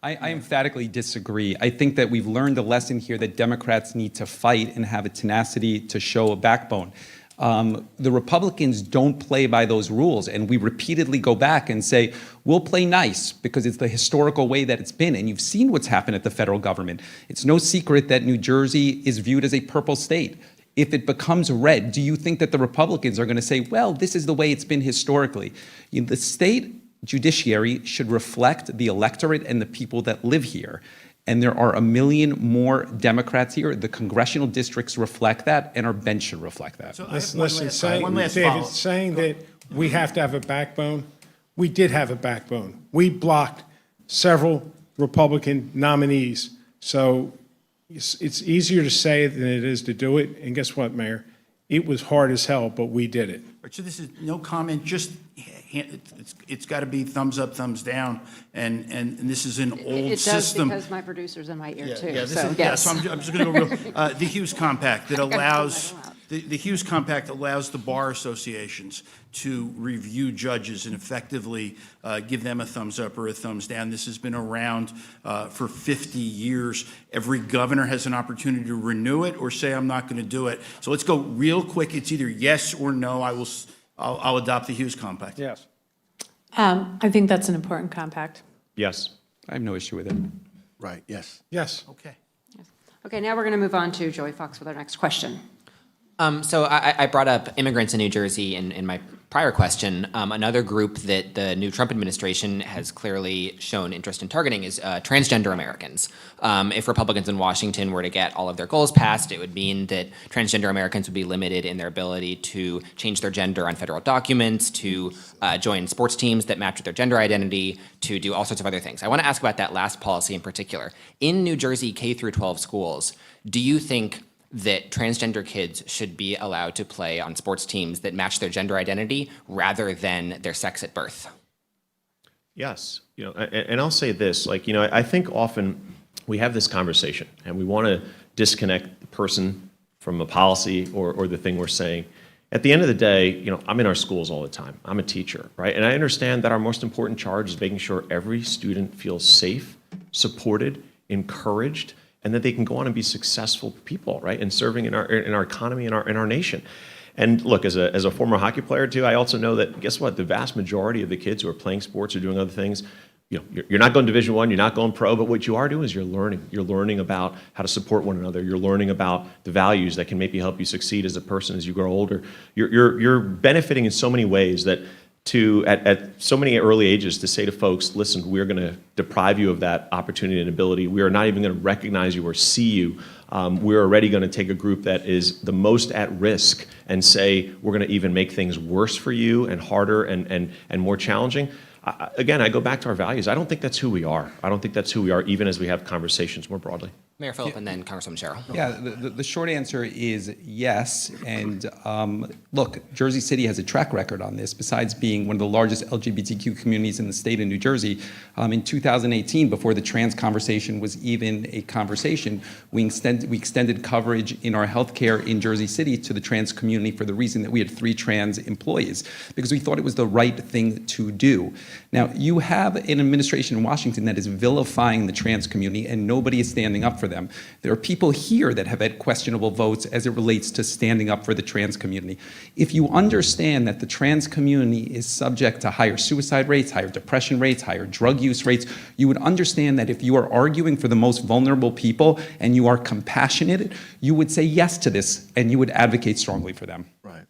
I emphatically disagree. I think that we've learned a lesson here that Democrats need to fight and have a tenacity to show a backbone. The Republicans don't play by those rules, and we repeatedly go back and say, we'll play nice because it's the historical way that it's been, and you've seen what's happened at the federal government. It's no secret that New Jersey is viewed as a purple state. If it becomes red, do you think that the Republicans are going to say, well, this is the way it's been historically? The state judiciary should reflect the electorate and the people that live here. And there are 1 million more Democrats here. The congressional districts reflect that, and our bench should reflect that. So Listen, saying that we have to have a backbone, we did have a backbone. We blocked several Republican nominees. So it's easier to say than it is to do it. And guess what, Mayor? It was hard as hell, but we did it. So this is no comment, just it's got to be thumbs up, thumbs down, and this is an old system. It does because my producer's in my ear too. Yeah, So yes. so I'm just going to go real. The Hughes Compact that allows the Hughes Compact allows the bar associations to review judges and effectively give them a thumbs up or a thumbs down. This has been around for 50 years. Every governor has an opportunity to renew it or say, I'm not going to do it. So let's go real quick. It's either yes or no. I'll adopt the Hughes Compact. Yes. I think that's an important compact. Yes. I have no issue with it. Right, yes. Yes. Okay. Okay, now we're going to move on to Joey Fox with our next question. So I brought up immigrants in New Jersey in my prior question. Another group that the new Trump administration has clearly shown interest in targeting is transgender Americans. If Republicans in Washington were to get all of their goals passed, it would mean that transgender Americans would be limited in their ability to change their gender on federal documents, to join sports teams that match with their gender identity, to do all sorts of other things. I want to ask about that last policy in particular. In New Jersey K through 12 schools, do you think that transgender kids should be allowed to play on sports teams that match their gender identity rather than their sex at birth? Yes, and I'll say this, I think often we have this conversation and we want to disconnect the person from a policy or the thing we're saying. At the end of the day, I'm in our schools all the time. I'm a teacher, right? And I understand that our most important charge is making sure every student feels safe, supported, encouraged, and that they can go on and be successful people, right? And serving in our economy, in our nation. And look, as a former hockey player too, I also know that, guess what? The vast majority of the kids who are playing sports or doing other things, you're not going Division I, you're not going pro, but what you are doing is you're learning. You're learning about how to support one another. You're learning about the values that can maybe help you succeed as a person as you grow older. You're benefiting in so many ways that at so many early ages to say to folks, listen, we're going to deprive you of that opportunity and ability. We are not even going to recognize you or see you. We're already going to take a group that is the most at risk and say we're going to even make things worse for you and harder and more challenging. Again, I go back to our values. I don't think that's who we are. I don't think that's who we are, even as we have conversations more broadly. Mayor Phillip and then Congresswoman Sherrill. Yeah, the short answer is yes. And look, Jersey City has a track record on this. Besides being one of the largest LGBTQ communities in the state of New Jersey, in 2018, before the trans conversation was even a conversation, we extended coverage in our healthcare in Jersey City to the trans community for the reason that we had 3 trans employees, because we thought it was the right thing to do. Now, you have an administration in Washington that is vilifying the trans community, and nobody is standing up for them. There are people here that have had questionable votes as it relates to standing up for the trans community. If you understand that the trans community is subject to higher suicide rates, higher depression rates, higher drug use rates, you would understand that if you are arguing for the most vulnerable people and you are compassionate, you would say yes to this and you would advocate strongly for them. Right.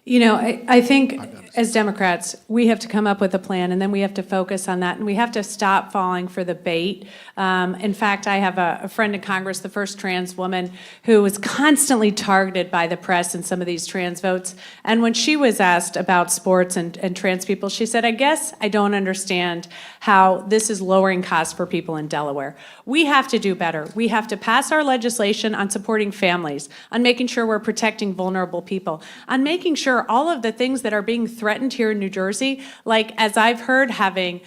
I think as Democrats, we have to come up with a plan, and then we have to focus on that, and we have to stop falling for the bait. In fact, I have a friend in Congress, the first trans woman, who was constantly targeted by the press in some of these trans votes. And when she was asked about sports and trans people, she said, I guess I don't understand how this is lowering costs for people in Delaware. We have to do better. We have to pass our legislation on supporting families, on making sure we're protecting vulnerable people, on making sure are all of the things that are being threatened here in New Jersey. Like, as I've heard, having,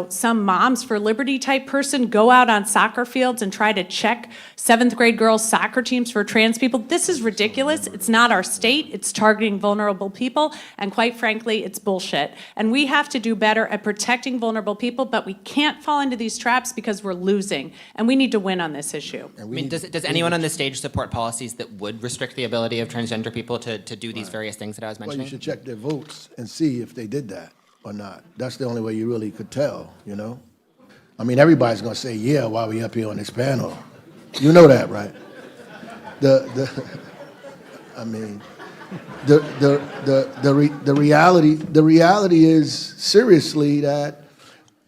some Moms for Liberty type person go out on soccer fields and try to check 7th grade girls' soccer teams for trans people. This is ridiculous. It's not our state. It's targeting vulnerable people. And quite frankly, it's bullshit. And we have to do better at protecting vulnerable people, but we can't fall into these traps because we're losing. And we need to win on this issue. Does anyone on the stage support policies that would restrict the ability of transgender people to do these various things that I was Well, mentioning? you should check their votes and see if they did that or not. That's the only way you really could tell, I mean, everybody's gonna say, yeah, while we up here on this panel. You know that, right? The reality is seriously that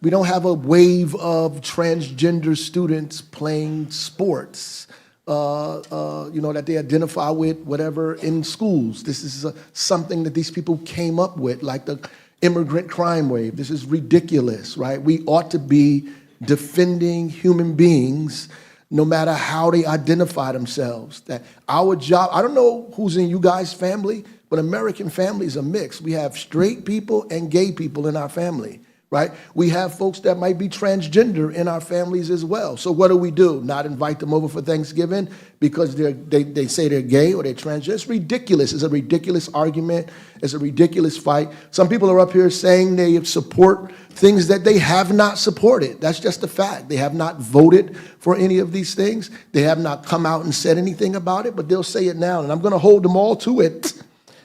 we don't have a wave of transgender students playing sports, that they identify with, whatever, in schools. This is something that these people came up with, like the immigrant crime wave. This is ridiculous, right? We ought to be defending human beings no matter how they identify themselves. That our job, I don't know who's in you guys' family, but American families are mixed. We have straight people and gay people in our family, right? We have folks that might be transgender in our families as well. So what do? Not invite them over for Thanksgiving because they say they're gay or they're transgender? It's ridiculous. It's a ridiculous argument. It's a ridiculous fight. Some people are up here saying they support things that they have not supported. That's just a fact. They have not voted for any of these things. They have not come out and said anything about it, but they'll say it now. And I'm going to hold them all to it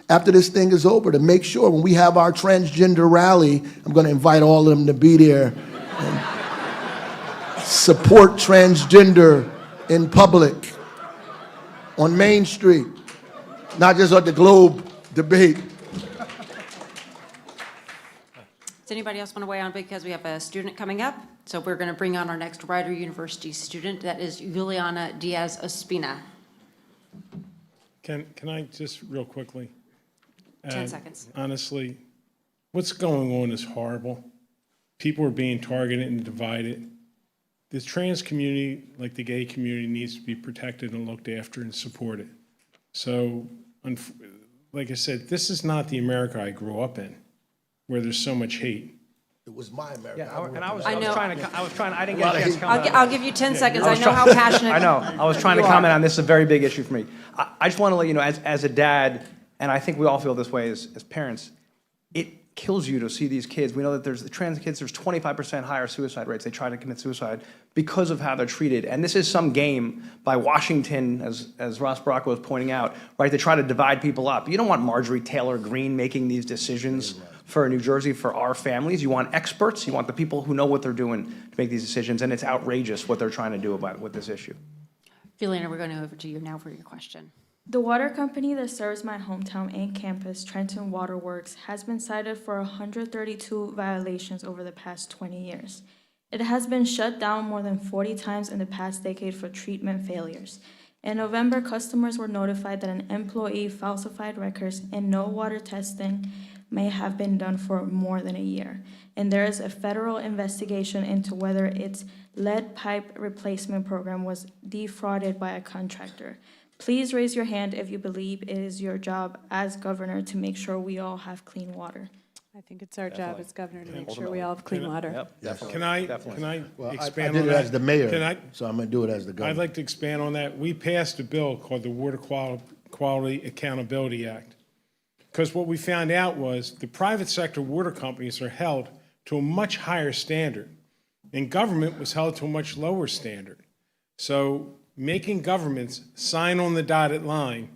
after this thing is over to make sure when we have our transgender rally, I'm going to invite all of them to be there and support transgender in public on Main Street, not just at the Globe debate. Does anybody else want to weigh on, because we have a student coming up? So we're going to bring on our next Rider University student. That is Juliana Diaz Ospina. Can I just real quickly? 10 seconds. Honestly, what's going on is horrible. People are being targeted and divided. The trans community, like the gay community, needs to be protected and looked after and supported. So, like I said, this is not the America I grew up in, where there's so much hate. It was my America. Yeah, I was I know. trying to, I didn't get a chance to comment. I'll give you 10 seconds. I know how passionate. I know. I was trying to comment on this. Is a very big issue for me. I just want to let you know, as a dad, and I think we all feel this way as parents, it kills you to see these kids. We know that there's the trans kids, there's 25% higher suicide rates. They try to commit suicide because of how they're treated. And this is some game by Washington, as Ross Brocco was pointing out, right, to try to divide people up. You don't want Marjorie Taylor Greene making these decisions for New Jersey, for our families. You want experts. You want the people who know what they're doing to make these decisions. And it's outrageous what they're trying to do with this issue. Juliana, we're going to go over to you now for your question. The water company that serves my hometown and campus, Trenton Water Works, has been cited for 132 violations over the past 20 years. It has been shut down more than 40 times in the past decade for treatment failures. In November, customers were notified that an employee falsified records and no water testing may have been done for more than a year. And there is a federal investigation into whether its lead pipe replacement program was defrauded by a contractor. Please raise your hand if you believe it is your job as governor to make sure we all have clean water. I think it's our job as governor to make sure we all have clean water. Yep, definitely. Can I I expand on that? did it as the mayor, so I'm going to do it as the governor. I'd like to expand on that. We passed a bill called the Water Quality Accountability Act. Because what we found out was the private sector water companies are held to a much higher standard, and government was held to a much lower standard. So making governments sign on the dotted line,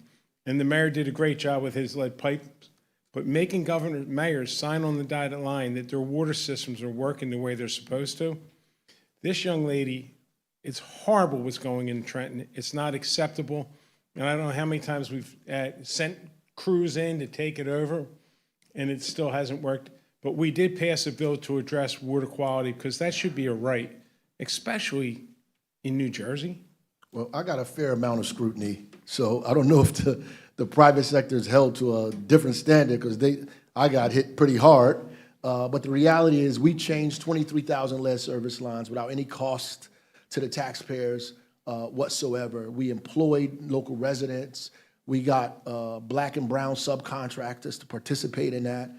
and the mayor did a great job with his lead pipes, but making mayors sign on the dotted line that their water systems are working the way they're supposed to. This young lady, it's horrible what's going in Trenton. It's not acceptable. And I don't know how many times we've sent crews in to take it over, and it still hasn't worked. But we did pass a bill to address water quality because that should be a right, especially in New Jersey. Well, I got a fair amount of scrutiny, so I don't know if the private sector is held to a different standard because I got hit pretty hard. But the reality is we changed 23,000 lead service lines without any cost to the taxpayers whatsoever. We employed local residents. We got black and brown subcontractors to participate in that.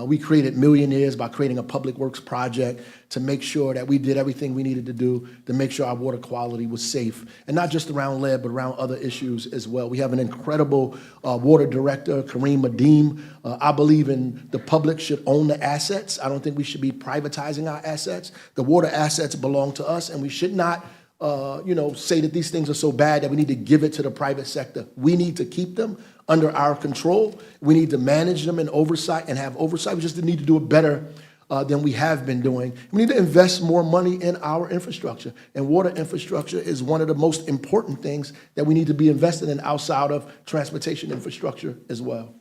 We created millionaires by creating a public works project to make sure that we did everything we needed to do to make sure our water quality was safe, and not just around lead, but around other issues as well. We have an incredible water director, Kareem Adeem. I believe in the public should own the assets. I don't think we should be privatizing our assets. The water assets belong to us, and we should not say that these things are so bad that we need to give it to the private sector. We need to keep them under our control. We need to manage them and have oversight. We just need to do it better than we have been doing. We need to invest more money in our infrastructure. And water infrastructure is one of the most important things that we need to be invested in outside of transportation infrastructure as well.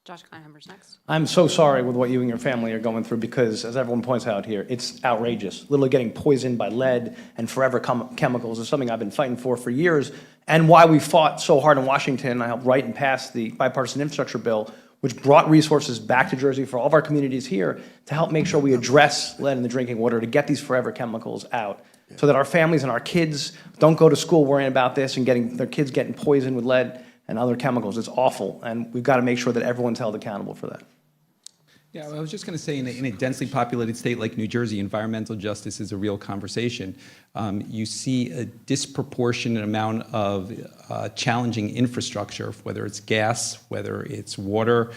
Josh Kleinheimer's next. I'm so sorry with what you and your family are going through because, as everyone points out here, it's outrageous. Literally getting poisoned by lead and forever chemicals is something I've been fighting for years, and why we fought so hard in Washington. I helped write and pass the bipartisan infrastructure bill, which brought resources back to Jersey for all of our communities here to help make sure we address lead in the drinking water, to get these forever chemicals out, so that our families and our kids don't go to school worrying about this and getting their kids getting poisoned with lead and other chemicals. It's awful, and we've got to make sure that everyone's held accountable for that. Yeah, I was just going to say, in a densely populated state like New Jersey, environmental justice is a real conversation. You see a disproportionate amount of challenging infrastructure, whether it's gas, whether it's water,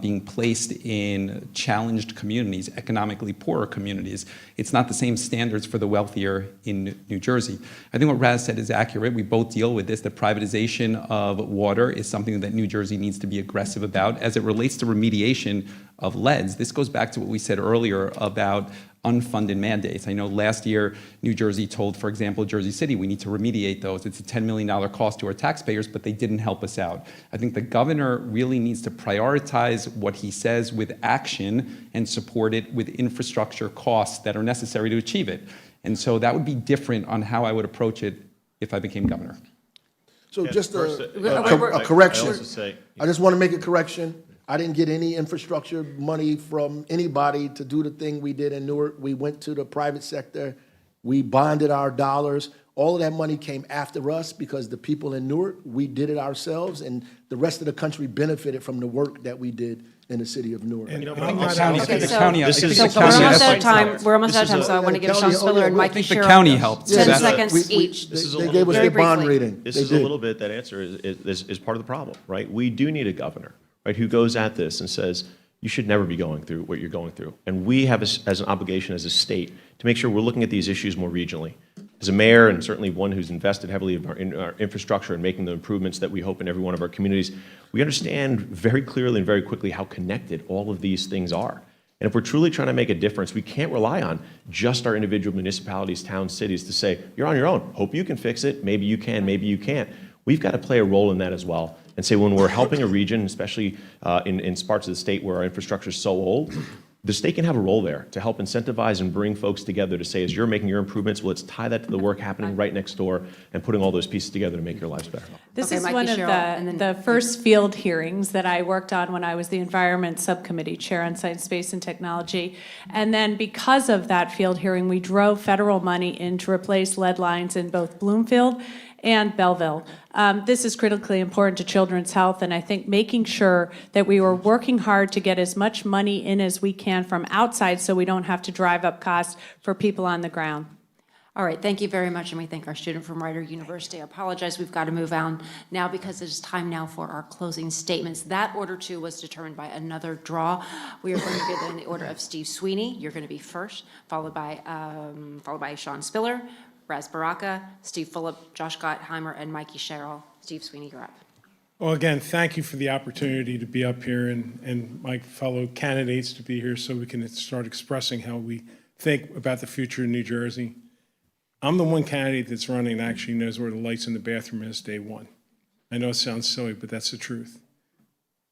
being placed in challenged communities, economically poorer communities. It's not the same standards for the wealthier in New Jersey. I think what Raz said is accurate. We both deal with this. The privatization of water is something that New Jersey needs to be aggressive about. As it relates to remediation of leads, this goes back to what we said earlier about unfunded mandates. I know last year New Jersey told, for example, Jersey City, we need to remediate those. It's a $10 million cost to our taxpayers, but they didn't help us out. I think the governor really needs to prioritize what he says with action and support it with infrastructure costs that are necessary to achieve it. And so that would be different on how I would approach it if I became governor. So just a I correction. also say, I just want to make a correction. I didn't get any infrastructure money from anybody to do the thing we did in Newark. We went to the private sector. We bonded our dollars. All of that money came after us because the people in Newark, we did it ourselves, and the rest of the country benefited from the work that we did in the city of Newark. And We're almost out of time, so I want to give Sean Spiller and Mikey The Sherrill county helped. 10 So seconds we- each. They gave us their bond rating. this They is a did. little bit, that answer is part of the problem, right? We do need a governor, right, who goes at this and says, you should never be going through what you're going through. And we have as an obligation as a state to make sure we're looking at these issues more regionally. As a mayor, and certainly one who's invested heavily in our infrastructure and making the improvements that we hope in every one of our communities, we understand very clearly and very quickly how connected all of these things are. And if we're truly trying to make a difference, we can't rely on just our individual municipalities, towns, cities to say, you're on your own. Hope you can fix it. Maybe you can, maybe you can't. We've got to play a role in that as well. And say when we're helping a region, especially in parts of the state where our infrastructure is so old, the state can have a role there to help incentivize and bring folks together to say, as you're making your improvements, well, let's tie that to the work happening right next door and putting all those pieces together to make your lives better. This Okay, is Mikey one of Sherrill, and then the first field hearings that I worked on when I was the Environment Subcommittee Chair on Science, Space, and Technology. And then because of that field hearing, we drove federal money in to replace lead lines in both Bloomfield and Belleville. This is critically important to children's health, and I think making sure that we were working hard to get as much money in as we can from outside so we don't have to drive up costs for people on the ground. All right, thank you very much, and we thank our student from Rider University. I apologize, we've got to move on now because it is time now for our closing statements. That order, too, was determined by another draw. We are going to get in the order of Steve Sweeney. You're going to be first, followed by Sean Spiller, Raz Baraka, Steve Fulop, Josh Gottheimer, and Mikey Sherrill. Steve Sweeney, you're up. Well, again, thank you for the opportunity to be up here and my fellow candidates to be here so we can start expressing how we think about the future of New Jersey. I'm the one candidate that's running that actually knows where the lights in the bathroom is day one. I know it sounds silly, but that's the truth.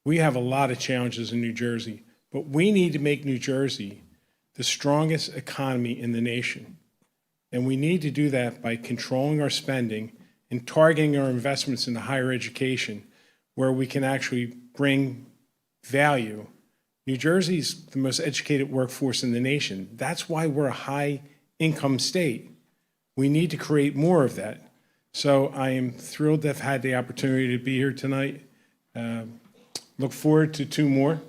We have a lot of challenges in New Jersey, but we need to make New Jersey the strongest economy in the nation. And we need to do that by controlling our spending and targeting our investments into higher education where we can actually bring value. New Jersey's the most educated workforce in the nation. That's why we're a high-income state. We need to create more of that. So I am thrilled to have had the opportunity to be here tonight. Look forward to 2 more.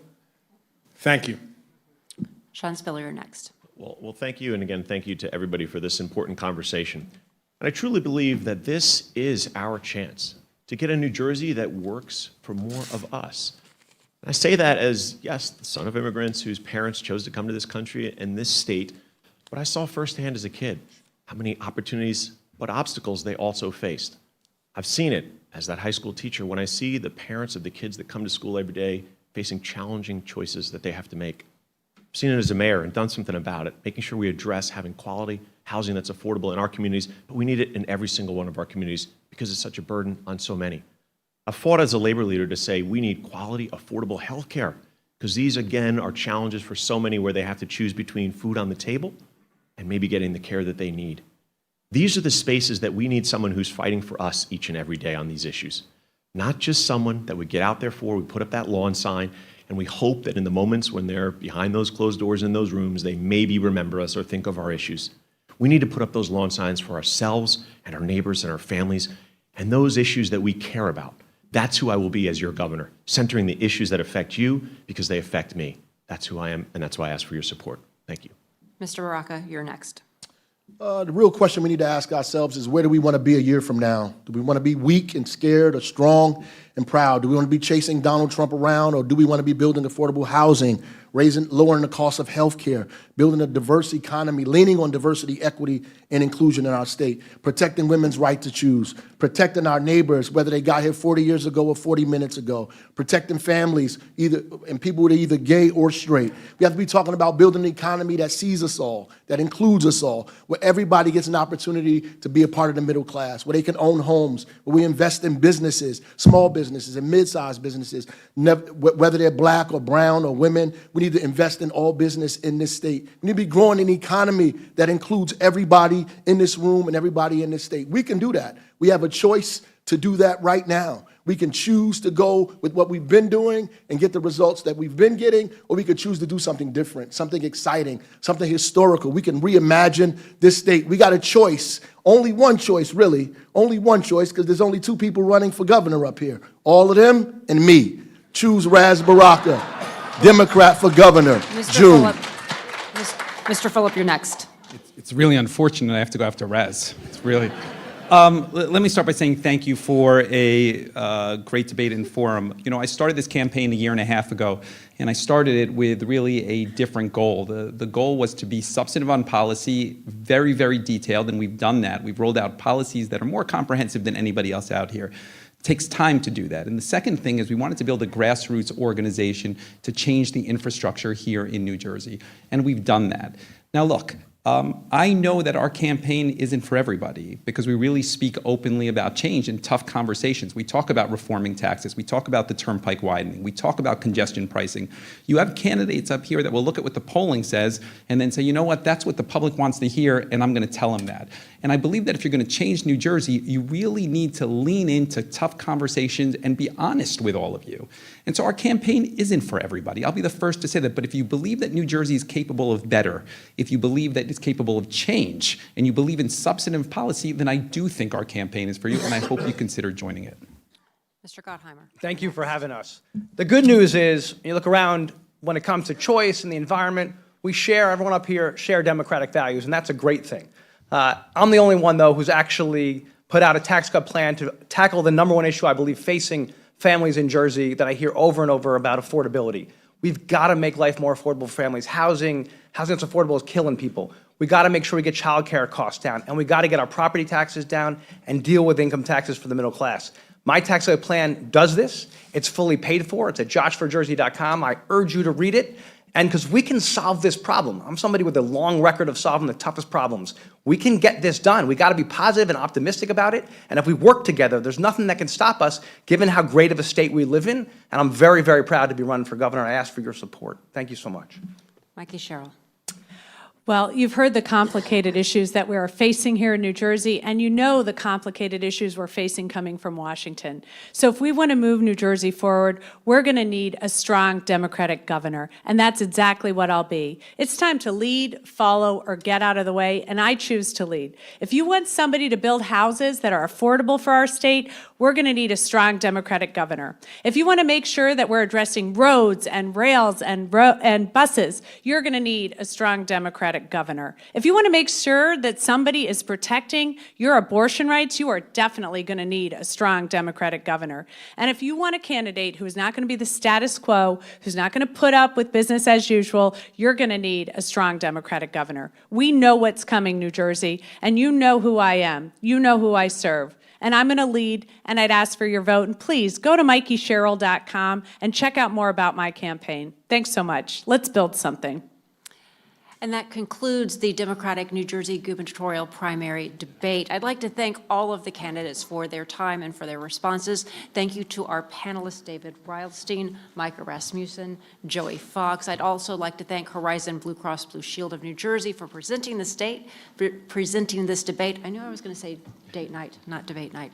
Thank you. Sean Spiller, you're next. Well, thank you, and again, thank you to everybody for this important conversation. And I truly believe that this is our chance to get a New Jersey that works for more of us. And I say that as, yes, the son of immigrants whose parents chose to come to this country and this state, but I saw firsthand as a kid how many opportunities, but obstacles they also faced. I've seen it as that high school teacher when I see the parents of the kids that come to school every day facing challenging choices that they have to make. I've seen it as a mayor and done something about it, making sure we address having quality housing that's affordable in our communities, but we need it in every single one of our communities because it's such a burden on so many. I've fought as a labor leader to say we need quality, affordable health care because these, again, are challenges for so many where they have to choose between food on the table and maybe getting the care that they need. These are the spaces that we need someone who's fighting for us each and every day on these issues. Not just someone that we get out there for, we put up that lawn sign, and we hope that in the moments when they're behind those closed doors in those rooms, they maybe remember us or think of our issues. We need to put up those lawn signs for ourselves and our neighbors and our families and those issues that we care about. That's who I will be as your governor, centering the issues that affect you because they affect me. That's who I am, and that's why I ask for your support. Thank you. Mr. Baraka, you're next. The real question we need to ask ourselves is, where do we want to be a year from now? Do we want to be weak and scared or strong and proud? Do we want to be chasing Donald Trump around, or do we want to be building affordable housing, lowering the cost of health care, building a diverse economy, leaning on diversity, equity, and inclusion in our state, protecting women's right to choose, protecting our neighbors, whether they got here 40 years ago or 40 minutes ago, protecting families, and people that are either gay or straight. We have to be talking about building an economy that sees us all, that includes us all, where everybody gets an opportunity to be a part of the middle class, where they can own homes, where we invest in businesses, small businesses and mid-sized businesses, whether they're black or brown or women. We need to invest in all business in this state. We need to be growing an economy that includes everybody in this room and everybody in this state. We can do that. We have a choice to do that right now. We can choose to go with what we've been doing and get the results that we've been getting, or we could choose to do something different, something exciting, something historical. We can reimagine this state. We got a choice, only one choice, really, only one choice, because there's only 2 people running for governor up here, all of them and me. Choose Raz Baraka, Democrat for governor, June. Mr. Phillip, you're next. It's really unfortunate I have to go after Raz. It's really. Let me start by saying thank you for a great debate and forum. You know, I started this campaign 1.5 years ago, and I started it with really a different goal. The goal was to be substantive on policy, very, very detailed, and we've done that. We've rolled out policies that are more comprehensive than anybody else out here. It takes time to do that. And the second thing is we wanted to build a grassroots organization to change the infrastructure here in New Jersey, and we've done that. Now look, I know that our campaign isn't for everybody because we really speak openly about change in tough conversations. We talk about reforming taxes. We talk about the turnpike widening. We talk about congestion pricing. You have candidates up here that will look at what the polling says and then say, you know what, that's what the public wants to hear, and I'm going to tell them that. And I believe that if you're going to change New Jersey, you really need to lean into tough conversations and be honest with all of you. And so our campaign isn't for everybody. I'll be the first to say that. But if you believe that New Jersey is capable of better, if you believe that it's capable of change, and you believe in substantive policy, then I do think our campaign is for you, and I hope you consider joining it. Mr. Gottheimer. Thank you for having us. The good news is, when you look around, when it comes to choice and the environment, everyone up here share democratic values, and that's a great thing. I'm the only one, though, who's actually put out a tax cut plan to tackle the #1 issue I believe facing families in Jersey that I hear over and over about: affordability. We've got to make life more affordable for families. Housing that's affordable is killing people. We got to make sure we get child care costs down, and we got to get our property taxes down and deal with income taxes for the middle class. My tax cut plan does this. It's fully paid for. It's at joshforjersey.com. I urge you to read it. And because we can solve this problem. I'm somebody with a long record of solving the toughest problems. We can get this done. We got to be positive and optimistic about it. And if we work together, there's nothing that can stop us, given how great of a state we live in. And I'm very, very proud to be running for governor. I ask for your support. Thank you so much. Mikey Sherrill. Well, you've heard the complicated issues that we are facing here in New Jersey, and you know the complicated issues we're facing coming from Washington. So if we want to move New Jersey forward, we're going to need a strong Democratic governor, and that's exactly what I'll be. It's time to lead, follow, or get out of the way, and I choose to lead. If you want somebody to build houses that are affordable for our state, we're going to need a strong Democratic governor. If you want to make sure that we're addressing roads and rails and buses, you're going to need a strong Democratic governor. If you want to make sure that somebody is protecting your abortion rights, you are definitely going to need a strong Democratic governor. And if you want a candidate who is not going to be the status quo, who's not going to put up with business as usual, you're going to need a strong Democratic governor. We know what's coming, New Jersey, and you know who I am. You know who I serve. And I'm going to lead, and I'd ask for your vote. And please go to MikeySherrill.com and check out more about my campaign. Thanks so much. Let's build something. And that concludes the Democratic New Jersey gubernatorial primary debate. I'd like to thank all of the candidates for their time and for their responses. Thank you to our panelists, David Reilstein, Micah Rasmussen, Joey Fox. I'd also like to thank Horizon Blue Cross Blue Shield of New Jersey for presenting this debate. I knew I was going to say date night, not debate night.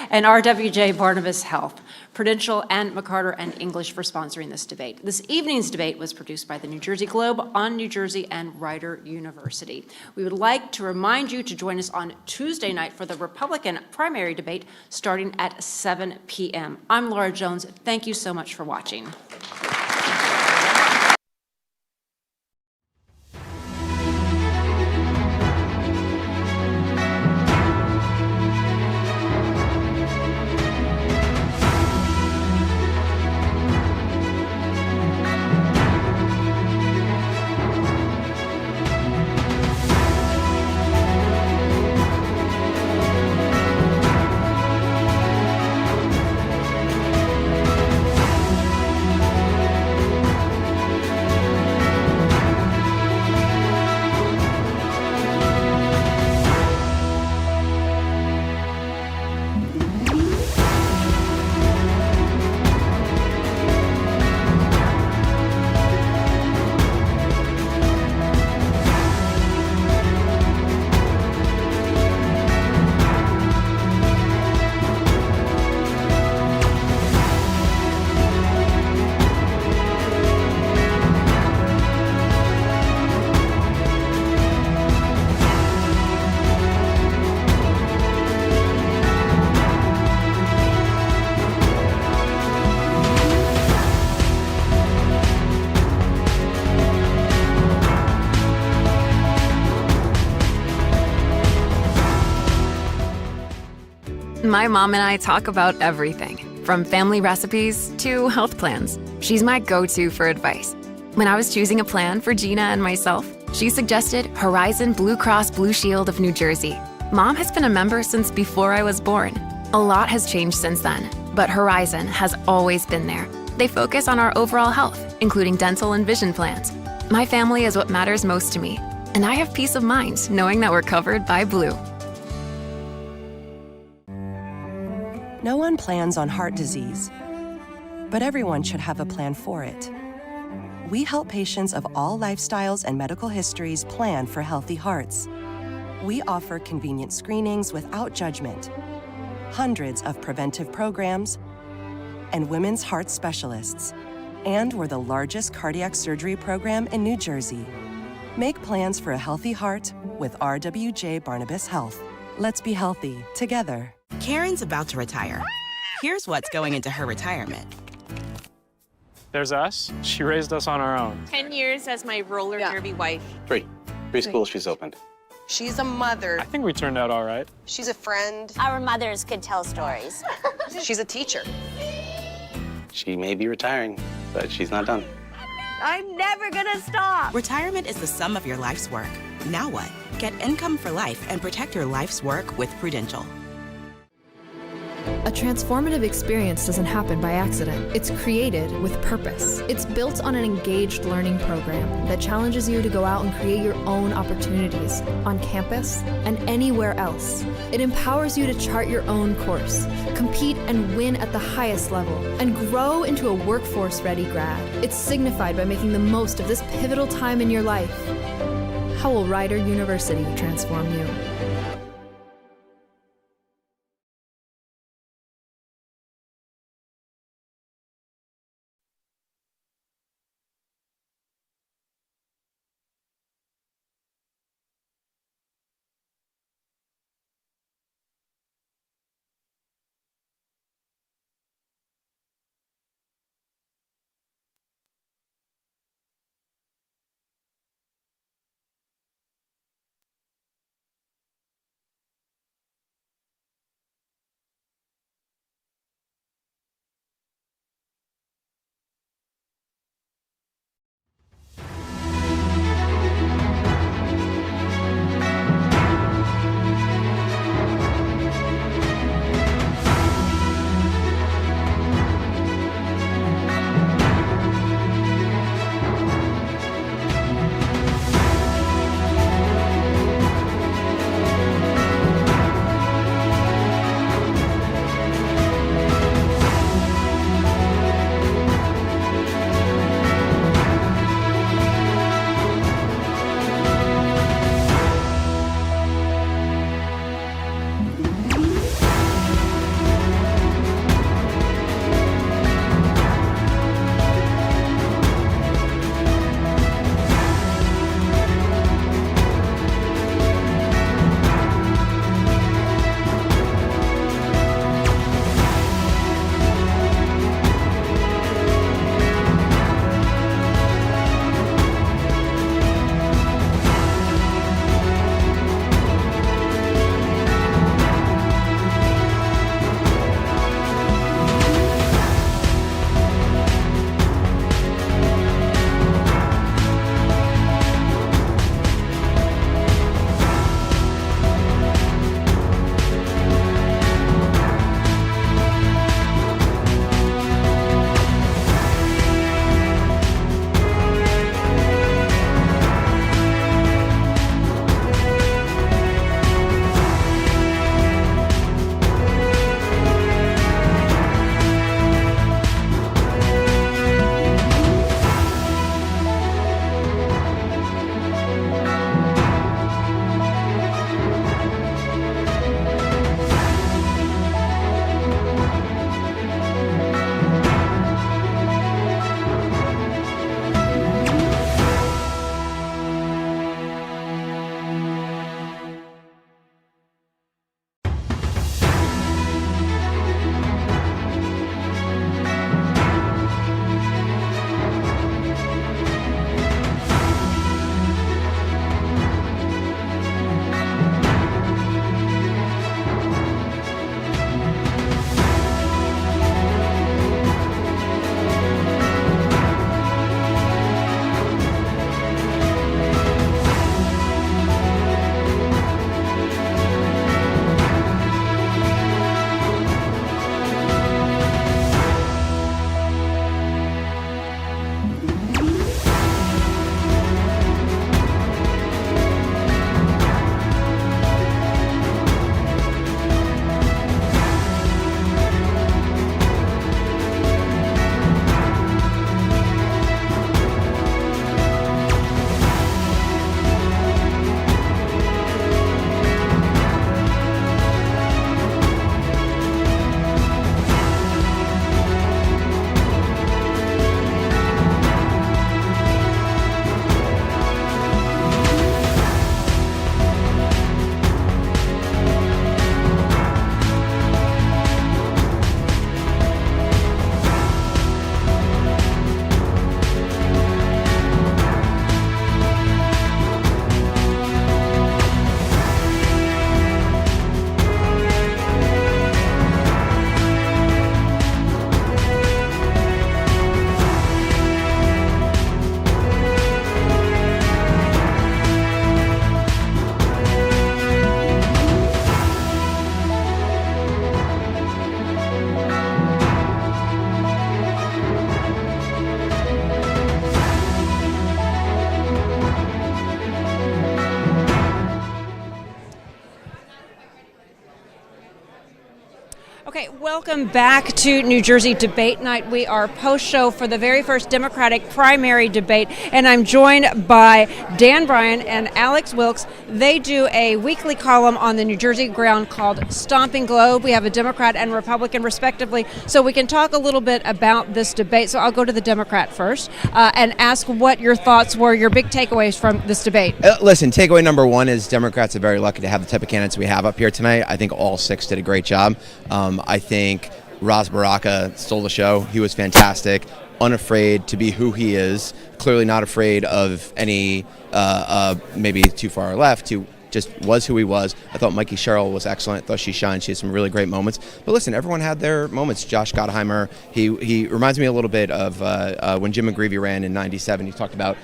And RWJ Barnabas Health, Prudential, and McCarter and English for sponsoring this debate. This evening's debate was produced by the New Jersey Globe, On New Jersey, and Rider University. We would like to remind you to join us on Tuesday night for the Republican primary debate starting at 7 p.m. I'm Laura Jones. Thank you so much for watching. My mom and I talk about everything, from family recipes to health plans. She's my go-to for advice. When I was choosing a plan for Gina and myself, she suggested Horizon Blue Cross Blue Shield of New Jersey. Mom has been a member since before I was born. A lot has changed since then, but Horizon has always been there. They focus on our overall health, including dental and vision plans. My family is what matters most to me, and I have peace of mind knowing that we're covered by Blue. No one plans on heart disease, but everyone should have a plan for it. We help patients of all lifestyles and medical histories plan for healthy hearts. We offer convenient screenings without judgment, hundreds of preventive programs, and women's heart specialists. And we're the largest cardiac surgery program in New Jersey. Make plans for a healthy heart with RWJ Barnabas Health. Let's be healthy together. Karen's about to retire. Here's what's going into her retirement. There's us. She raised us on our own. 10 years as my roller derby wife. Three schools she's opened. She's a mother. I think we turned out all right. She's a friend. Our mothers could tell stories. She's a teacher. She may be retiring, but she's not done. I'm never gonna stop. Retirement is the sum of your life's work. Now what? Get income for life and protect your life's work with Prudential. A transformative experience doesn't happen by accident. It's created with purpose. It's built on an engaged learning program that challenges you to go out and create your own opportunities on campus and anywhere else. It empowers you to chart your own course, compete and win at the highest level, and grow into a workforce-ready grad. It's signified by making the most of this pivotal time in your life. How will Rider University transform you? Welcome back to New Jersey Debate Night. We are post-show for the very first Democratic primary debate, and I'm joined by Dan Bryan and Alex Wilkes. They do a weekly column on the New Jersey ground called Stomping Globe. We have a Democrat and Republican, respectively, so we can talk a little bit about this debate. So I'll go to the Democrat first and ask what your thoughts were, your big takeaways from this debate. Listen, takeaway number one is Democrats are very lucky to have the type of candidates we have up here tonight. I think all six did a great job. I think Ras Baraka stole the show. He was fantastic, unafraid to be who he is, clearly not afraid of any maybe too far left, to just was who he was. I thought Mikey Sherrill was excellent. I thought she shined. She had some really great moments. But listen, everyone had their moments. Josh Gottheimer, he reminds me a little bit of when Jim McGreevey ran in '97. He talked about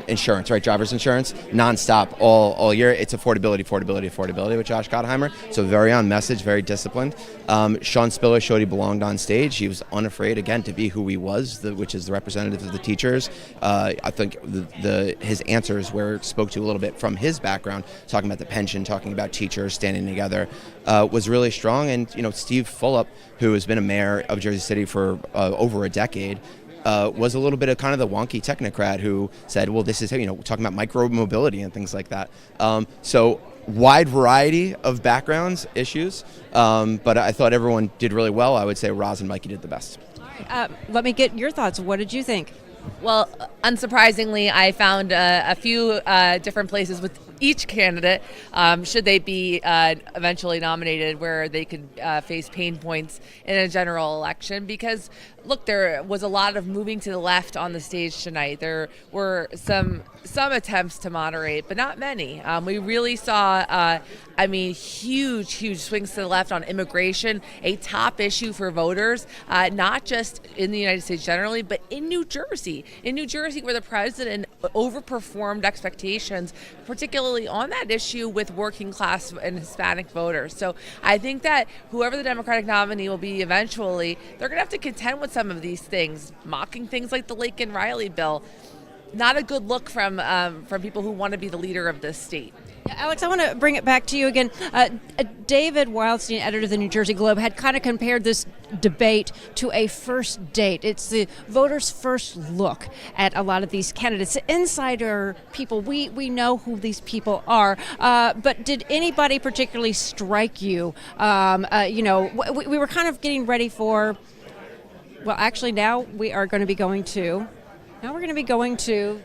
insurance, right? Driver's insurance, nonstop all year. It's affordability with Josh Gottheimer. So very on message, very disciplined. Sean Spiller showed he belonged on stage. He was unafraid, again, to be who he was, which is the representative of the teachers. I think his answers spoke to a little bit from his background, talking about the pension, talking about teachers standing together, was really strong. And, Steve Fulop, who has been a mayor of Jersey City for over a decade, was a little bit of kind of the wonky technocrat who said, well, this is, talking about micro mobility and things like that. So wide variety of backgrounds, issues, but I thought everyone did really well. I would say Roz and Mikey did the best. All right, let me get your thoughts. What did you think? Well, unsurprisingly, I found a few different places with each candidate, should they be eventually nominated, where they could face pain points in a general election. Because, look, there was a lot of moving to the left on the stage tonight. There were some attempts to moderate, but not many. We really saw, huge swings to the left on immigration, a top issue for voters, not just in the United States generally, but in New Jersey. In New Jersey, where the president overperformed expectations, particularly on that issue with working class and Hispanic voters. So I think that whoever the Democratic nominee will be eventually, they're going to have to contend with some of these things, mocking things like the Laken Riley bill. Not a good look from people who want to be the leader of this state. Yeah, Alex, I want to bring it back to you again. David Wildstein, editor of the New Jersey Globe, had kind of compared this debate to a first date. It's the voters' first look at a lot of these candidates. Insider people, we know who these people are, but did anybody particularly strike you? We were kind of getting ready for, well, actually now we're going to be going to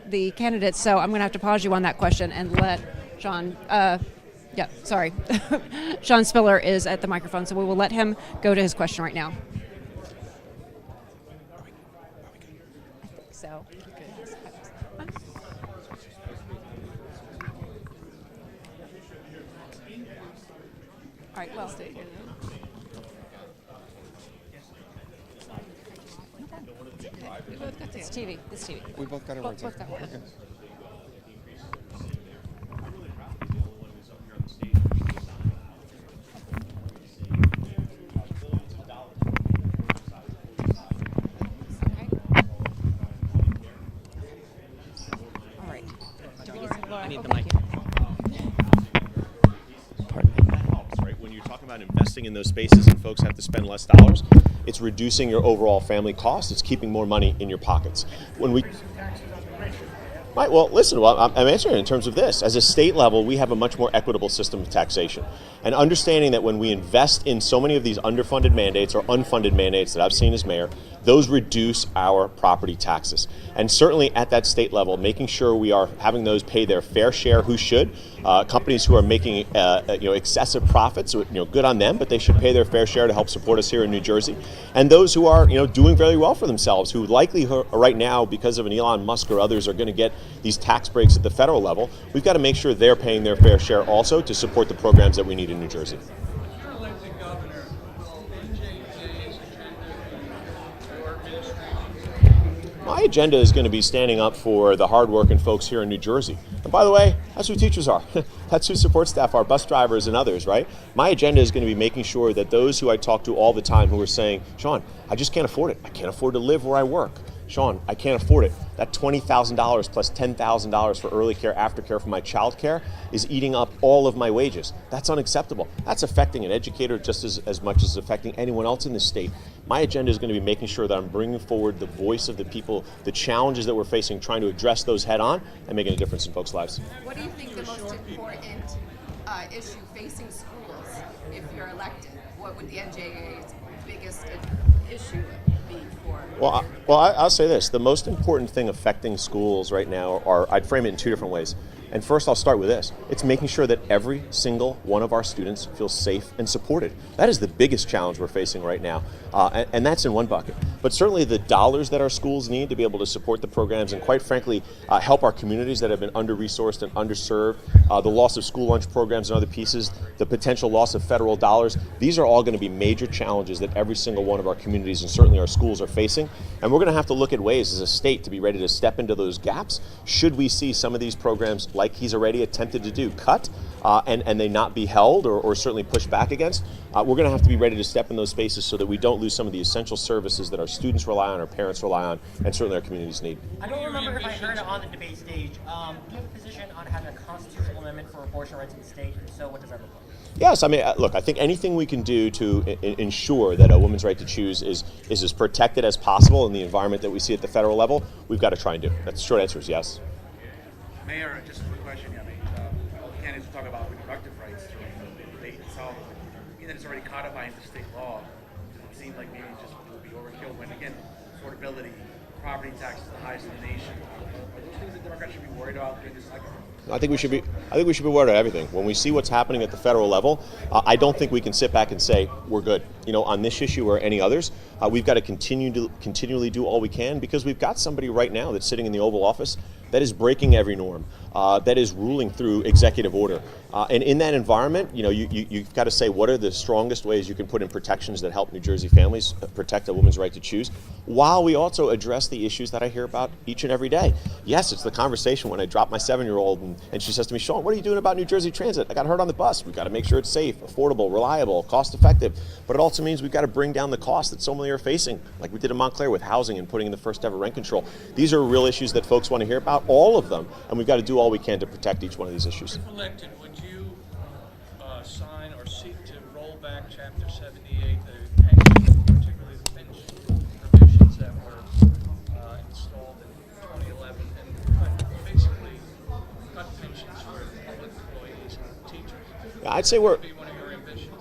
the candidates, so I'm going to have to pause you on that question and let Sean, Sean Spiller is at the microphone, so we will let him go to his question right now. I think so. All right, well, it's TV. It's TV. We both got it right. Both got it. Okay. I need the mic. Right? When you're talking about investing in those spaces and folks have to spend less dollars, it's reducing your overall family cost. It's keeping more money in your pockets. Right, well, listen, I'm answering in terms of this. As a state level, we have a much more equitable system of taxation. And understanding that when we invest in so many of these underfunded mandates or unfunded mandates that I've seen as mayor, those reduce our property taxes. And certainly at that state level, making sure we are having those pay their fair share, who should. Companies who are making excessive profits, good on them, but they should pay their fair share to help support us here in New Jersey. And those who are doing very well for themselves, who likely right now, because of an Elon Musk or others, are going to get these tax breaks at the federal level, we've got to make sure they're paying their fair share also to support the programs that we need in New Jersey. My agenda is going to be standing up for the hardworking folks here in New Jersey. And by the way, that's who teachers are. That's who support staff are, bus drivers and others, right? My agenda is going to be making sure that those who I talk to all the time who are saying, Sean, I just can't afford it. I can't afford to live where I work. Sean, I can't afford it. That $20,000 plus $10,000 for early care, aftercare for my child care is eating up all of my wages. That's unacceptable. That's affecting an educator just as much as affecting anyone else in the state. My agenda is going to be making sure that I'm bringing forward the voice of the people, the challenges that we're facing, trying to address those head on and making a difference in folks' lives. What do you think the most important issue facing schools if you're elected? What would the NJA's biggest issue be for? Well, I'll say this. The most important thing affecting schools right now I'd frame it in two different ways. And first, I'll start with this. It's making sure that every single one of our students feels safe and supported. That is the biggest challenge we're facing right now. And that's in one bucket. But certainly the dollars that our schools need to be able to support the programs and, quite frankly, help our communities that have been under-resourced and underserved, the loss of school lunch programs and other pieces, the potential loss of federal dollars, these are all going to be major challenges that every single one of our communities and certainly our schools are facing. And we're going to have to look at ways as a state to be ready to step into those gaps should we see some of these programs, like he's already attempted to do, cut and they not be held or certainly pushed back against. We're going to have to be ready to step in those spaces so that we don't lose some of the essential services that our students rely on, our parents rely on, and certainly our communities need. I don't remember if I heard it on the debate stage. Do you have a position on having a constitutional amendment for abortion rights in the state? And so what does that look like? Yes, I mean, look, I think anything we can do to ensure that a woman's right to choose is as protected as possible in the environment that we see at the federal level, we've got to try and do. That's the short answer is yes. Mayor, just a quick question. I mean, all the candidates talk about reproductive rights during the debate itself. Being that it's already codified into state law, it seems like maybe it just will be overkill when, again, affordability, property tax is the highest in the nation. Are those things that Democrats should be worried about during this cycle? I think we should be worried about everything. When we see what's happening at the federal level, I don't think we can sit back and say we're good. You know, on this issue or any others, we've got to continually do all we can because we've got somebody right now that's sitting in the Oval Office that is breaking every norm, that is ruling through executive order. And in that environment, you know, you've got to say what are the strongest ways you can put in protections that help New Jersey families protect a woman's right to choose, while we also address the issues that I hear about each and every day. Yes, it's the conversation when I drop my 7-year-old and she says to me, Sean, what are you doing about New Jersey Transit? I got hurt on the bus. We've got to make sure it's safe, affordable, reliable, cost effective. But it also means we've got to bring down the cost that so many are facing, like we did in Montclair with housing and putting in the first ever rent control. These are real issues that folks want to hear about, all of them, and we've got to do all we can to protect each one of these issues. If elected, would you sign or seek to roll back Chapter 78, the pension, particularly the pension provisions that were installed in 2011 and basically cut pensions for public employees and teachers? I'd say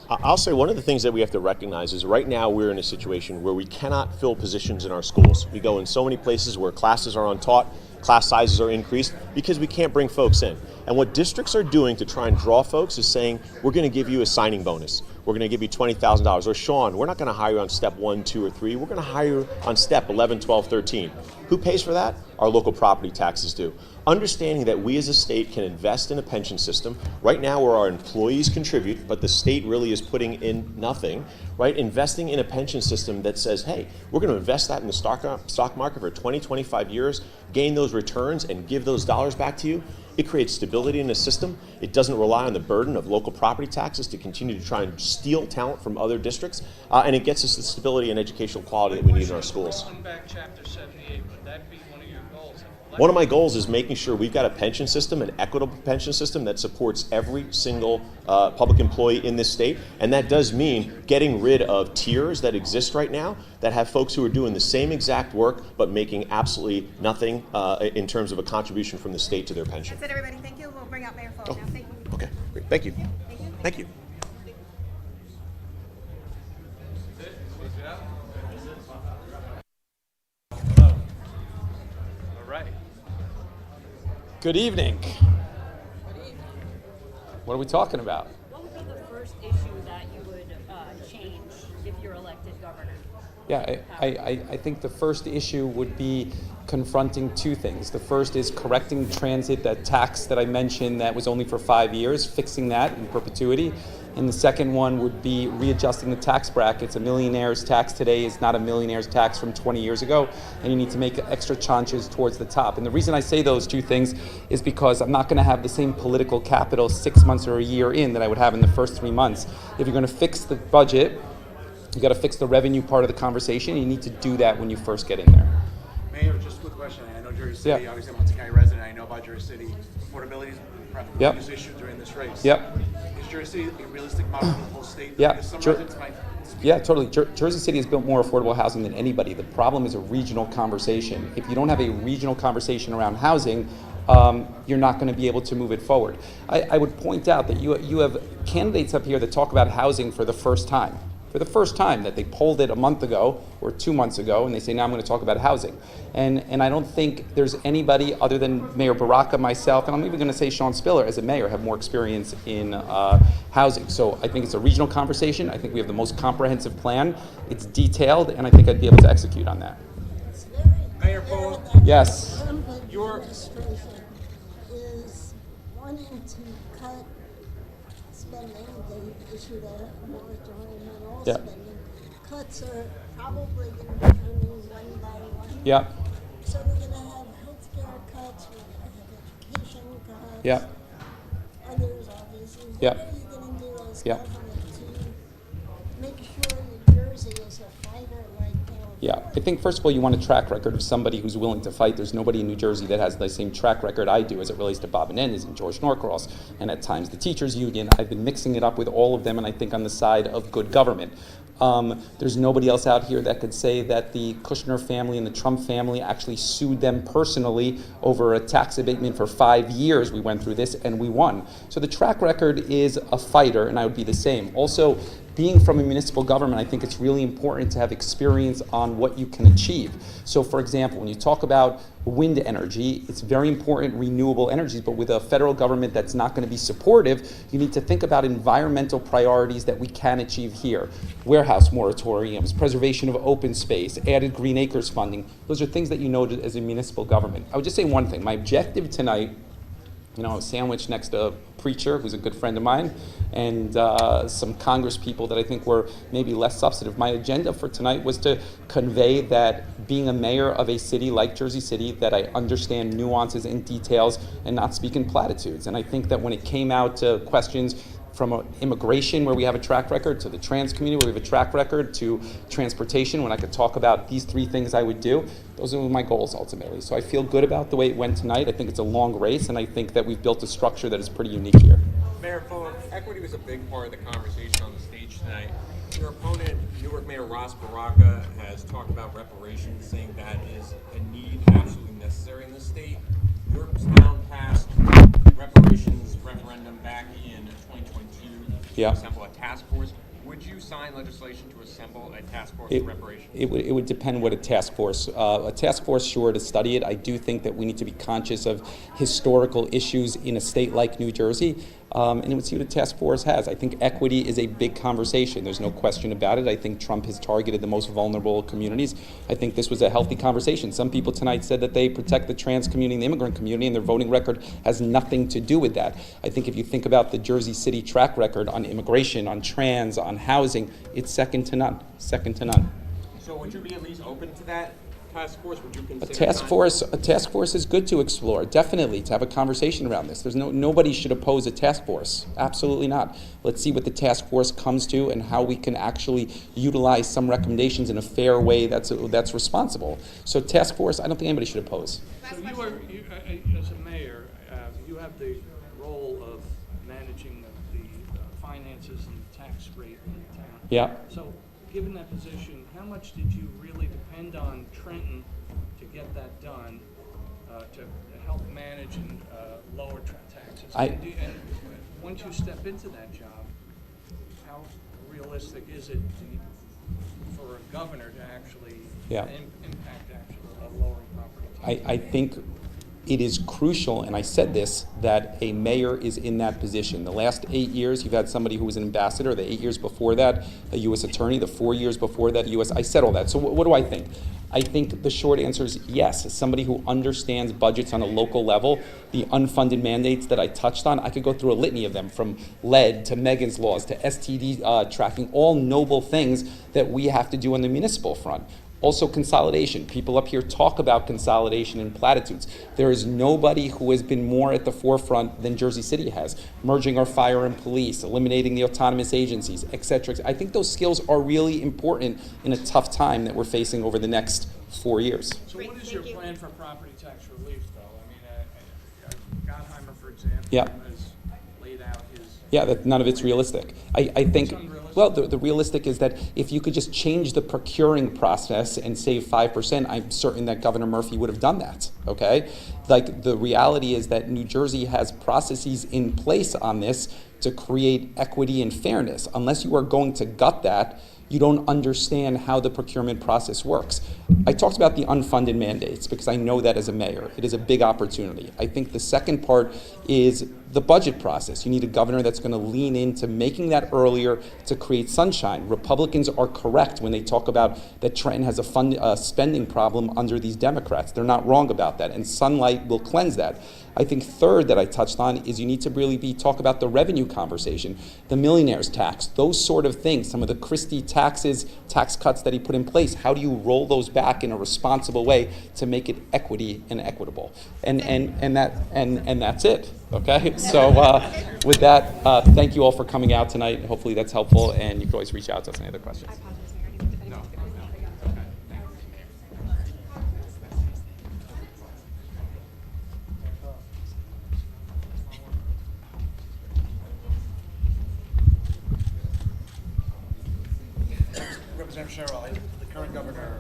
I'll say one of the things that we have to recognize is right now we're in a situation where we cannot fill positions in our schools. We go in so many places where classes are untaught, class sizes are increased because we can't bring folks in. And what districts are doing to try and draw folks is saying, we're going to give you a signing bonus. We're going to give you $20,000. Or Sean, we're not going to hire you on step 1, 2, or 3. We're going to hire you on step 11, 12, 13. Who pays for that? Our local property taxes do. Understanding that we as a state can invest in a pension system, right now where our employees contribute, but the state really is putting in nothing, right? Investing in a pension system that says, hey, we're going to invest that in the stock market for 20, 25 years, gain those returns, and give those dollars back to you. It creates stability in the system. It doesn't rely on the burden of local property taxes to continue to try and steal talent from other districts, and it gets us the stability and educational quality that we need in our schools. Rolling back Chapter 78, would that be one of your goals? One of my goals is making sure we've got a pension system, an equitable pension system that supports every single public employee in this state. And that does mean getting rid of tiers that exist right now that have folks who are doing the same exact work but making absolutely nothing in terms of a contribution from the state to their pension. That's it, everybody. Thank you. We'll bring out Mayor Folk now. Thank you. Okay, great. Thank you. Thank you. All right. Good evening. What are we talking about? What would be the first issue that you would change if you're elected governor? Yeah, I think the first issue would be confronting two things. The first is correcting transit, that tax that I mentioned that was only for 5 years, fixing that in perpetuity. And the second one would be readjusting the tax brackets. A millionaire's tax today is not a millionaire's tax from 20 years ago, and you need to make extra tranches towards the top. And the reason I say those two things is because I'm not going to have the same political capital 6 months or a year in that I would have in the first 3 months. If you're going to fix the budget, you got to fix the revenue part of the conversation. You need to do that when you first get in there. Mayor, question. I know Jersey City, Yeah. obviously I'm a Hudson County resident. I know about Jersey City. Affordability is perhaps the Yep. biggest issue during this race. Yep. Is Jersey City a realistic model for the whole state? Yeah. Because some Jer- residents might Yeah, totally. Jersey City has built more affordable housing than anybody. The problem is a regional conversation. If you don't have a regional conversation around housing, you're not going to be able to move it forward. I would point out that you have candidates up here that talk about housing for the first time. For the first time, that they polled it a month ago or 2 months ago, and they say, now I'm going to talk about housing. And I don't think there's anybody other than Mayor Baraka, myself, and I'm even going to say Sean Spiller as a mayor, have more experience in housing. So I think it's a regional conversation. I think we have the most comprehensive plan. It's detailed, and I think I'd be able to execute on that. Mayor Paul. Yes. Your administration is wanting to cut spending. They issued a moratorium on all spending. Cuts are probably going to be coming one by one. Yeah. So we're going to have healthcare cuts, we're going to have education cuts. Yeah. Others, obviously. Yeah. What are you going to do as Yeah. governor to make sure New Jersey is a fighter like Yeah, I think first of all, you want a track record of somebody who's willing to fight. There's nobody in New Jersey that has the same track record I do as it relates to Bob Menendez and George Norcross, and at times the teachers union. I've been mixing it up with all of them, and I think on the side of good government. There's nobody else out here that could say that the Kushner family and the Trump family actually sued them personally over a tax abatement for 5 years. We went through this and we won. So the track record is a fighter, and I would be the same. Also, being from a municipal government, I think it's really important to have experience on what you can achieve. So for example, when you talk about wind energy, it's very important, renewable energies, but with a federal government that's not going to be supportive, you need to think about environmental priorities that we can achieve here. Warehouse moratoriums, preservation of open space, added green acres funding. Those are things that you know as a municipal government. I would just say one thing. My objective tonight, a sandwich next to a preacher who's a good friend of mine, and some Congress people that I think were maybe less substantive. My agenda for tonight was to convey that being a mayor of a city like Jersey City, that I understand nuances and details and not speak in platitudes. And I think that when it came out to questions from immigration, where we have a track record, to the trans community, where we have a track record, to transportation, when I could talk about these 3 things I would do, those are my goals ultimately. So I feel good about the way it went tonight. I think it's a long race, and I think that we've built a structure that is pretty unique here. Mayor Fuller, equity was a big part of the conversation on the stage tonight. Your opponent, Newark Mayor Ras Baraka, has talked about reparations, saying that is a need absolutely necessary in the state. Your town passed reparations referendum back in 2022 to assemble a task force. Would you sign legislation to assemble a task force for reparations? It would depend what a task force, sure, to study it. I do think that we need to be conscious of historical issues in a state like New Jersey, and it would see what a task force has. I think equity is a big conversation. There's no question about it. I think Trump has targeted the most vulnerable communities. I think this was a healthy conversation. Some people tonight said that they protect the trans community and the immigrant community, and their voting record has nothing to do with that. I think if you think about the Jersey City track record on immigration, on trans, on housing, it's second to none. Second to none. So would you be at least open to that task force? Would you consider A task force is good to explore, definitely, to have a conversation around this. There's nobody should oppose a task force. Absolutely not. Let's see what the task force comes to and how we can actually utilize some recommendations in a fair way that's responsible. So task force, I don't think anybody should oppose. So you as a mayor, you have the role of managing the finances and the tax rate in the town. Yeah. So given that position, how much did you really depend on Trenton to get that done, to help manage and lower taxes? And once you step into that job, how realistic is it for a governor to actually impact lowering property taxes? I think it is crucial, and I said this, that a mayor is in that position. The last 8 years, you've had somebody who was an ambassador. The 8 years before that, a U.S. attorney. The 4 years before that, I said all that. So what do I think? I think the short answer is yes. As somebody who understands budgets on a local level, the unfunded mandates that I touched on, I could go through a litany of them, from lead to Megan's laws to STD tracking, all noble things that we have to do on the municipal front. Also consolidation. People up here talk about consolidation in platitudes. There is nobody who has been more at the forefront than Jersey City has. Merging our fire and police, eliminating the autonomous agencies, et cetera. I think those skills are really important in a tough time that we're facing over the next 4 years. So what is your plan for property tax relief, though? I mean, Gottheimer, for example, Yeah. has laid out his... Yeah, that none of it's realistic. I think, well, the realistic is that if you could just change the procuring process and save 5%, I'm certain that Governor Murphy would have done that, okay? Like, the reality is that New Jersey has processes in place on this to create equity and fairness. Unless you are going to gut that, you don't understand how the procurement process works. I talked about the unfunded mandates because I know that as a mayor. It is a big opportunity. I think the second part is the budget process. You need a governor that's going to lean into making that earlier to create sunshine. Republicans are correct when they talk about that Trenton has a spending problem under these Democrats. They're not wrong about that, and sunlight will cleanse that. I think third that I touched on is you need to really talk about the revenue conversation, the millionaire's tax, those sort of things, some of the Christie tax cuts that he put in place. How do you roll those back in a responsible way to make it equity and equitable? And that's it. Okay. So with that, thank you all for coming out tonight. Hopefully that's helpful, and you can always reach out to us any other questions. Representative Sherrill, the current governor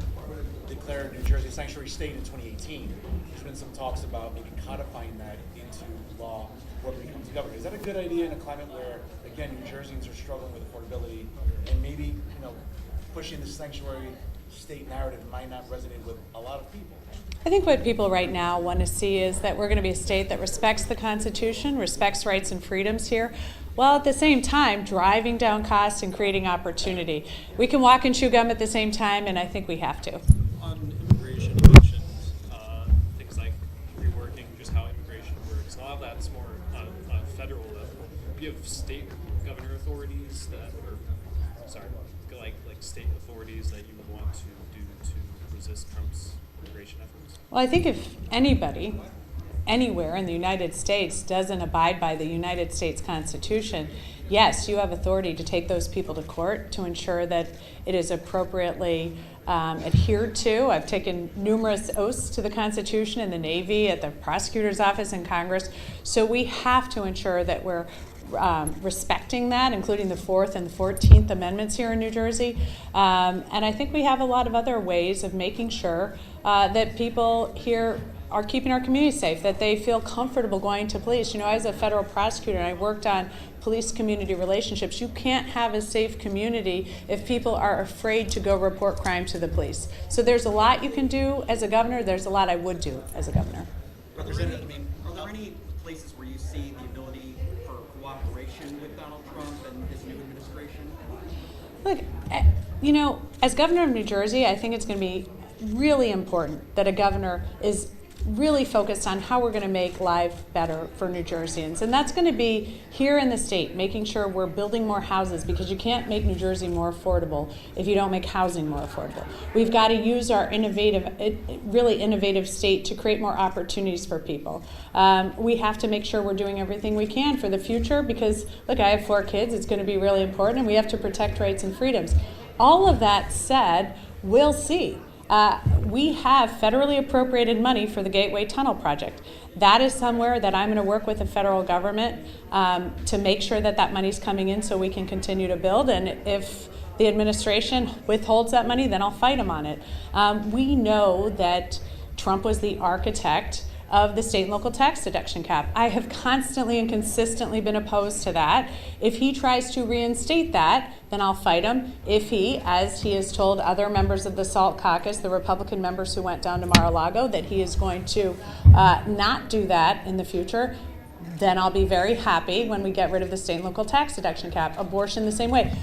declared New Jersey a sanctuary state in 2018. There's been some talks about maybe codifying that into law whoever becomes governor. Is that a good idea in a climate where, again, New Jerseyans are struggling with affordability, and maybe pushing the sanctuary state narrative might not resonate with a lot of people? I think what people right now want to see is that we're going to be a state that respects the Constitution, respects rights and freedoms here, while at the same time driving down costs and creating opportunity. We can walk and chew gum at the same time, and I think we have to. On immigration, you mentioned things like reworking just how immigration works. A lot of that's more on a federal level. Do you have state governor authorities that, like state authorities that you would want to do to resist Trump's immigration efforts? Well, I think if anybody, anywhere in the United States doesn't abide by the United States Constitution, yes, you have authority to take those people to court to ensure that it is appropriately adhered to. I've taken numerous oaths to the Constitution in the Navy, at the prosecutor's office in Congress. So we have to ensure that we're respecting that, including the 4th and the 14th Amendments here in New Jersey. And I think we have a lot of other ways of making sure that people here are keeping our community safe, that they feel comfortable going to police. I was a federal prosecutor and I worked on police-community relationships. You can't have a safe community if people are afraid to go report crime to the police. So there's a lot you can do as a governor. There's a lot I would do as a governor. Representative, are there any places where you see the ability for cooperation with Donald Trump and his new administration? Look, as governor of New Jersey, I think it's going to be really important that a governor is really focused on how we're going to make life better for New Jerseyans. And that's going to be here in the state, making sure we're building more houses, because you can't make New Jersey more affordable if you don't make housing more affordable. We've got to use our really innovative state to create more opportunities for people. We have to make sure we're doing everything we can for the future because, look, I have 4 kids. It's going to be really important, and we have to protect rights and freedoms. All of that said, we'll see. We have federally appropriated money for the Gateway Tunnel project. That is somewhere that I'm going to work with the federal government to make sure that that money's coming in so we can continue to build. And if the administration withholds that money, then I'll fight them on it. We know that Trump was the architect of the state and local tax deduction cap. I have constantly and consistently been opposed to that. If he tries to reinstate that, then I'll fight him. If he, as he has told other members of the SALT caucus, the Republican members who went down to Mar-a-Lago, that he is going to not do that in the future, then I'll be very happy when we get rid of the state and local tax deduction cap. Abortion the same way.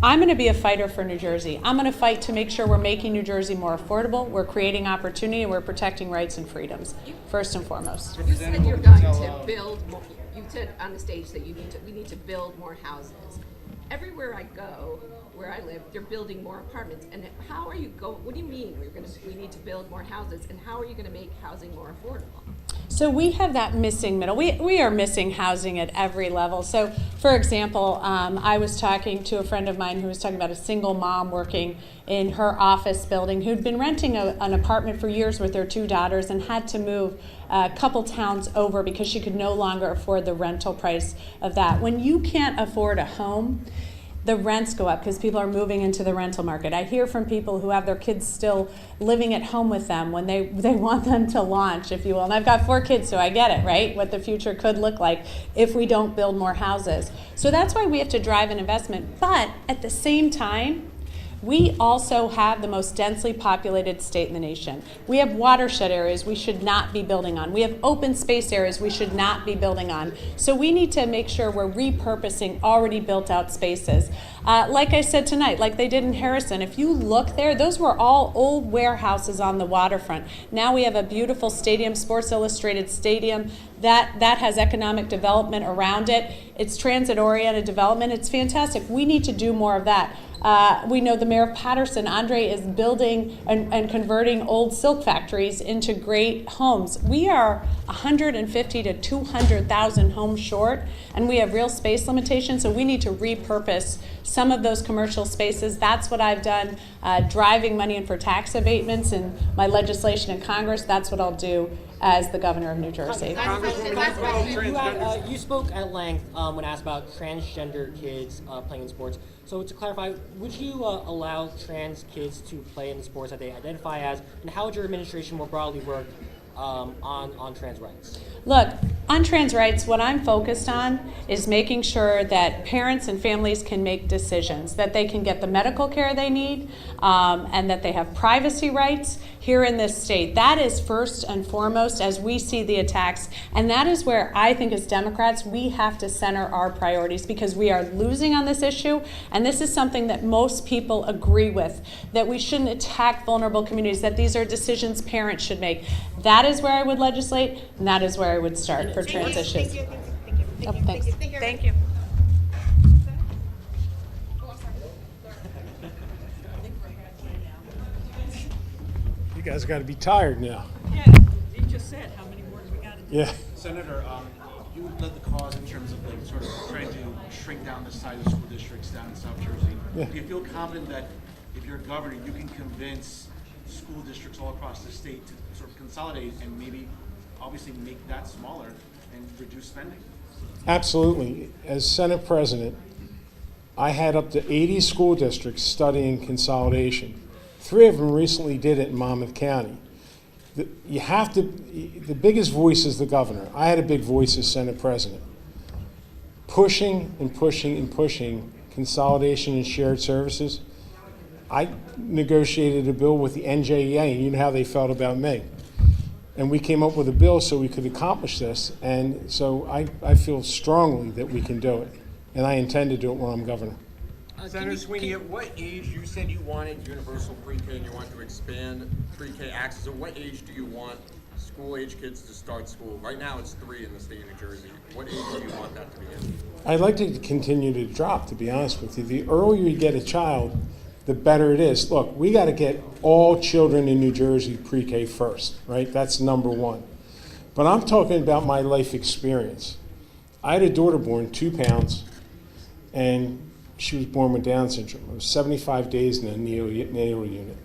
I'm going to be a fighter for New Jersey. I'm going to fight to make sure we're making New Jersey more affordable, we're creating opportunity, and we're protecting rights and freedoms, first and foremost. You said you're going to build more, you said on the stage that we need to build more houses. Everywhere I go, where I live, they're building more apartments. And how are you what do you mean we need to build more houses? And how are you going to make housing more affordable? So we have that missing middle. We are missing housing at every level. So, for example, I was talking to a friend of mine who was talking about a single mom working in her office building who'd been renting an apartment for years with their 2 daughters and had to move a couple towns over because she could no longer afford the rental price of that. When you can't afford a home, the rents go up because people are moving into the rental market. I hear from people who have their kids still living at home with them when they want them to launch, if you will. And I've got 4 kids, so I get it, right? What the future could look like if we don't build more houses. So that's why we have to drive an investment. But at the same time, we also have the most densely populated state in the nation. We have watershed areas we should not be building on. We have open space areas we should not be building on. So we need to make sure we're repurposing already built out spaces. Like I said tonight, like they did in Harrison, if you look there, those were all old warehouses on the waterfront. Now we have a beautiful stadium, Sports Illustrated Stadium, that has economic development around it. It's transit-oriented development. It's fantastic. We need to do more of that. We know the mayor of Patterson, Andre, is building and converting old silk factories into great homes. We are 150 to 200,000 homes short, and we have real space limitations, so we need to repurpose some of those commercial spaces. That's what I've done, driving money in for tax abatements in my legislation in Congress. That's what I'll do as the governor of New Jersey. You spoke at length when asked about transgender kids playing in sports. So to clarify, would you allow trans kids to play in the sports that they identify as, and how would your administration more broadly work on trans rights? Look, on trans rights, what I'm focused on is making sure that parents and families can make decisions, that they can get the medical care they need, and that they have privacy rights here in this state. That is first and foremost as we see the attacks, and that is where I think as Democrats we have to center our priorities, because we are losing on this issue, and this is something that most people agree with, that we shouldn't attack vulnerable communities, that these are decisions parents should make. That is where I would legislate, and that is where I would start for trans issues. Thanks. Thank you. You guys got to be tired now. Yeah, you just said how many more do we got to do? Yeah. Senator, you led the cause in terms of like sort of trying to shrink down the size of school districts down in South Jersey. Yeah. Do you feel confident that if you're a governor, you can convince school districts all across the state to sort of consolidate and maybe obviously make that smaller and reduce spending? Absolutely. As Senate President, I had up to 80 school districts studying consolidation. 3 of them recently did it in Monmouth County. The biggest voice is the governor. I had a big voice as Senate President. Pushing and pushing and pushing consolidation and shared services. I negotiated a bill with the NJEA, and you know how they felt about me. And we came up with a bill so we could accomplish this, and so I feel strongly that we can do it, and I intend to do it when I'm governor. Senator Sweeney, at what age, you said you wanted universal pre-K and you wanted to expand pre-K access. At what age do you want school-age kids to start school? Right now it's 3 in the state of New Jersey. What age do you want that to be in? I'd like to continue to drop, to be honest with you. The earlier you get a child, the better it is. Look, we got to get all children in New Jersey pre-K first, right? That's number 1. But I'm talking about my life experience. I had a daughter born 2 pounds, and she was born with Down syndrome. It was 75 days in a neonatal unit.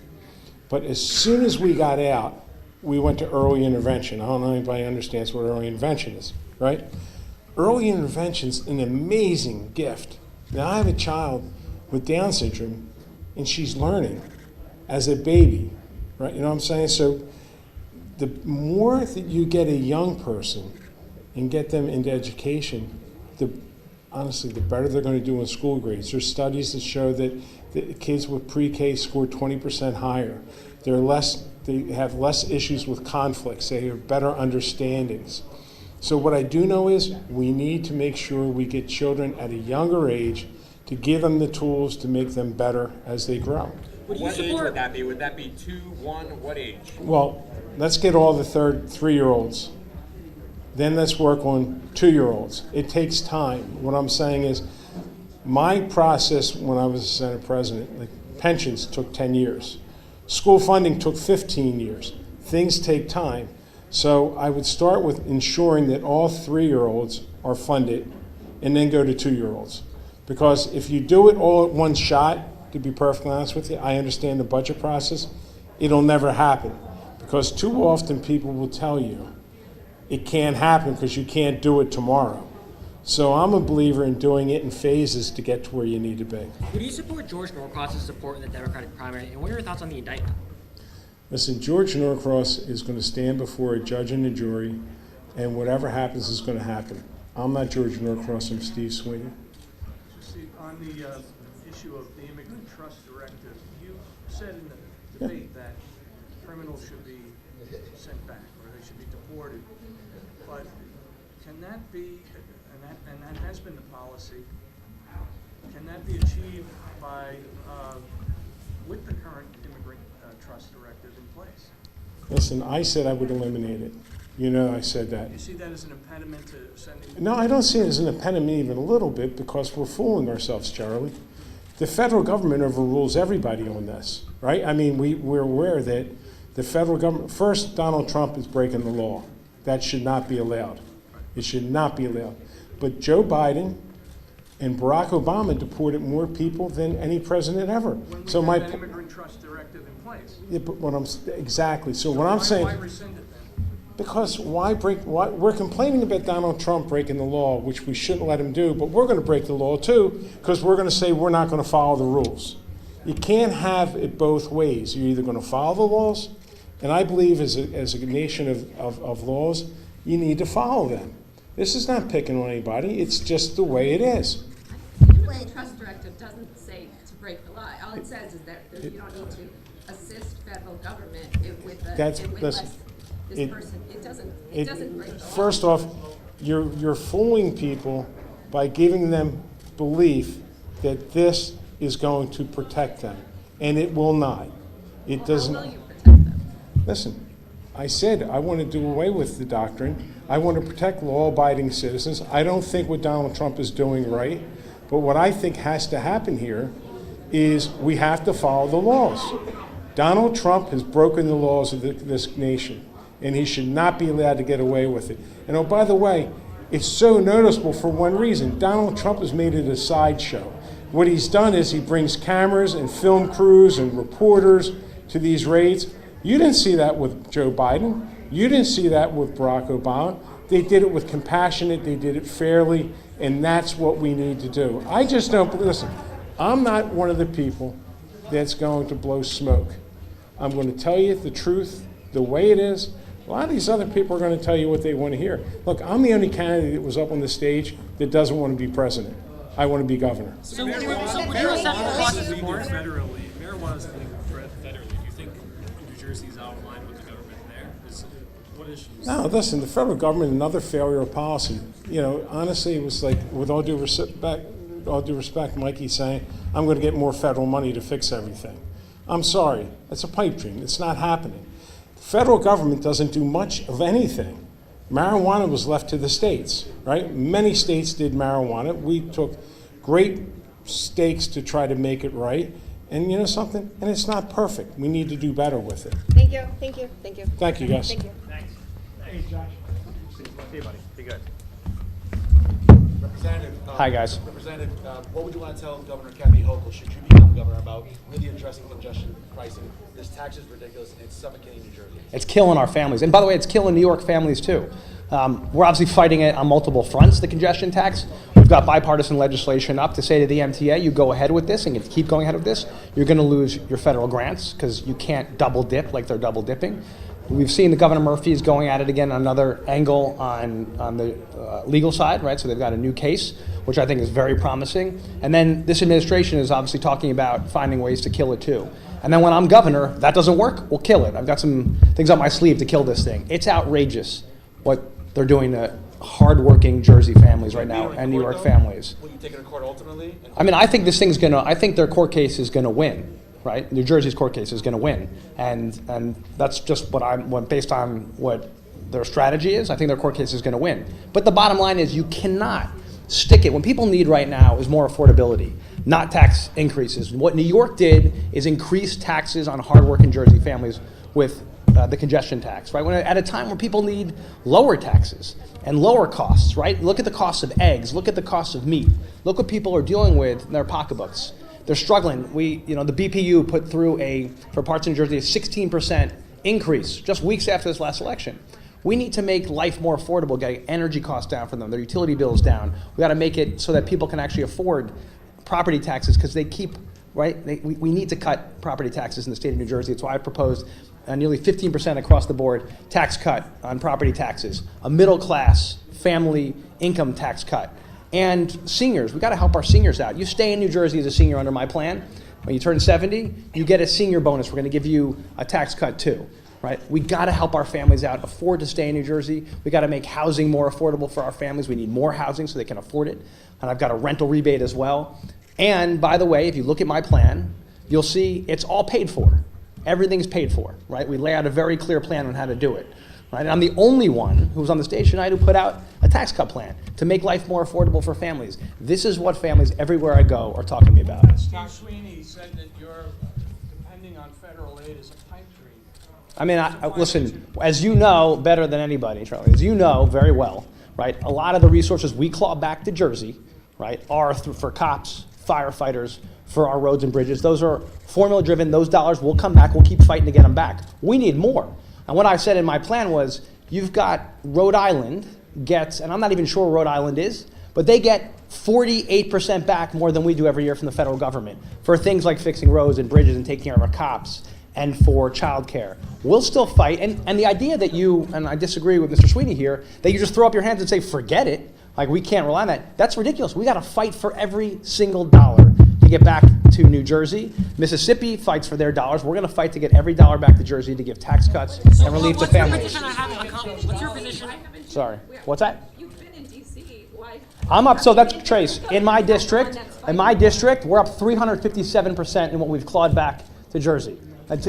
But as soon as we got out, we went to early intervention. I don't know if anybody understands what early intervention is, right? Early intervention is an amazing gift. Now, I have a child with Down syndrome, and she's learning as a baby, right? You know what I'm saying? So the more that you get a young person and get them into education, honestly, the better they're going to do in school grades. There's studies that show that the kids with pre-K score 20% higher. They have less issues with conflicts. They have better understandings. So what I do know is we need to make sure we get children at a younger age to give them the tools to make them better as they grow. What age would that be? Would that be 2, 1? What age? Well, let's get all the 3-year-olds. Then let's work on 2-year-olds. It takes time. What I'm saying is My process when I was a Senate president, like pensions took 10 years. School funding took 15 years. Things take time. So I would start with ensuring that all 3-year-olds are funded and then go to 2-year-olds. Because if you do it all at one shot, to be perfectly honest with you, I understand the budget process, it'll never happen. Because too often people will tell you it can't happen because you can't do it tomorrow. So I'm a believer in doing it in phases to get to where you need to be. Would you support George Norcross's support in the Democratic primary, and what are your thoughts on the indictment? Listen, George Norcross is going to stand before a judge and a jury, and whatever happens is going to happen. I'm not George Norcross, I'm Steve Sweeney. See, on the issue of the Immigrant Trust Directive, you said in the debate that criminals should be sent back, or they should be deported. But can that be, and that has been the policy, can that be achieved by, with the current Immigrant Trust Directive in place? Listen, I said I would eliminate it. You know I said that. Do you see that as an impediment to sending? No, I don't see it as an impediment even a little bit because we're fooling ourselves, Charlie. The federal government overrules everybody on this, right? I mean, we're aware that the federal government, first, Donald Trump is breaking the law. That should not be allowed. It should not be allowed. But Joe Biden and Barack Obama deported more people than any president ever. When we So had my that Immigrant Trust Directive in place. yeah, but what I'm exactly. So what I'm saying. Why rescind it then? Because we're complaining about Donald Trump breaking the law, which we shouldn't let him do, but we're going to break the law too, because we're going to say we're not going to follow the rules. You can't have it both ways. You're either going to follow the laws, and I believe as a nation of laws, you need to follow them. This is not picking on anybody, it's just the way it is. The Trust Directive doesn't say to break the law. All it says is that you don't need to assist federal government with this person. It doesn't break the law. First off, you're fooling people by giving them belief that this is going to protect them, and it will not. It doesn't. How will you protect them? Listen, I said I want to do away with the doctrine. I want to protect law-abiding citizens. I don't think what Donald Trump is doing right, but what I think has to happen here is we have to follow the laws. Donald Trump has broken the laws of this nation, and he should not be allowed to get away with it. And oh, by the way, it's so noticeable for one reason. Donald Trump has made it a sideshow. What he's done is he brings cameras and film crews and reporters to these raids. You didn't see that with Joe Biden. You didn't see that with Barack Obama. They did it with compassionate, they did it fairly, and that's what we need to do. I just don't, listen, I'm not one of the people that's going to blow smoke. I'm going to tell you the truth, the way it is. A lot of these other people are going to tell you what they want to hear. Look, I'm the only candidate that was up on the stage that doesn't want to be president. I want to be governor. So would you accept the process support? Federally, marijuana is legal federally. Do you think New Jersey is out of line with the government there? What issues? No, listen, the federal government, another failure of policy. You know, honestly, it was like, with all due respect, Mikey's saying, I'm going to get more federal money to fix everything. I'm sorry, it's a pipe dream. It's not happening. The federal government doesn't do much of anything. Marijuana was left to the states, right? Many states did marijuana. We took great stakes to try to make it right. And you know something? And it's not perfect. We need to do better with it. Thank you. Thank you. Thank you. Thank you, guys. Thank you. Thanks. Hey, Josh. Hey, buddy. Be good. Representative. Hi, guys. Representative, what would you want to tell Governor Kathy Hochul, should you become governor, about really addressing congestion pricing? This tax is ridiculous, and it's suffocating New Jersey. It's killing our families. And by the way, it's killing New York families too. We're obviously fighting it on multiple fronts, the congestion tax. We've got bipartisan legislation up to say to the MTA, you go ahead with this and you keep going ahead with this, you're going to lose your federal grants because you can't double dip like they're double dipping. We've seen the Governor Murphy is going at it again on another angle on the legal side, right? So they've got a new case, which I think is very promising. And then this administration is obviously talking about finding ways to kill it too. And then when I'm governor, that doesn't work, we'll kill it. I've got some things up my sleeve to kill this thing. It's outrageous what they're doing to hardworking Jersey families right now and New York families. Will you take it to court ultimately? I mean, I think this thing's I think their court case is gonna win, right? New Jersey's court case is gonna win. And that's just based on what their strategy is, I think their court case is gonna win. But the bottom line is you cannot Stick it. When people need right now is more affordability, not tax increases. What New York did is increase taxes on hardworking Jersey families with the congestion tax, right? At a time when people need lower taxes and lower costs, right? Look at the cost of eggs. Look at the cost of meat. Look what people are dealing with in their pocketbooks. They're struggling. The BPU put through for parts in Jersey, a 16% increase just weeks after this last election. We need to make life more affordable, getting energy costs down for them, their utility bills down. We got to make it so that people can actually afford property taxes because they keep, right? We need to cut property taxes in the state of New Jersey. That's why I proposed a nearly 15% across the board tax cut on property taxes, a middle class family income tax cut. And seniors, we got to help our seniors out. You stay in New Jersey as a senior under my plan. When you turn 70, you get a senior bonus. We're going to give you a tax cut too, right? We got to help our families out, afford to stay in New Jersey. We got to make housing more affordable for our families. We need more housing so they can afford it. And I've got a rental rebate as well. And by the way, if you look at my plan, you'll see it's all paid for. Everything's paid for, right? We lay out a very clear plan on how to do it. Right? And I'm the only one who was on the stage tonight who put out a tax cut plan to make life more affordable for families. This is what families everywhere I go are talking to me about. Steve Sweeney said that you're depending on federal aid as a pipe dream. I mean, listen, as you know better than anybody, Charlie, as you know very well, right, a lot of the resources we claw back to Jersey, right, are for cops, firefighters, for our roads and bridges. Those are formula driven. Those dollars will come back. We'll keep fighting to get them back. We need more. And what I said in my plan was, you've got Rhode Island gets, and I'm not even sure where Rhode Island is, but they get 48% back more than we do every year from the federal government for things like fixing roads and bridges and taking care of our cops and for childcare. We'll still fight. And the idea that you, and I disagree with Mr. Sweeney here, that you just throw up your hands and say, forget it, like we can't rely on that, that's ridiculous. We got to fight for every single dollar to get back to New Jersey. Mississippi fights for their dollars. We're going to fight to get every dollar back to Jersey to give tax cuts and relief to families. What's your position? Sorry, what's that? You've been in DC. Why? I'm up, so that's Trace. In my district, we're up 357% in what we've clawed back to Jersey. And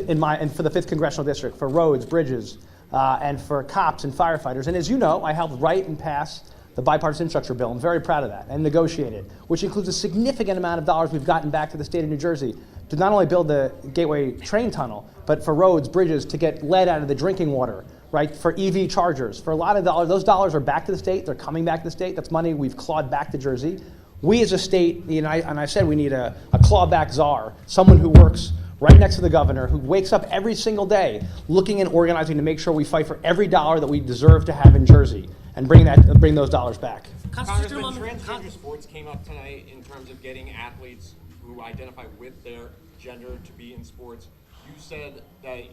for the 5th Congressional District, for roads, bridges, and for cops and firefighters. And as you know, I helped write and pass the bipartisan infrastructure bill. I'm very proud of that, and negotiated, which includes a significant amount of dollars we've gotten back to the state of New Jersey to not only build the Gateway train tunnel, but for roads, bridges, to get lead out of the drinking water, right, for EV chargers, for a lot of dollars. Those dollars are back to the state. They're coming back to the state. That's money we've clawed back to Jersey. We as a state, and I said we need a clawback czar, someone who works right next to the governor, who wakes up every single day looking and organizing to make sure we fight for every dollar that we deserve to have in Jersey and bring those dollars back. Congressman, transgender sports came up tonight in terms of getting athletes who identify with their gender to be in sports. You said that,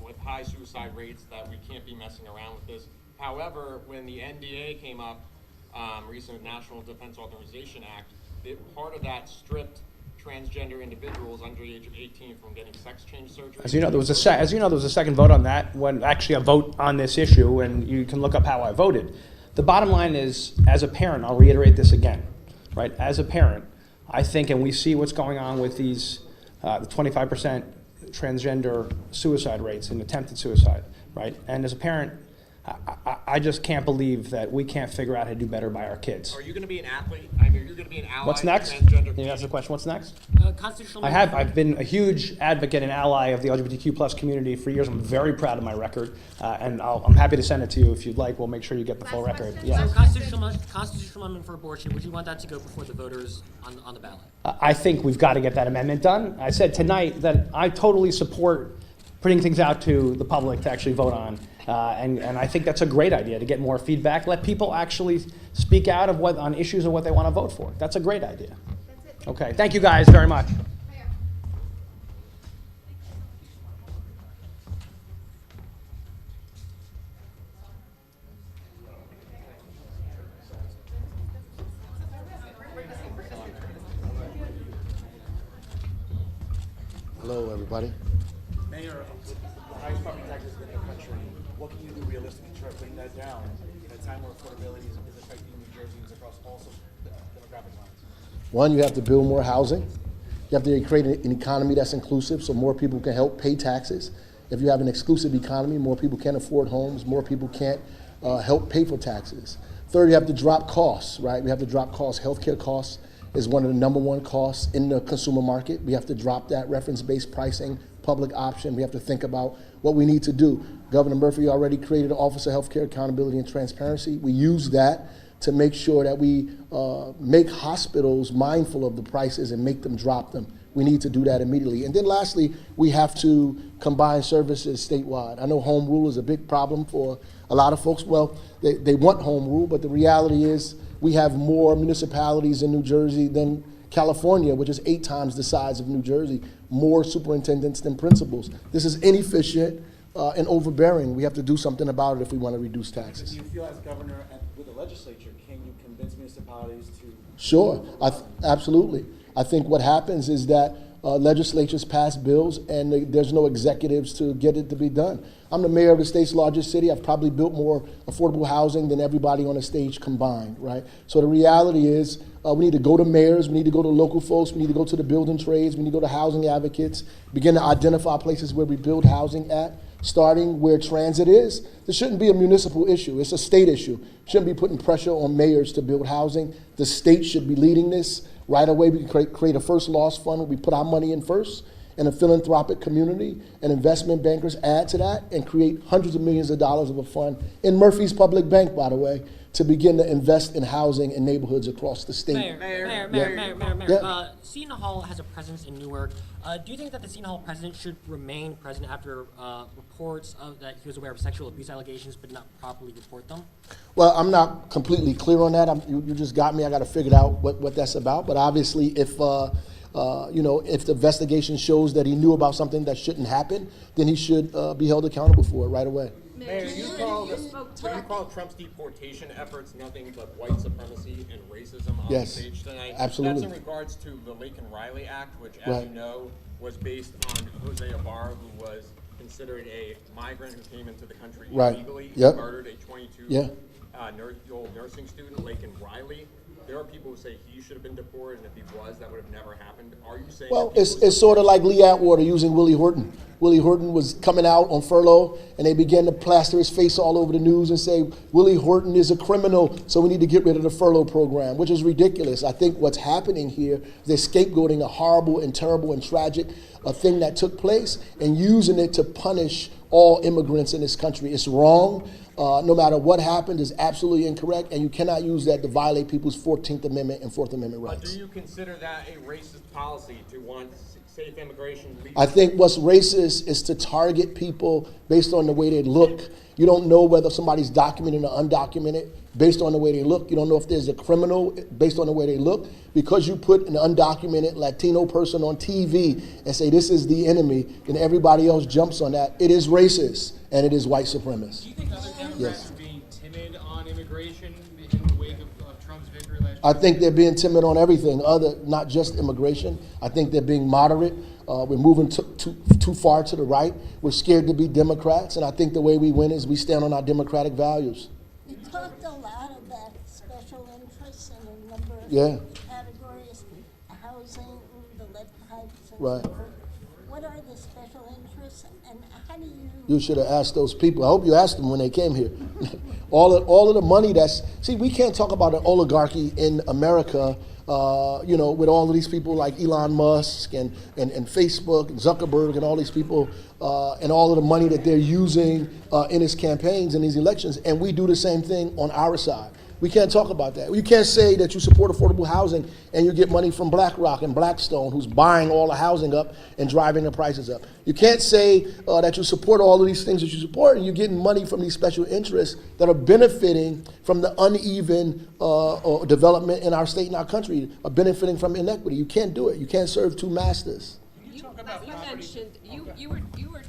with high suicide rates, that we can't be messing around with this. However, when the NDA came up, recent National Defense Authorization Act, part of that stripped transgender individuals under the age of 18 from getting sex change surgery. As you know, there was a second vote on that, a vote on this issue, and you can look up how I voted. The bottom line is, as a parent, I'll reiterate this again, right? As a parent, I think, and we see what's going on with these, the 25% transgender suicide rates and attempted suicide, right? And as a parent, I just can't believe that we can't figure out how to do better by our kids. Are you going to be an athlete? I mean, you're going to be an ally. What's next? To transgender Can you ask the question? What's next? Constitutional. I've been a huge advocate and ally of the LGBTQ plus community for years. I'm very proud of my record, and I'm happy to send it to you if you'd like. We'll make sure you get the full record. Yeah. So constitutional amendment for abortion, would you want that to go before the voters on the ballot? I think we've got to get that amendment done. I said tonight that I totally support putting things out to the public to actually vote on. And I think that's a great idea, to get more feedback. Let people actually speak out on issues of what they want to vote for. That's a great idea. Okay, thank you guys very much. Hello, everybody. Mayor, the highest property taxes in the country, what can you do realistically to try to bring that down in a time where affordability is affecting New Jerseyans across all demographic lines? One, you have to build more housing. You have to create an economy that's inclusive so more people can help pay taxes. If you have an exclusive economy, more people can't afford homes, more people can't help pay for taxes. Third, you have to drop costs, right? We have to drop costs. Healthcare costs is one of the number one costs in the consumer market. We have to drop that reference-based pricing, public option. We have to think about what we need to do. Governor Murphy already created an Office of Healthcare Accountability and Transparency. We use that to make sure that we make hospitals mindful of the prices and make them drop them. We need to do that immediately. And then lastly, we have to combine services statewide. I know home rule is a big problem for a lot of folks. Well, they want home rule, but the reality is we have more municipalities in New Jersey than California, which is 8 times the size of New Jersey, more superintendents than principals. This is inefficient and overbearing. We have to do something about it if we want to reduce taxes. Do you feel as governor and with the legislature, can you convince municipalities to? Sure, absolutely. I think what happens is that legislatures pass bills and there's no executives to get it to be done. I'm the mayor of the state's largest city. I've probably built more affordable housing than everybody on the stage combined, right? So the reality is we need to go to mayors, we need to go to local folks, we need to go to the building trades, we need to go to housing advocates, begin to identify places where we build housing at, starting where transit is. This shouldn't be a municipal issue. It's a state issue. Shouldn't be putting pressure on mayors to build housing. The state should be leading this. Right away, we can create a first loss fund where we put our money in first, and a philanthropic community and investment bankers add to that and create hundreds of millions of dollars of a fund in Murphy's Public Bank, by the way, to begin to invest in housing in neighborhoods across the state. Mayor. Seton Hall has a presence in Newark. Do you think that the Seton Hall president should remain president after reports of that he was aware of sexual abuse allegations but not properly report them? Well, I'm not completely clear on that. You just got me. I got to figure out what that's about. But obviously, if if the investigation shows that he knew about something that shouldn't happen, then he should be held accountable for it right away. Mayor, you call Trump's deportation efforts nothing but white supremacy and racism on the stage tonight. Absolutely. That's in regards to the Laken-Riley Act, which, as you know, was based on Jose Ibarra, who was considered a migrant who came into the country illegally. He murdered a 22-year-old nursing student, Laken-Riley. There are people who say he should have been deported, and if he was, that would have never happened. Are you saying? Well, it's sort of like Lee Atwater using Willie Horton. Willie Horton was coming out on furlough, and they began to plaster his face all over the news and say, Willie Horton is a criminal, so we need to get rid of the furlough program, which is ridiculous. I think what's happening here is they're scapegoating a horrible and terrible and tragic thing that took place and using it to punish all immigrants in this country. It's wrong. No matter what happened, is absolutely incorrect, and you cannot use that to violate people's 14th Amendment and 4th Amendment rights. Do you consider that a racist policy to want safe immigration? I think what's racist is to target people based on the way they look. You don't know whether somebody's documented or undocumented based on the way they look. You don't know if there's a criminal based on the way they look. Because you put an undocumented Latino person on TV and say this is the enemy, then everybody else jumps on that. It is racist and it is white supremacist. Do you think other Democrats are being timid on immigration in the wake of Trump's victory last year? I think they're being timid on everything, not just immigration. I think they're being moderate. We're moving too far to the right. We're scared to be Democrats, and I think the way we win is we stand on our democratic values. You talked a lot about special interests in a number of categories, housing, the lead pipes, and so forth. What are the special interests, and how do you? You should have asked those people. I hope you asked them when they came here. all of the money see, we can't talk about an oligarchy in America, with all of these people like Elon Musk and Facebook and Zuckerberg and all these people and all of the money that they're using in his campaigns and these elections, and we do the same thing on our side. We can't talk about that. You can't say that you support affordable housing and you get money from BlackRock and Blackstone, who's buying all the housing up and driving the prices up. You can't say that you support all of these things that you support and you're getting money from these special interests that are benefiting from the uneven development in our state and our country, are benefiting from inequity. You can't do it. You can't serve two masters. You mentioned, you were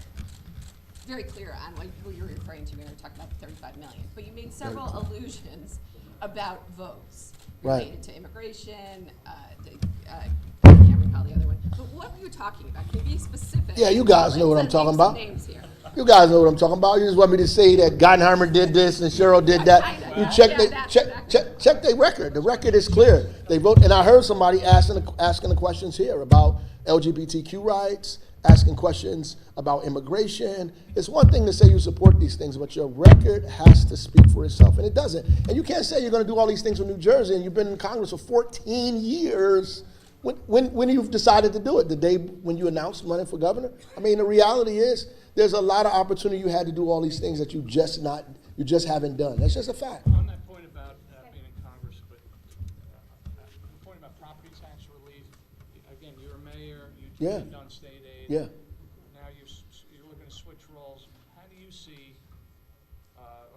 very clear on who you're referring to when you're talking about the 35 million, but you made several allusions about votes related to immigration. I can't recall the other one. But what were you talking about? Can you be specific? Yeah, you guys know what I'm talking about. Names here. You guys know what I'm talking about. You just want me to say that Gottheimer did this and Cheryl did that. You check their record. The record is clear. They vote, and I heard somebody asking the questions here about LGBTQ rights asking questions about immigration. It's one thing to say you support these things, but your record has to speak for itself, and it doesn't. And you can't say you're going to do all these things with New Jersey, and you've been in Congress for 14 years. When you've decided to do it, the day when you announced running for governor? I mean, the reality is there's a lot of opportunity you had to do all these things that you just haven't done. That's just a fact. On that point about being in Congress, but the point about property tax relief, again, you're a mayor, you depend on state aid. Yeah. Now you're looking to switch roles. How do you see,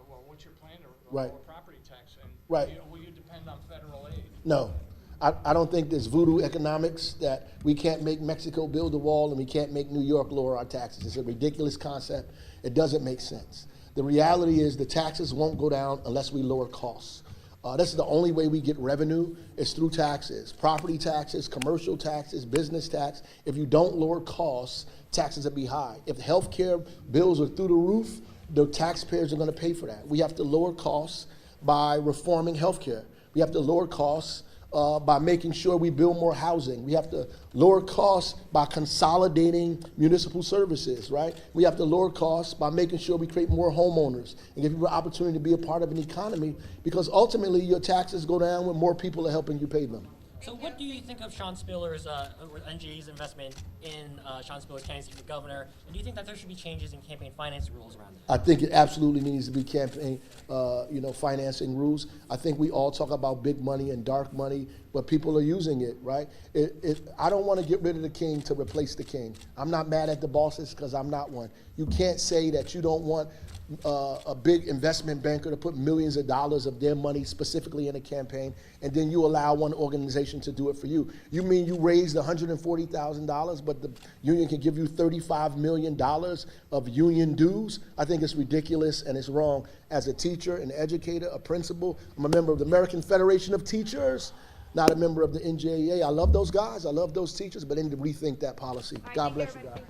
well, what's your plan to lower property tax? And will you depend on federal aid? No. I don't think there's voodoo economics that we can't make Mexico build a wall and we can't make New York lower our taxes. It's a ridiculous concept. It doesn't make sense. The reality is the taxes won't go down unless we lower costs. This is the only way we get revenue is through taxes, property taxes, commercial taxes, business tax. If you don't lower costs, taxes will be high. If health care bills are through the roof, the taxpayers are going to pay for that. We have to lower costs by reforming health care. We have to lower costs by making sure we build more housing. We have to lower costs by consolidating municipal services, right? We have to lower costs by making sure we create more homeowners and give people the opportunity to be a part of an economy, because ultimately your taxes go down when more people are helping you pay them. So what do you think of Sean Spiller's, NGA's investment in Sean Spiller's candidacy for governor? And do you think that there should be changes in campaign financing rules around that? I think it absolutely needs to be campaign, financing rules. I think we all talk about big money and dark money, but people are using it, right? I don't want to get rid of the king to replace the king. I'm not mad at the bosses because I'm not one. You can't say that you don't want a big investment banker to put millions of dollars of their money specifically in a campaign, and then you allow one organization to do it for you. You mean you raised $140,000, but the union can give you $35 million of union dues? I think it's ridiculous and it's wrong. As a teacher, an educator, a principal, I'm a member of the American Federation of Teachers, not a member of the NJEA. I love those guys, I love those teachers, but they need to rethink that policy. God bless you guys.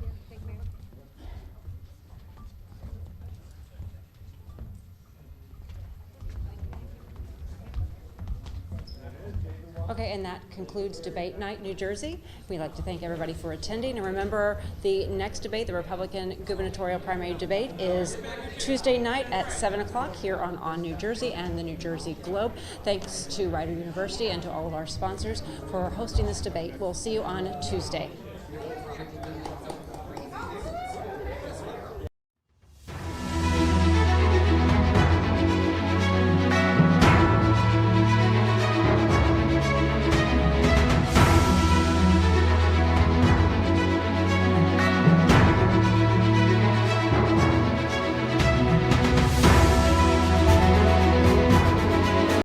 Okay, and that concludes Debate Night New Jersey. We'd like to thank everybody for attending. And remember, the next debate, the Republican gubernatorial primary debate, is Tuesday night at 7 o'clock here on New Jersey and the New Jersey Globe. Thanks to Rider University and to all of our sponsors for hosting this debate. We'll see you on Tuesday.